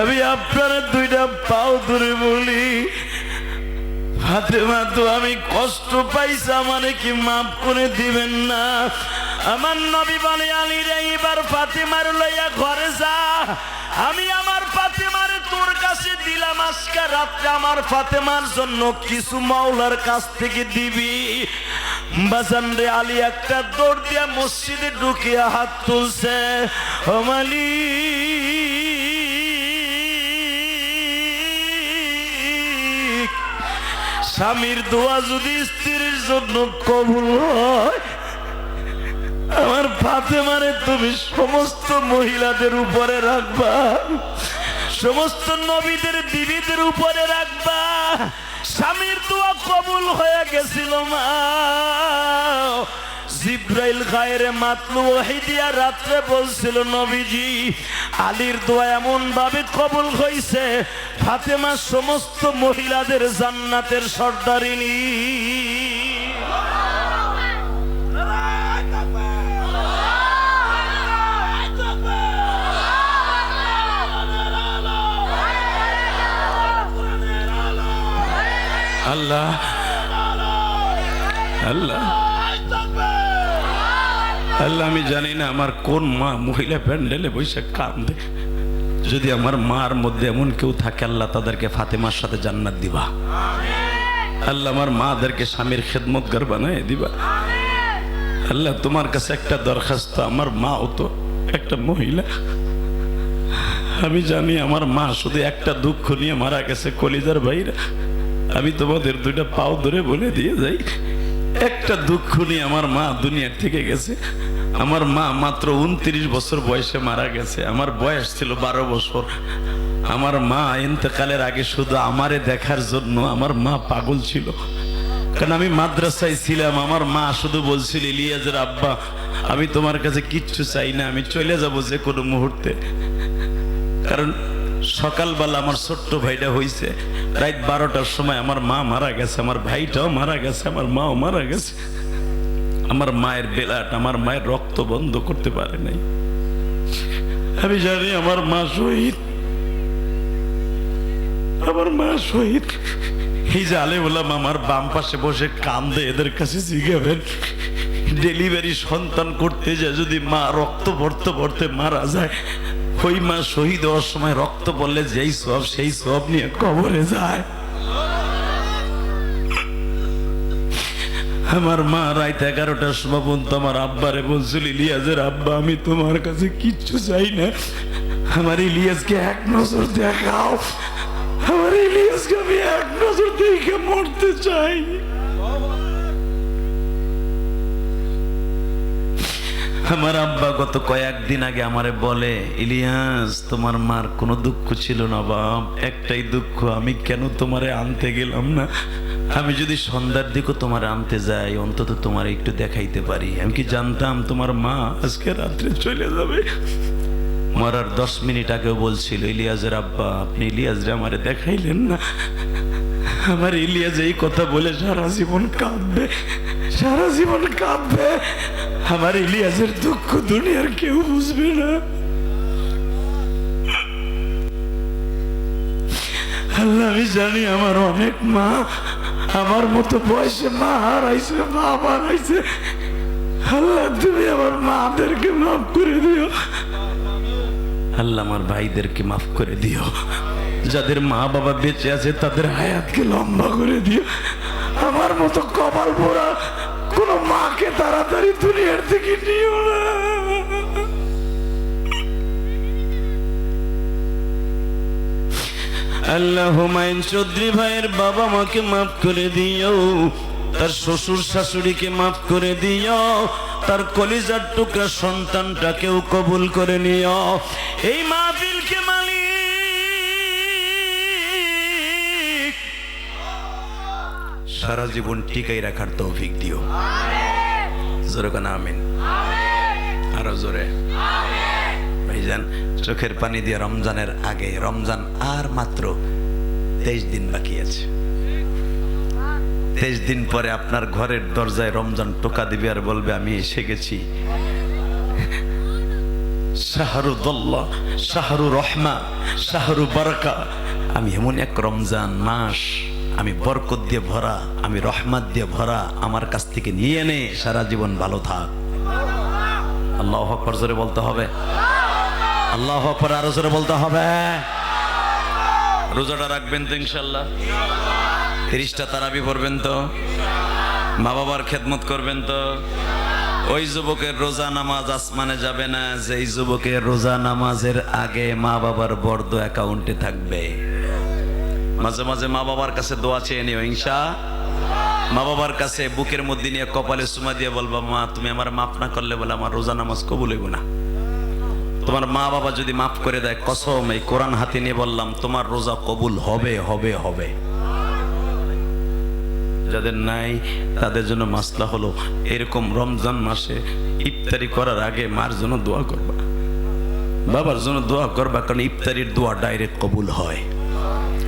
আমি আপনার দুইটা পাও ধরে বলি, ফাতেমা তো আমি কষ্ট পাইছি, আমারে কি মাফ করে দিবেন না? আমার নবী বলে আলী রে এবার ফাতেমার লইয়া ঘরে যা, আমি আমার ফাতেমারে তোর কাছে দিলাম, আজকে রাত্রে আমার ফাতেমার জন্য কিছু মাওলার কাছ থেকে দিবি। বাজান রে আলী একটা দৌড় দিয়া মসজিদে ঢুকিয়া হাত তুলছে, ও মালিক, স্বামীর দোয়া যদি স্ত্রীর জন্য কবুল হয়, আমার ফাতেমারে তুমি সমস্ত মহিলাদের উপরে রাখবা, সমস্ত নবীদের বিবিদের উপরে রাখবা। স্বামীর দোয়া কবুল হয়ে গেছিল মা। জিব্রাইল গায়রে মাতলু ওহী দিয়া রাত্রে বলছিল নবীজি আলীর দোয়া এমন ভাবে কবুল হইছে, ফাতেমা সমস্ত মহিলাদের জান্নাতের সর্দারিনী। আল্লাহ আল্লাহ আল্লাহ, আমি জানি না আমার কোন মা মহিলা প্যান্ডেলে বসে কান্দে। যদি আমার মার মধ্যে এমন কেউ থাকে আল্লাহ তাদেরকে ফাতেমার সাথে জান্নাত দিবা। আল্লাহ আমার মাদেরকে স্বামীর খেদমতগার বানায় দিবা। আল্লাহ তোমার কাছে একটা দরখাস্ত, আমার মাও তো একটা মহিলা। আমি জানি আমার মা শুধু একটা দুঃখ নিয়ে মারা গেছে, কলিজার ভাইরা। আমি তোমাদের দুইটা পাও ধরে বলে দিয়ে যাই, একটা দুঃখ নিয়ে আমার মা দুনিয়ার থেকে গেছে। আমার মা মাত্র 29 বছর বয়সে মারা গেছে, আমার বয়স ছিল 12 বছর। আমার মা ইন্তেকালের আগে শুধু আমারে দেখার জন্য আমার মা পাগল ছিল। কারণ আমি মাদ্রাসায় ছিলাম, আমার মা শুধু বলছিল ইলিয়াজের আব্বা আমি তোমার কাছে কিচ্ছু চাই না, আমি চলে যাব যে কোনো মুহূর্তে। কারণ সকালবেলা আমার ছোট্ট ভাইটা হয়েছে, রাত 12টার সময় আমার মা মারা গেছে, আমার ভাইটাও মারা গেছে, আমার মাও মারা গেছে। আমার মায়ের বেলাট, আমার মায়ের রক্ত বন্ধ করতে পারে নাই। আমি জানি আমার মা শহীদ, আমার মা শহীদ। এই যে আলে বললাম আমার বাম পাশে বসে কান্দে, এদের কাছে জিজ্ঞাবেন ডেলিভারি সন্তান করতে যায় যদি মা রক্ত ভরতে ভরতে মারা যায়, ওই মা শহীদ হওয়ার সময় রক্ত পড়লে যেই সব সেই সব নিয়ে কবরে যায়। আমার মা রাত 11টার সময় পর্যন্ত আমার আব্বারে বলছিল ইলিয়াজের আব্বা আমি তোমার কাছে কিচ্ছু চাই না, আমার ইলিয়াসকে এক নজর দেখাও, আমার ইলিয়াসকে আমি এক নজর দেখে মরতে চাই। আমার আব্বা গত কয়েকদিন আগে আমারে বলে ইলিয়াস তোমার মার কোনো দুঃখ ছিল না বাপ, একটাই দুঃখ আমি কেন তোমারে আনতে গেলাম না। আমি যদি সন্ধ্যার দিকে তোমার আনতে যাই অন্তত তোমার একটু দেখাইতে পারি। আমি কি জানতাম তোমার মা আজকে রাত্রে চলে যাবে। মরার 10 মিনিট আগেও বলছিল ইলিয়াজের আব্বা আপনি ইলিয়াজরে আমারে দেখাইলেন না। আমার ইলিয়াস এই কথা বলে সারা জীবন কাঁদবে, সারা জীবন কাঁদবে। আমার ইলিয়াসের দুঃখ দুনিয়ার কেউ বুঝবে না। আল্লাহ আমি জানি আমার অনেক মা আমার মতো বয়সে মা হারাইছে, বাবা হারাইছে। আল্লাহ তুমি আমার মাদেরকে মাফ করে দিও। আল্লাহ আমার ভাইদেরকে মাফ করে দিও। যাদের মা বাবা বেঁচে আছে তাদের হায়াতকে লম্বা করে দিও। আমার মতো কপাল পোড়া কোন মাকে তাড়াতাড়ি দুনিয়ার থেকে নিও না। আল্লাহ হুমায়ুন চৌধুরী ভাইয়ের বাবা মাকে মাফ করে দিও, তার শ্বশুর শাশুড়িকে মাফ করে দিও, তার কলিজার টুকরা সন্তানটাকেও কবুল করে নিও। এই মাহফিলকে মালিক সারা জীবন টিকাই রাখার তৌফিক দিও। জোরে কোন আমিন, আরো জোরে। ভাইজান চোখের পানি দিয়ে রমজানের আগে, রমজান আর মাত্র 23 দিন বাকি আছে। 23 দিন পরে আপনার ঘরের দরজায় রমজান টোকা দিবে আর বলবে আমি এসে গেছি। শাহরুদুল্লাহ, শাহরু রহমা, শাহরু বারাকা। আমি এমন এক রমজান মাস, আমি বরকত দিয়ে ভরা, আমি রহমত দিয়ে ভরা, আমার কাছ থেকে নিয়ে নে, সারা জীবন ভালো থাক। আল্লাহু আকবার জোরে বলতে হবে, আল্লাহু আকবার আরো জোরে বলতে হবে। রোজাটা রাখবেন তো ইনশাল্লাহ? 30টা তারাবি পড়বেন তো? মা বাবার খেদমত করবেন তো? ওই যুবকের রোজা নামাজ আসমানে যাবে না যেই যুবকের রোজা নামাজের আগে মা বাবার বর্দ অ্যাকাউন্টে থাকবে। মাঝে মাঝে মা বাবার কাছে দোয়া চেয়ে নিও ইনশাআল্লাহ। মা বাবার কাছে বুকের মধ্যে নিয়ে কপালে চুমা দিয়ে বলবা, মা তুমি আমার মাফ না করলে বলে আমার রোজা নামাজ কবুল হইব না। তোমার মা বাবা যদি মাফ করে দেয়, কসম এই কোরআন হাতে নিয়ে বললাম, তোমার রোজা কবুল হবে হবে হবে। যাদের নাই তাদের জন্য মাসলা হলো, এরকম রমজান মাসে ইফতারি করার আগে মার জন্য দোয়া করবা, বাবার জন্য দোয়া করবা, কারণ ইফতারির দোয়া ডাইরেক্ট কবুল হয়।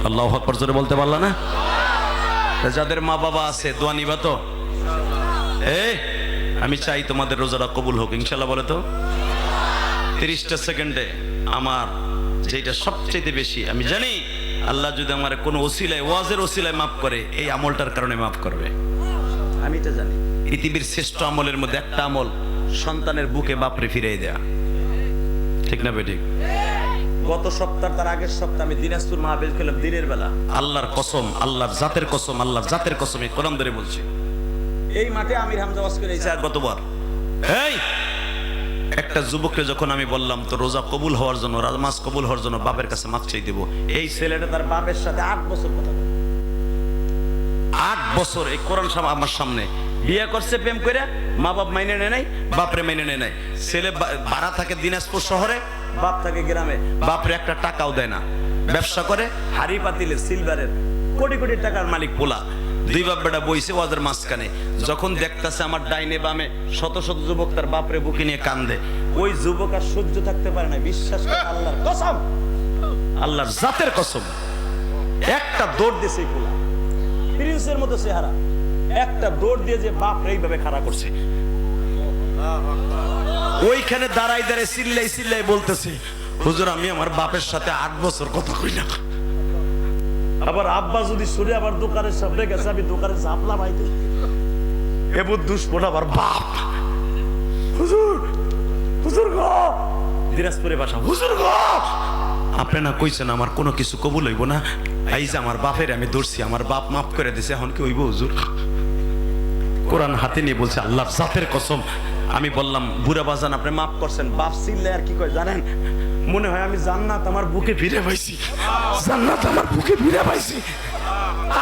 আল্লাহু আকবার জোরে বলতে পারলা না? যাদের মা বাবা আছে দোয়া নিবা তো? আমি চাই তোমাদের রোজাটা কবুল হোক ইনশাল্লাহ। বলে তো 30টা সেকেন্ডে আমার যেটা সবচেয়ে বেশি আমি জানি, আল্লাহ যদি আমার কোনো ওসিলায়, ওয়াজের ওসিলায় মাফ করে, এই আমলটার কারণে মাফ করবে। আমি এটা জানি। পৃথিবীর শ্রেষ্ঠ আমলের মধ্যে একটা আমল, সন্তানের বুকে বাপরে ফিরিয়ে দেয়া। ঠিক না বেঠিক? গত সপ্তাহ তার আগের সপ্তাহ আমি দিনাজপুর মাহফিল খেলাম দিনের বেলা। আল্লাহর কসম, আল্লাহর জাতের কসম, আল্লাহর জাতের কসম, এই কোরআন ধরে বলছি। এই মাঠে আমির হামজা ওয়াজ করে এসে আর গতবার একটা যুবককে যখন আমি বললাম তো রোজা কবুল হওয়ার জন্য, নামাজ কবুল হওয়ার জন্য বাপের কাছে মাফ চাই দেব, এই ছেলেটা তার বাপের সাথে 8 বছর কথা বলে। 8 বছর এই কোরআন আমার সামনে বিয়ে করছে, প্রেম করে মা বাপ মাইনে নেয় নাই, বাপরে মাইনে নেয় নাই। ছেলে ভাড়া থাকে দিনাজপুর শহরে, বাপ থাকে গ্রামে, বাপরে একটা টাকাও দেয় না। ব্যবসা করে হাড়ি পাতিলের, সিলভারের, কোটি কোটি টাকার মালিক পোলা। দুই বাপ বেটা বইছে ওয়াজের মাঝখানে, যখন দেখতেছে আমার ডাইনে বামে শত শত যুবক তার বাপরে বুকে নিয়ে কান্দে, ওই যুবক আর সহ্য থাকতে পারে না। বিশ্বাস করে আল্লাহর কসম, আল্লাহর জাতের কসম, একটা দৌড় দিয়েছে এই পোলা, প্রিন্সের মতো চেহারা, একটা দৌড় দিয়ে যে বাপরে এইভাবে খাড়া করছে, ওইখানে দাঁড়াই দাঁড়াই চিল্লাই চিল্লাই বলতেছে, হুজুর আমি আমার বাপের সাথে 8 বছর কথা কই না। আবার আব্বা যদি শুনে আবার দোকানের সামনে গেছে, আমি দোকানে ঝাপলা ভাইতে এবার দুষ্পন আবার বাপ, হুজুর হুজুর গো, দিনাজপুরে ভাষা, হুজুর গো আপনি না কইছেন আমার কোনো কিছু কবুল হইব না, এই যে আমার বাপের আমি ধরছি, আমার বাপ মাফ করে দিছে, এখন কি হইব হুজুর? কোরআন হাতে নিয়ে বলছে আল্লাহর জাতের কসম। আমি বললাম বুড়া বাজান আপনি মাফ করছেন। বাপ চিল্লে আর কি কয় জানেন, মনে হয় আমি জান্নাত আমার বুকে ফিরে পাইছি, জান্নাত আমার বুকে ফিরে পাইছি।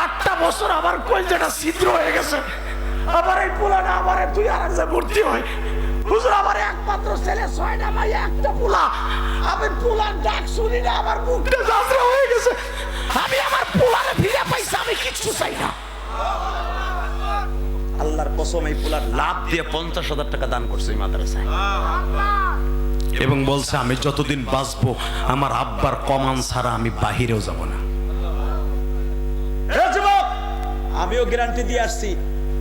8টা বছর আবার কলজাটা ছিদ্র হয়ে গেছে, আবার এই পোলাটা আবার 2 আর এক ভর্তি হয়। হুজুর আমার একমাত্র ছেলে, 6টা ভাই, একটা পোলা, আমি পোলার ডাক শুনি না, আমার বুকটা জাজরা হয়ে গেছে। আমি আমার পোলারে ফিরে পাইছি, আমি কিচ্ছু চাই না। আল্লাহর কসম এই পোলার লাভ দিয়ে 50,000 টাকা দান করছে এই মাদ্রাসায়, এবং বলছে আমি যতদিন বাঁচবো আমার আব্বার কমান ছাড়া আমি বাহিরেও যাব না। আমিও গ্যারান্টি দিয়ে আসছি,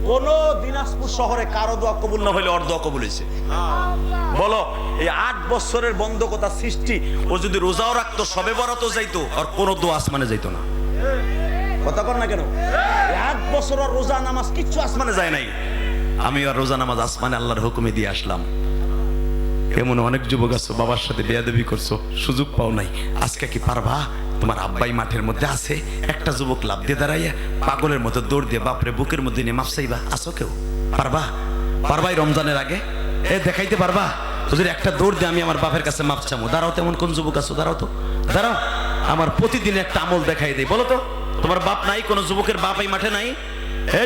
কোন দিনাজপুর শহরে কারো দোয়া কবুল না হইলে ওর দোয়া কবুল হয়েছে। বলো এই 8 বছরের বন্ধকতা সৃষ্টি, ও যদি রোজাও রাখতো, সবে বরাতও যাইতো, আর কোনো দোয়া আসমানে যাইতো না। কথা কর না কেন? 8 বছর আর রোজা নামাজ কিচ্ছু আসমানে যায় নাই। আমি আর রোজা নামাজ আসমানে আল্লাহর হুকুমে দিয়ে আসলাম। এমন অনেক যুবক আছো বাবার সাথে বেয়াদবি করছো, সুযোগ পাও নাই, আজকে কি পারবা? তোমার আব্বাই মাঠের মধ্যে আছে, একটা যুবক লাভ দিয়ে দাঁড়াইয়া পাগলের মতো দৌড় দিয়ে বাপরে বুকের মধ্যে নিয়ে মাপ চাইবা, আসো কেউ? পারবা? পারবাই রমজানের আগে দেখাইতে পারবা? যদি একটা দৌড় দিয়ে আমি আমার বাপের কাছে মাপ চামো, দাঁড়াও। তেমন কোন যুবক আছো? দাঁড়াও তো, দাঁড়াও। আমার প্রতিদিন একটা আমল দেখাই দেই। বলো তো তোমার বাপ নাই? কোন যুবকের বাপ এই মাঠে নাই?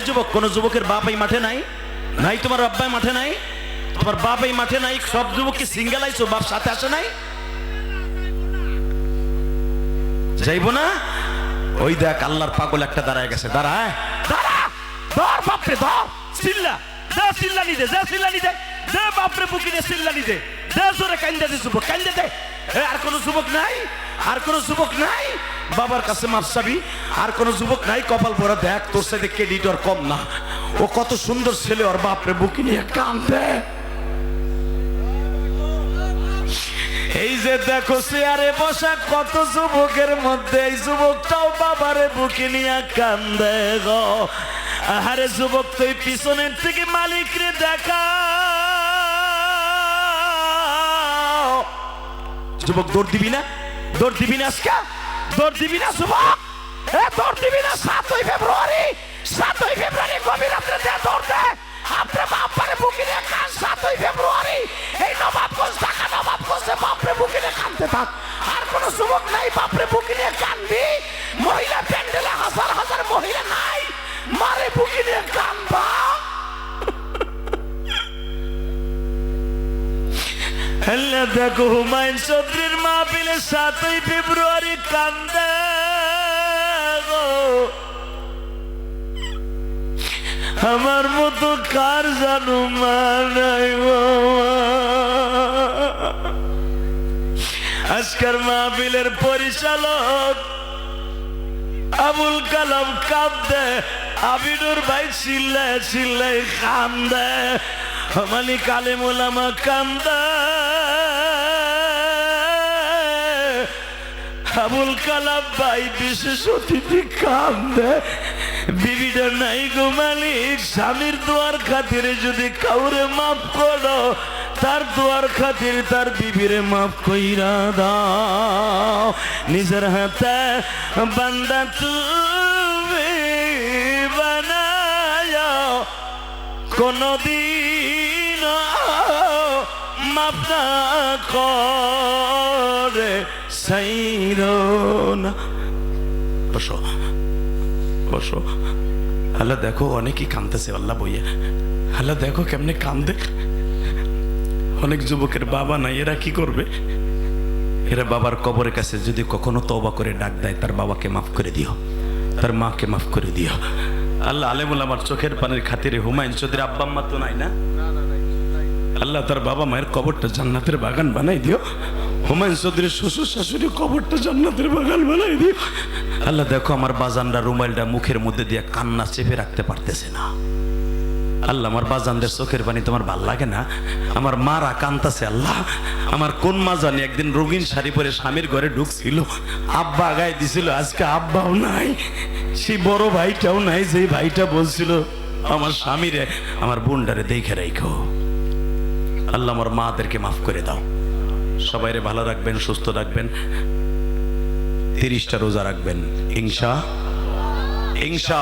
যুবক, কোন যুবকের বাপ এই মাঠে নাই? নাই তোমার আব্বাই মাঠে নাই? তোমার বাপ এই মাঠে নাই? সব যুবক কি সিঙ্গেল আইছো? বাপ সাথে আসে নাই? যাইবো না? ওই দেখ আল্লাহর পাগল একটা দাঁড়ায় গেছে, দাঁড়ায়, দাঁড়া, ধর বাপরে, ধর, চিল্লা, যা চিল্লানি দে, যা চিল্লানি দে, দে বাপ বাপরে বুকি নিয়ে চিল্লানি দে, দে জোরে কান্দে দে যুবক, কান্দে দে। আর কোনো যুবক নাই, আর কোনো যুবক নাই বাবার কাছে মাপ চাবি? আর কোনো যুবক নাই? কপাল পরা দেখ, তোর সাথে ক্রেডিটর কম না, ও কত সুন্দর ছেলে, ওর বাপরে বুকি নিয়ে কান্দে। এই যে দেখো চেয়ারে বসা কত যুবকের মধ্যে এই যুবকটাও বাবারে বুকে নিয়ে কান্দে গো। আরে যুবক, তুই পিছনের থেকে মালিক রে দেখা। যুবক, দৌড় দিবি না? দৌড় দিবি না আজকে? দৌড় দিবি না যুবক? দৌড় দিবি না? 7ই ফেব্রুয়ারি, 7ই ফেব্রুয়ারি গভীর রাত্রে দে, দৌড় দে। আপনার বাপারে বুকে নিয়ে কান। 7ই ফেব্রুয়ারি এই নবাবগঞ্জ, ঢাকা নবাবগঞ্জে বাপরে বুকে নিয়ে কানতে থাক। আর কোন যুবক নাই বাপরে বুকে নিয়ে কানবি? মহিলা প্যান্ডেলে হাজার হাজার মহিলা নাই, মারে বুকে নিয়ে কানবা। আল্লাহ দেখো হুমায়ুন চৌধুরীর মাহফিলে 7ই ফেব্রুয়ারি কান্দে গো। আমার মতো কার জানো মা নাই গো। আজকের মাহফিলের পরিচালক আবুল কালাম কান্দে, আবিনুর ভাই চিল্লায় চিল্লায় কান্দে, মালিক আলেম ওলামা কান্দে, আবুল কালাম ভাই বিশেষ অতিথি কান্দে। বিবিটা নাই গো মালিক, স্বামীর দোয়ার খাতিরে যদি কাউরে মাফ করো, তার দোয়ার খাতির তার বিবিরে মাফ কইরা দাও। নিজের হাতে বান্দা তুমি বানায়, কোনদিন মাফ না করে সাইরো না। বসো বসো। আল্লাহ দেখো অনেকেই কাঁদতেছে, আল্লাহ বইয়া আল্লাহ দেখো কেমনে কান্দে। অনেক যুবকের বাবা নাই, এরা কি করবে? এরা বাবার কবরের কাছে যদি কখনো তওবা করে ডাক দেয়, তার বাবাকে মাফ করে দিও, তার মাকে মাফ করে দিও। আল্লাহ আলেমুল আমার চোখের পানির খাতিরে হুমায়ুন চৌধুরী আব্বা আম্মা তো নাই না, আল্লাহ তার বাবা মায়ের কবরটা জান্নাতের বাগান বানাই দিও। হুমায়ুন চৌধুরীর শ্বশুর শাশুড়ি কবরটা জান্নাতের বাগান বানাই দিও। আল্লাহ দেখো আমার বাজানরা রুমাইলটা মুখের মধ্যে দিয়ে কান্না চেপে রাখতে পারতেছে না। আল্লাহ আমার বাজানদের চোখের পানি তোমার ভাল লাগে না? আমার মারা কান্তাছে। আল্লাহ আমার কোন মা জানি একদিন রঙিন শাড়ি পরে স্বামীর ঘরে ঢুকছিল, আব্বা আগায় দিছিল, আজকে আব্বাও নাই, সেই বড় ভাইটাও নাই, যে ভাইটা বলছিল আমার স্বামীরে আমার বোনটারে দেখে রাখো। আল্লাহ আমার মাদেরকে মাফ করে দাও। সবাইরে ভালো রাখবেন, সুস্থ রাখবেন, 30টা রোজা রাখবেন ইনশা ইনশা।